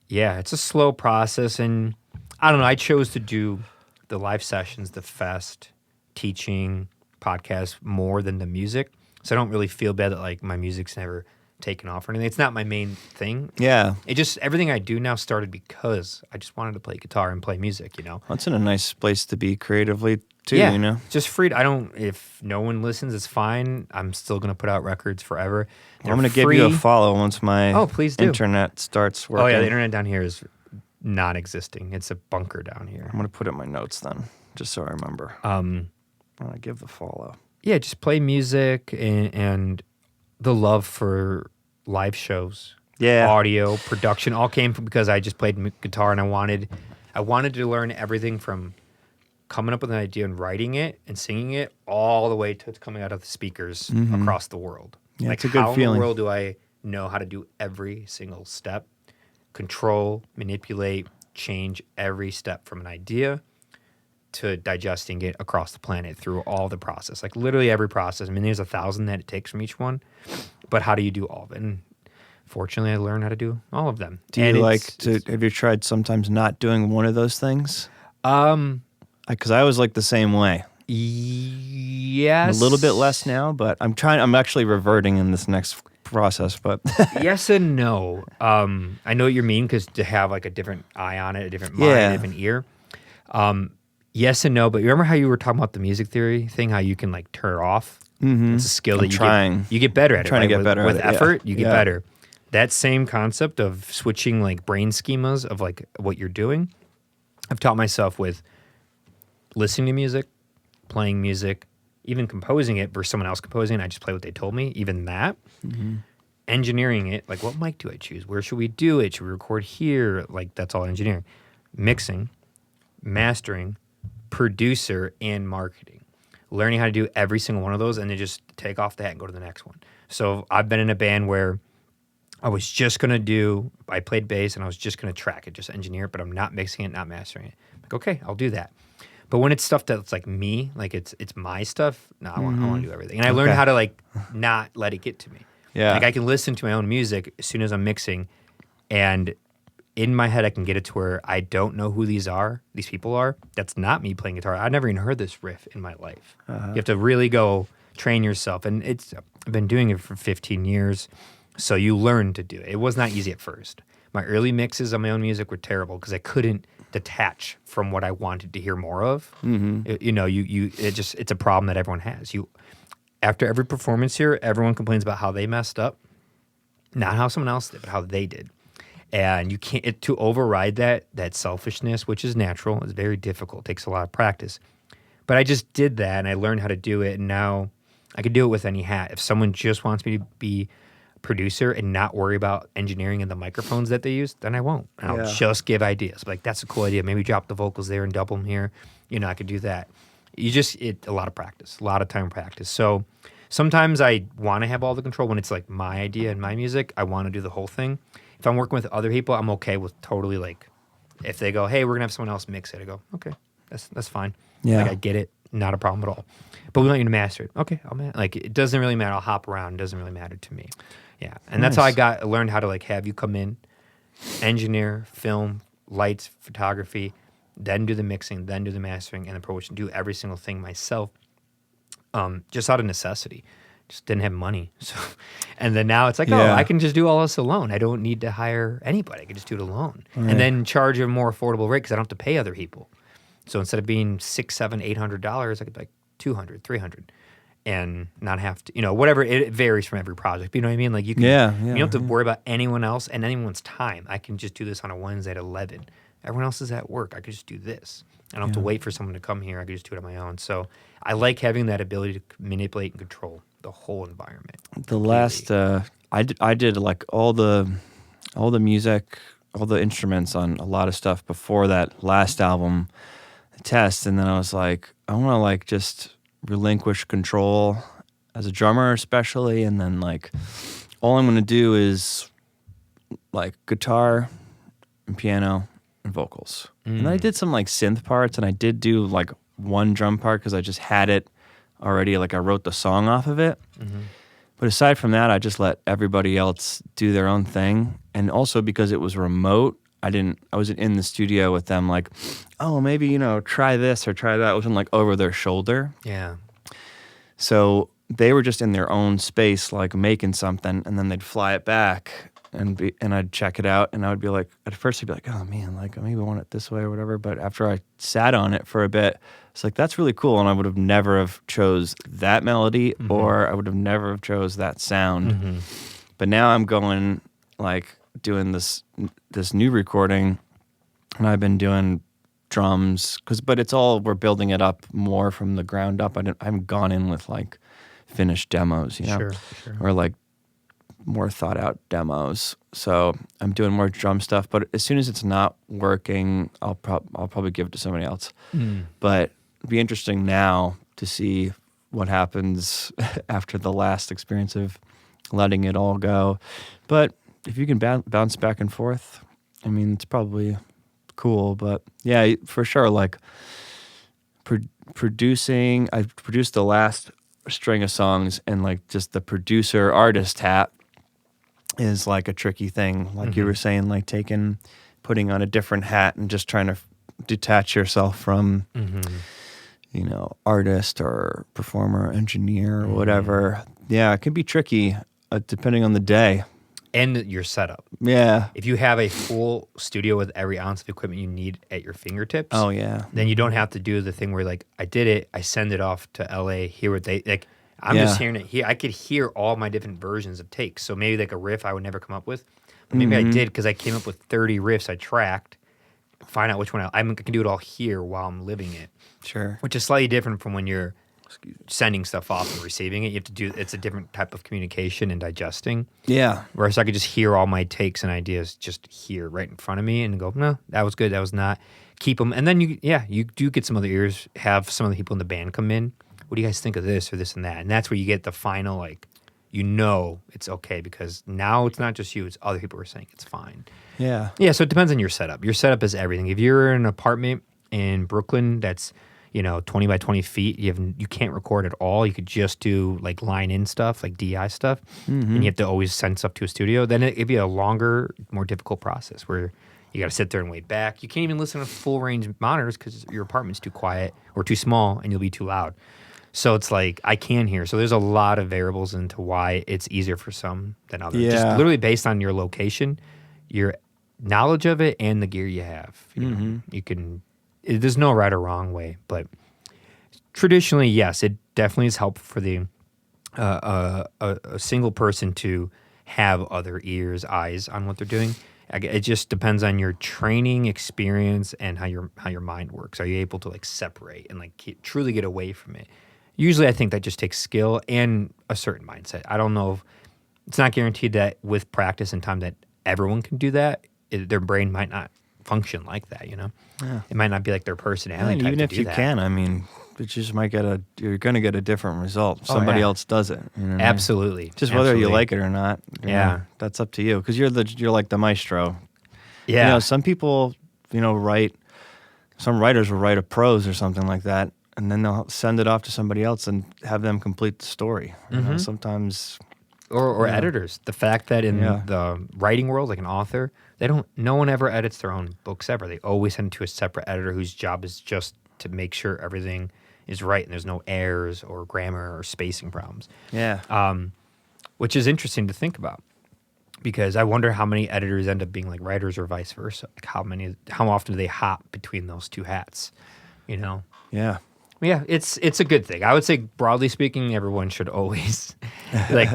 yeah, it's a slow process, and I don't know. I chose to do the live sessions, the fest, teaching, podcast more than the music. So I don't really feel bad that like my music's never taken off or anything. It's not my main thing. Yeah. Everything I do now started because I just wanted to play guitar and play music, Well, it's in a nice place to be creatively too, just free. If no one listens, it's fine. I'm still going to put out records forever. I'm going to give you a follow once my please do. Internet starts working. Oh yeah, the internet down here is non-existing. It's a bunker down here. I'm going to put it in my notes then, just so I remember. I'm going to give the follow. Yeah, just play music and the love for live shows, audio, production, all came from because I just played guitar and I wanted to learn everything from coming up with an idea and writing it and singing it all the way to coming out of the speakers across the world. Yeah, like it's a good how feeling. in the world do I know how to do every single step, control, manipulate, change every step from an idea to digesting it across the planet through all the process, like literally every process. I mean, there's 1,000 that it takes from each one, but how do you do all of it? And fortunately, I learned how to do all of them. Have you tried sometimes not doing one of those things? Because I was like the same way. Yes. A little bit less now, but I'm actually reverting in this next process, but yes and no. I know what you mean, because to have like a different eye on it, a different mind, a different ear. Yes and no, but remember how you were talking about the music theory thing, how you can like turn it off? Mm-hmm. It's a skill that you get better at it. Trying to get better with at it. effort, you get better. That same concept of switching like brain schemas of like what you're doing, I've taught myself with listening to music, playing music, even composing it versus someone else composing it, I just play what they told me, even that. Engineering it, like what mic do I choose? Where should we do it? Should we record here? Like that's all engineering. Mixing, mastering, producer, and marketing. Learning how to do every single one of those and then just take off the hat and go to the next one. So I've been in a band where I played bass and I was just going to track it, just engineer it, but I'm not mixing it, not mastering it. I'm like, okay, I'll do that. But when it's stuff that's like me, like it's my stuff, no, I want to do everything. And I learned how to like not let it get to me. Yeah. Like I can listen to my own music as soon as I'm mixing, and in my head I can get it to where I don't know who these people are. That's not me playing guitar. I've never even heard this riff in my life. You have to really go train yourself. And I've been doing it for 15 years, so you learn to do it. It was not easy at first. My early mixes on my own music were terrible because I couldn't detach from what I wanted to hear more of. It's a problem that everyone has. After every performance here, everyone complains about how they messed up, not how someone else did, but how they did. And you can't to override that selfishness, which is natural. It's very difficult. It takes a lot of practice. But I just did that, and I learned how to do it, and now I could do it with any hat. If someone just wants me to be a producer and not worry about engineering and the microphones that they use, then I won't. And I'll just give ideas. Like, that's a cool idea. Maybe drop the vocals there and double them here. I could do that. A lot of practice, a lot of time practice. So sometimes I want to have all the control when it's like my idea and my music. I want to do the whole thing. If I'm working with other people, I'm okay with totally like, if they go, hey, we're gonna have someone else mix it, I go, okay, that's fine. Yeah, like I get it, not a problem at all. But we want you to master it. Okay, like it doesn't really matter. I'll hop around. It doesn't really matter to me. Yeah, and that's how I learned how to like have you come in, engineer, film, lights, photography, then do the mixing, then do the mastering, and the production. Do every single thing myself, just out of necessity. Just didn't have money. So, and then now it's like, I can just do all this alone. I don't need to hire anybody. I can just do it alone. Right. And then charge a more affordable rate because I don't have to pay other people. So instead of being $600, $700, $800, I could be like $200, $300, and not have to, whatever. It varies from every project. But you know what I mean? Like you can, you don't have to worry about anyone else and anyone's time. I can just do this on a Wednesday at 11. Everyone else is at work. I could just do this. I don't have to wait for someone to come here. I could just do it on my own. So I like having that ability to manipulate and control the whole environment. The last, I did like all the music, all the instruments on a lot of stuff before that last album test, and then I was like, I want to like just relinquish control as a drummer, especially, and then like all I'm going to do is like guitar and piano and vocals. And then I did some like synth parts, and I did do like one drum part because I just had it already, like I wrote the song off of it. But aside from that, I just let everybody else do their own thing. And also because it was remote, I wasn't in the studio with them like, oh, maybe, try this or try that. It wasn't like over their shoulder. Yeah. So they were just in their own space, like making something, and then they'd fly it back and I'd check it out, and I would be like, at first I'd be like, oh man, like maybe I want it this way or whatever. But after I sat on it for a bit, it's like, that's really cool. And I would have never have chose that melody or I would have never have chose that sound. But now I'm going like doing this new recording, and I've been doing drums but it's all, we're building it up more from the ground up. I haven't gone in with like finished demos, Sure. or like more thought out demos. So I'm doing more drum stuff, but as soon as it's not working, I'll probably give it to somebody else. But it'd be interesting now to see what happens after the last experience of letting it all go. But if you can bounce back and forth, I mean, it's probably cool. But yeah, for sure, like producing, I produced the last string of songs, and like just the producer artist hat is like a tricky thing. Like you were saying, like putting on a different hat and just trying to detach yourself from, artist or performer, engineer, or whatever. Yeah, it can be tricky depending on the day. And your setup. Yeah. If you have a full studio with every ounce of equipment you need at your fingertips, then you don't have to do the thing where like, I did it, I send it off to LA, hear what they, like, I'm just hearing it here. I could hear all my different versions of takes. So maybe like a riff I would never come up with. But maybe I did because I came up with 30 riffs I tracked, find out which one I can do it all here while I'm living it. Sure. Which is slightly different from when you're sending stuff off and receiving it. You have to do, it's a different type of communication and digesting. Yeah. Whereas I could just hear all my takes and ideas just here right in front of me and go, no, that was good, that was not. Keep them. And then you do get some other ears, have some of the people in the band come in. What do you guys think of this or this and that? And that's where you get the final, like, it's okay because now it's not just you, it's other people who are saying it's fine. Yeah. Yeah, so it depends on your setup. Your setup is everything. If you're in an apartment in Brooklyn that's 20 by 20 feet, you can't record at all. You could just do like line in stuff, like DI stuff, and you have to always send stuff to a studio. Then it'd be a longer, more difficult process where you got to sit there and wait back. You can't even listen to full range monitors because your apartment's too quiet or too small and you'll be too loud. So it's like, I can hear. So there's a lot of variables into why it's easier for some than others. Yeah. Just literally based on your location, your knowledge of it, and the gear you have. You know, you can, there's no right or wrong way, but traditionally, yes, it definitely is helpful for the a single person to have other ears, eyes on what they're doing. It just depends on your training, experience, and how your mind works. Are you able to like separate and like truly get away from it? Usually, I think that just takes skill and a certain mindset. I don't know if it's not guaranteed that with practice and time that everyone can do that. Their brain might not function like that. Yeah. It might not be like their personality. Even if you can, I mean, it just might you're going to get a different result. Somebody else does it. You know what Absolutely. I mean? Just whether you like it or not. That's up to you because you're like the maestro. Yeah. Some people, some writers will write a prose or something like that, and then they'll send it off to somebody else and have them complete the story. Sometimes. Or editors. The fact that in the writing world, like an author, no one ever edits their own books ever. They always send it to a separate editor whose job is just to make sure everything is right and there's no errors or grammar or spacing problems. Yeah. Which is interesting to think about because I wonder how many editors end up being like writers or vice versa. Like how often do they hop between those two hats? Yeah. Yeah, it's a good thing. I would say broadly speaking, everyone should always like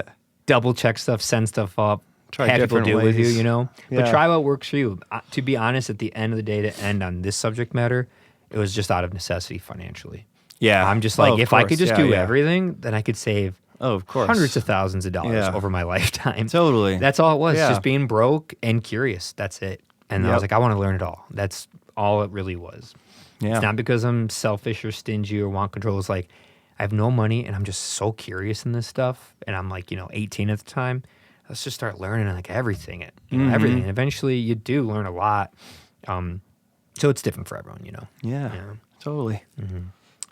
double check stuff, send stuff up, have people do it with you, Yeah. But try what works for you. To be honest, at the end of the day, to end on this subject matter, it was just out of necessity financially. Yeah. I'm just like, if I could just do everything, then I could save hundreds of thousands of dollars over my lifetime. Totally. That's all it was, just being broke and curious. That's it. And I was like, I want to learn it all. That's all it really was. Yeah. It's not because I'm selfish or stingy or want control. It's like, I have no money and I'm just so curious in this stuff. And I'm like, 18 at the time. Let's just start learning like everything. Everything. And eventually you do learn a lot. So it's different for everyone, Yeah, totally.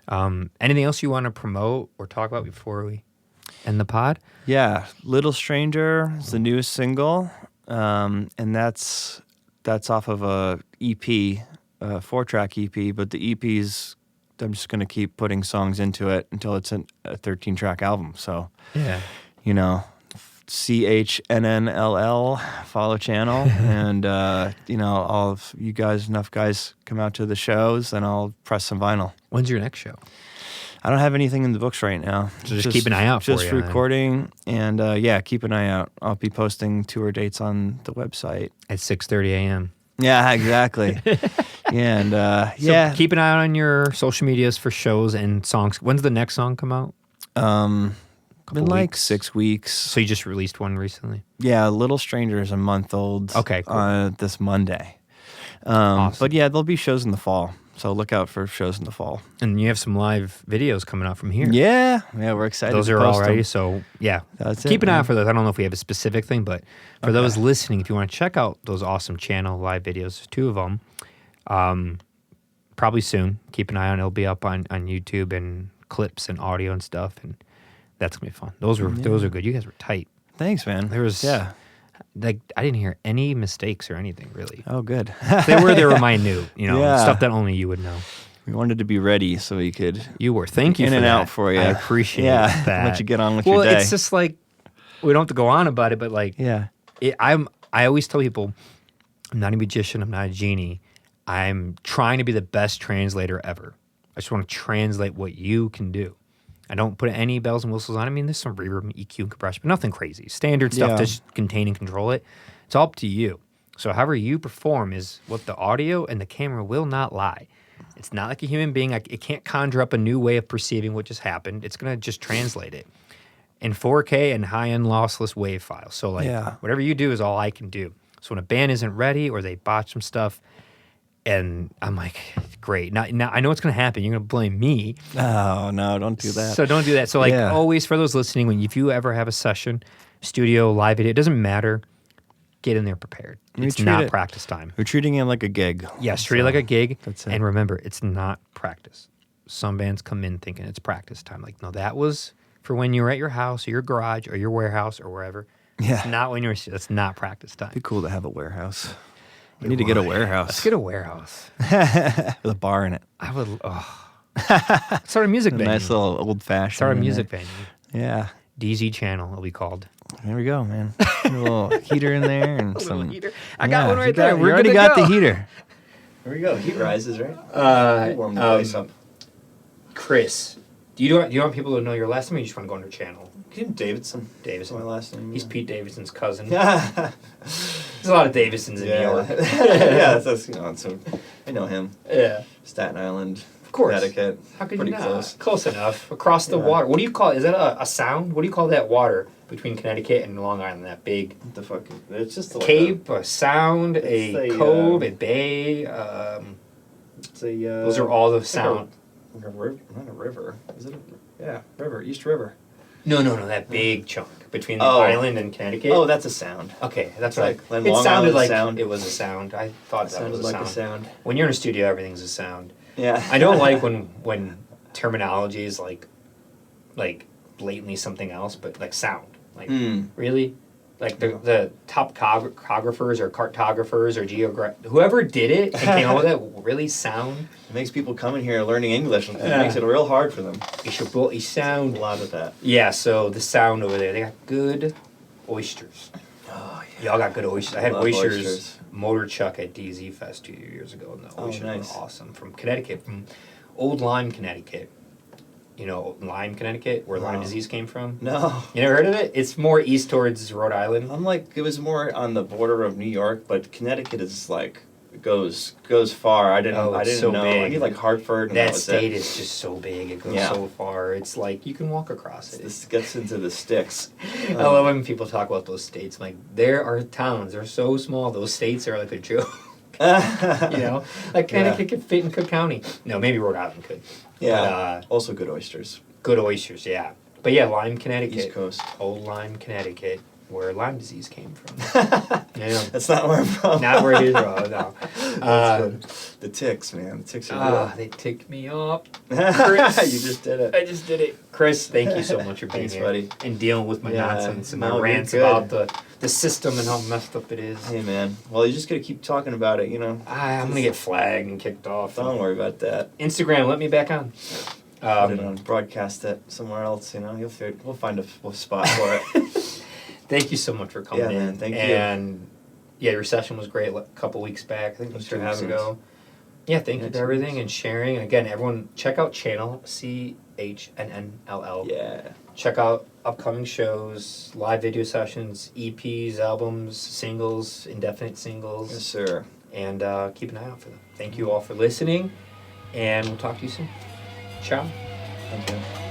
Anything else you want to promote or talk about before we end the pod? Yeah, Little Stranger is the newest single, and that's off of a EP, a 4-track EP. But the EP's, I'm just gonna keep putting songs into it until it's a 13-track album. So CHNNLL, follow channel, and all of you guys, enough guys come out to the shows, and I'll press some vinyl. When's your next show? I don't have anything in the books right now. So just keep an eye out for Just recording, and keep an eye out. I'll be posting tour dates on the website at 6:30 a.m. Yeah, exactly. So keep an eye out on your social medias for shows and songs. When's the next song come out? Been like 6 weeks. So you just released one recently? Yeah, Little Stranger is a month old. Okay, cool. This Monday. Awesome. But yeah, there'll be shows in the fall. So look out for shows in the fall. And you have some live videos coming out from here. Yeah, we're excited. Those to are post all ready. them. So That's keep it, an eye man. out for those. I don't know if we have a specific thing, but for those listening, if you want to check out those awesome channel live videos, there's 2 of them. Probably soon. Keep an eye on it. It'll be up on YouTube and clips and audio and stuff, and that's gonna be fun. Those are good. You guys were tight. Thanks, man. There was like I didn't hear any mistakes or anything really. Oh, good. They were minute, stuff that only you would know. We wanted to be ready so we could. You were. Thank you in for and that. out for you. I appreciate that. Let you get on with your day. Well, it's just like we don't have to go on about it, but like I always tell people, I'm not a magician. I'm not a genie. I'm trying to be the best translator ever. I just want to translate what you can do. I don't put any bells and whistles on. I mean, there's some reverb and EQ and compression, but nothing crazy. Standard stuff to just contain and control it. It's all up to you. So however you perform is what the audio and the camera will not lie. It's not like a human being. It can't conjure up a new way of perceiving what just happened. It's going to just translate it in 4K and high-end lossless WAV files. So like whatever you do is all I can do. So when a band isn't ready or they botch some stuff, and I'm like, great. Now I know what's going to happen. You're going to blame me. Oh, no, don't do that. So don't do that. So like always for those listening, if you ever have a session, studio, live video, it doesn't matter. Get in there prepared. It's not practice time. We're treating it like a gig. Yes, treat it like a gig. That's it. And remember, it's not practice. Some bands come in thinking it's practice time. Like, no, that was for when you were at your house or your garage or your warehouse or wherever. Yeah. It's not when you're, that's not practice time. It'd be cool to have a warehouse. We need to get a warehouse. Let's get a warehouse. With a bar in it. I would, start a music venue. Nice little old-fashioned. Start a music venue. Yeah. DZ channel, it'll be called. There we go, man. A little heater in there and some heater. I got one right there. We already got the heater. There we go. Heat rises, right? Warm the place up. Chris, do you want people to know your last name, or you just want to go on your channel? Davidson. Davidson. That's my last name. He's Pete Davidson's cousin. There's a lot of Davidsons in New York. That's so I know him. Yeah. Staten Island. Of course. Connecticut. How could you not? Close. Close enough. Across the water. What do you call it? Is that a sound? What do you call that water between Connecticut and Long Island? That big. What the fuck? It's just a cape, a sound, a cove, a bay. It's a. Those are all the sound. Like a river, not a river. Is it river? East River. No, that big chunk between the island and Connecticut. Oh, that's a sound. Okay, that's right. It sounded like it was a sound. I thought that was a sound. When you're in a studio, everything's a sound. Yeah. I don't like when terminology is like blatantly something else, but like sound. Like really? Like the topographers or cartographers or whoever did it and came up with that really sound. It makes people come in here learning English. It makes it real hard for them. You sound a lot of that. Yeah, so the sound over there, they got good oysters. Oh yeah. Y'all got good oysters. I had oysters Motor Chuck at DZ Fest 2 years ago, and the oysters were awesome. From Connecticut, from Old Lyme, Connecticut. You know, Lyme, Connecticut, where Lyme disease came from? No. You never heard of it? It's more east towards Rhode Island. It was more on the border of New York, but Connecticut is like, goes far. I didn't so know. Big. I need like Hartford. And that state is just so big. It goes so far. It's like you can walk across it. This gets into the sticks. I love when people talk about those states. Like, there are towns. They're so small. Those states are like a joke. You know? Like Connecticut could fit in Cook County. No, maybe Rhode Island could. Yeah. But, also good oysters. Good oysters, yeah. But yeah, Lyme, Connecticut. East Coast. Old Lyme, Connecticut, where Lyme disease came from. That's not where I'm from. Not where it is, no. The ticks, man. The ticks are real. They ticked me off. Chris, you just did it. I just did it. Chris, thank you so much for being here. Buddy. And dealing with my nonsense and my rants about the system and how messed up it is. Hey, man. Well, you just got to keep talking about it, you know. I'm going to get flagged and kicked off. Don't worry about that. Instagram, let me back on. Put it on, broadcast it somewhere else, you know. We'll find a spot for it. Thank you so much for coming in. Man, thank you. And yeah, your session was great a couple weeks back. I think it was 2 weeks ago. Yeah, thank you for everything and sharing. And again, everyone, check out channel CHNNLL. Yeah. Check out upcoming shows, live video sessions, EPs, albums, singles, indefinite singles. Yes, sir. And keep an eye out for them. Thank you all for listening, and we'll talk to you soon. Ciao. Thank you.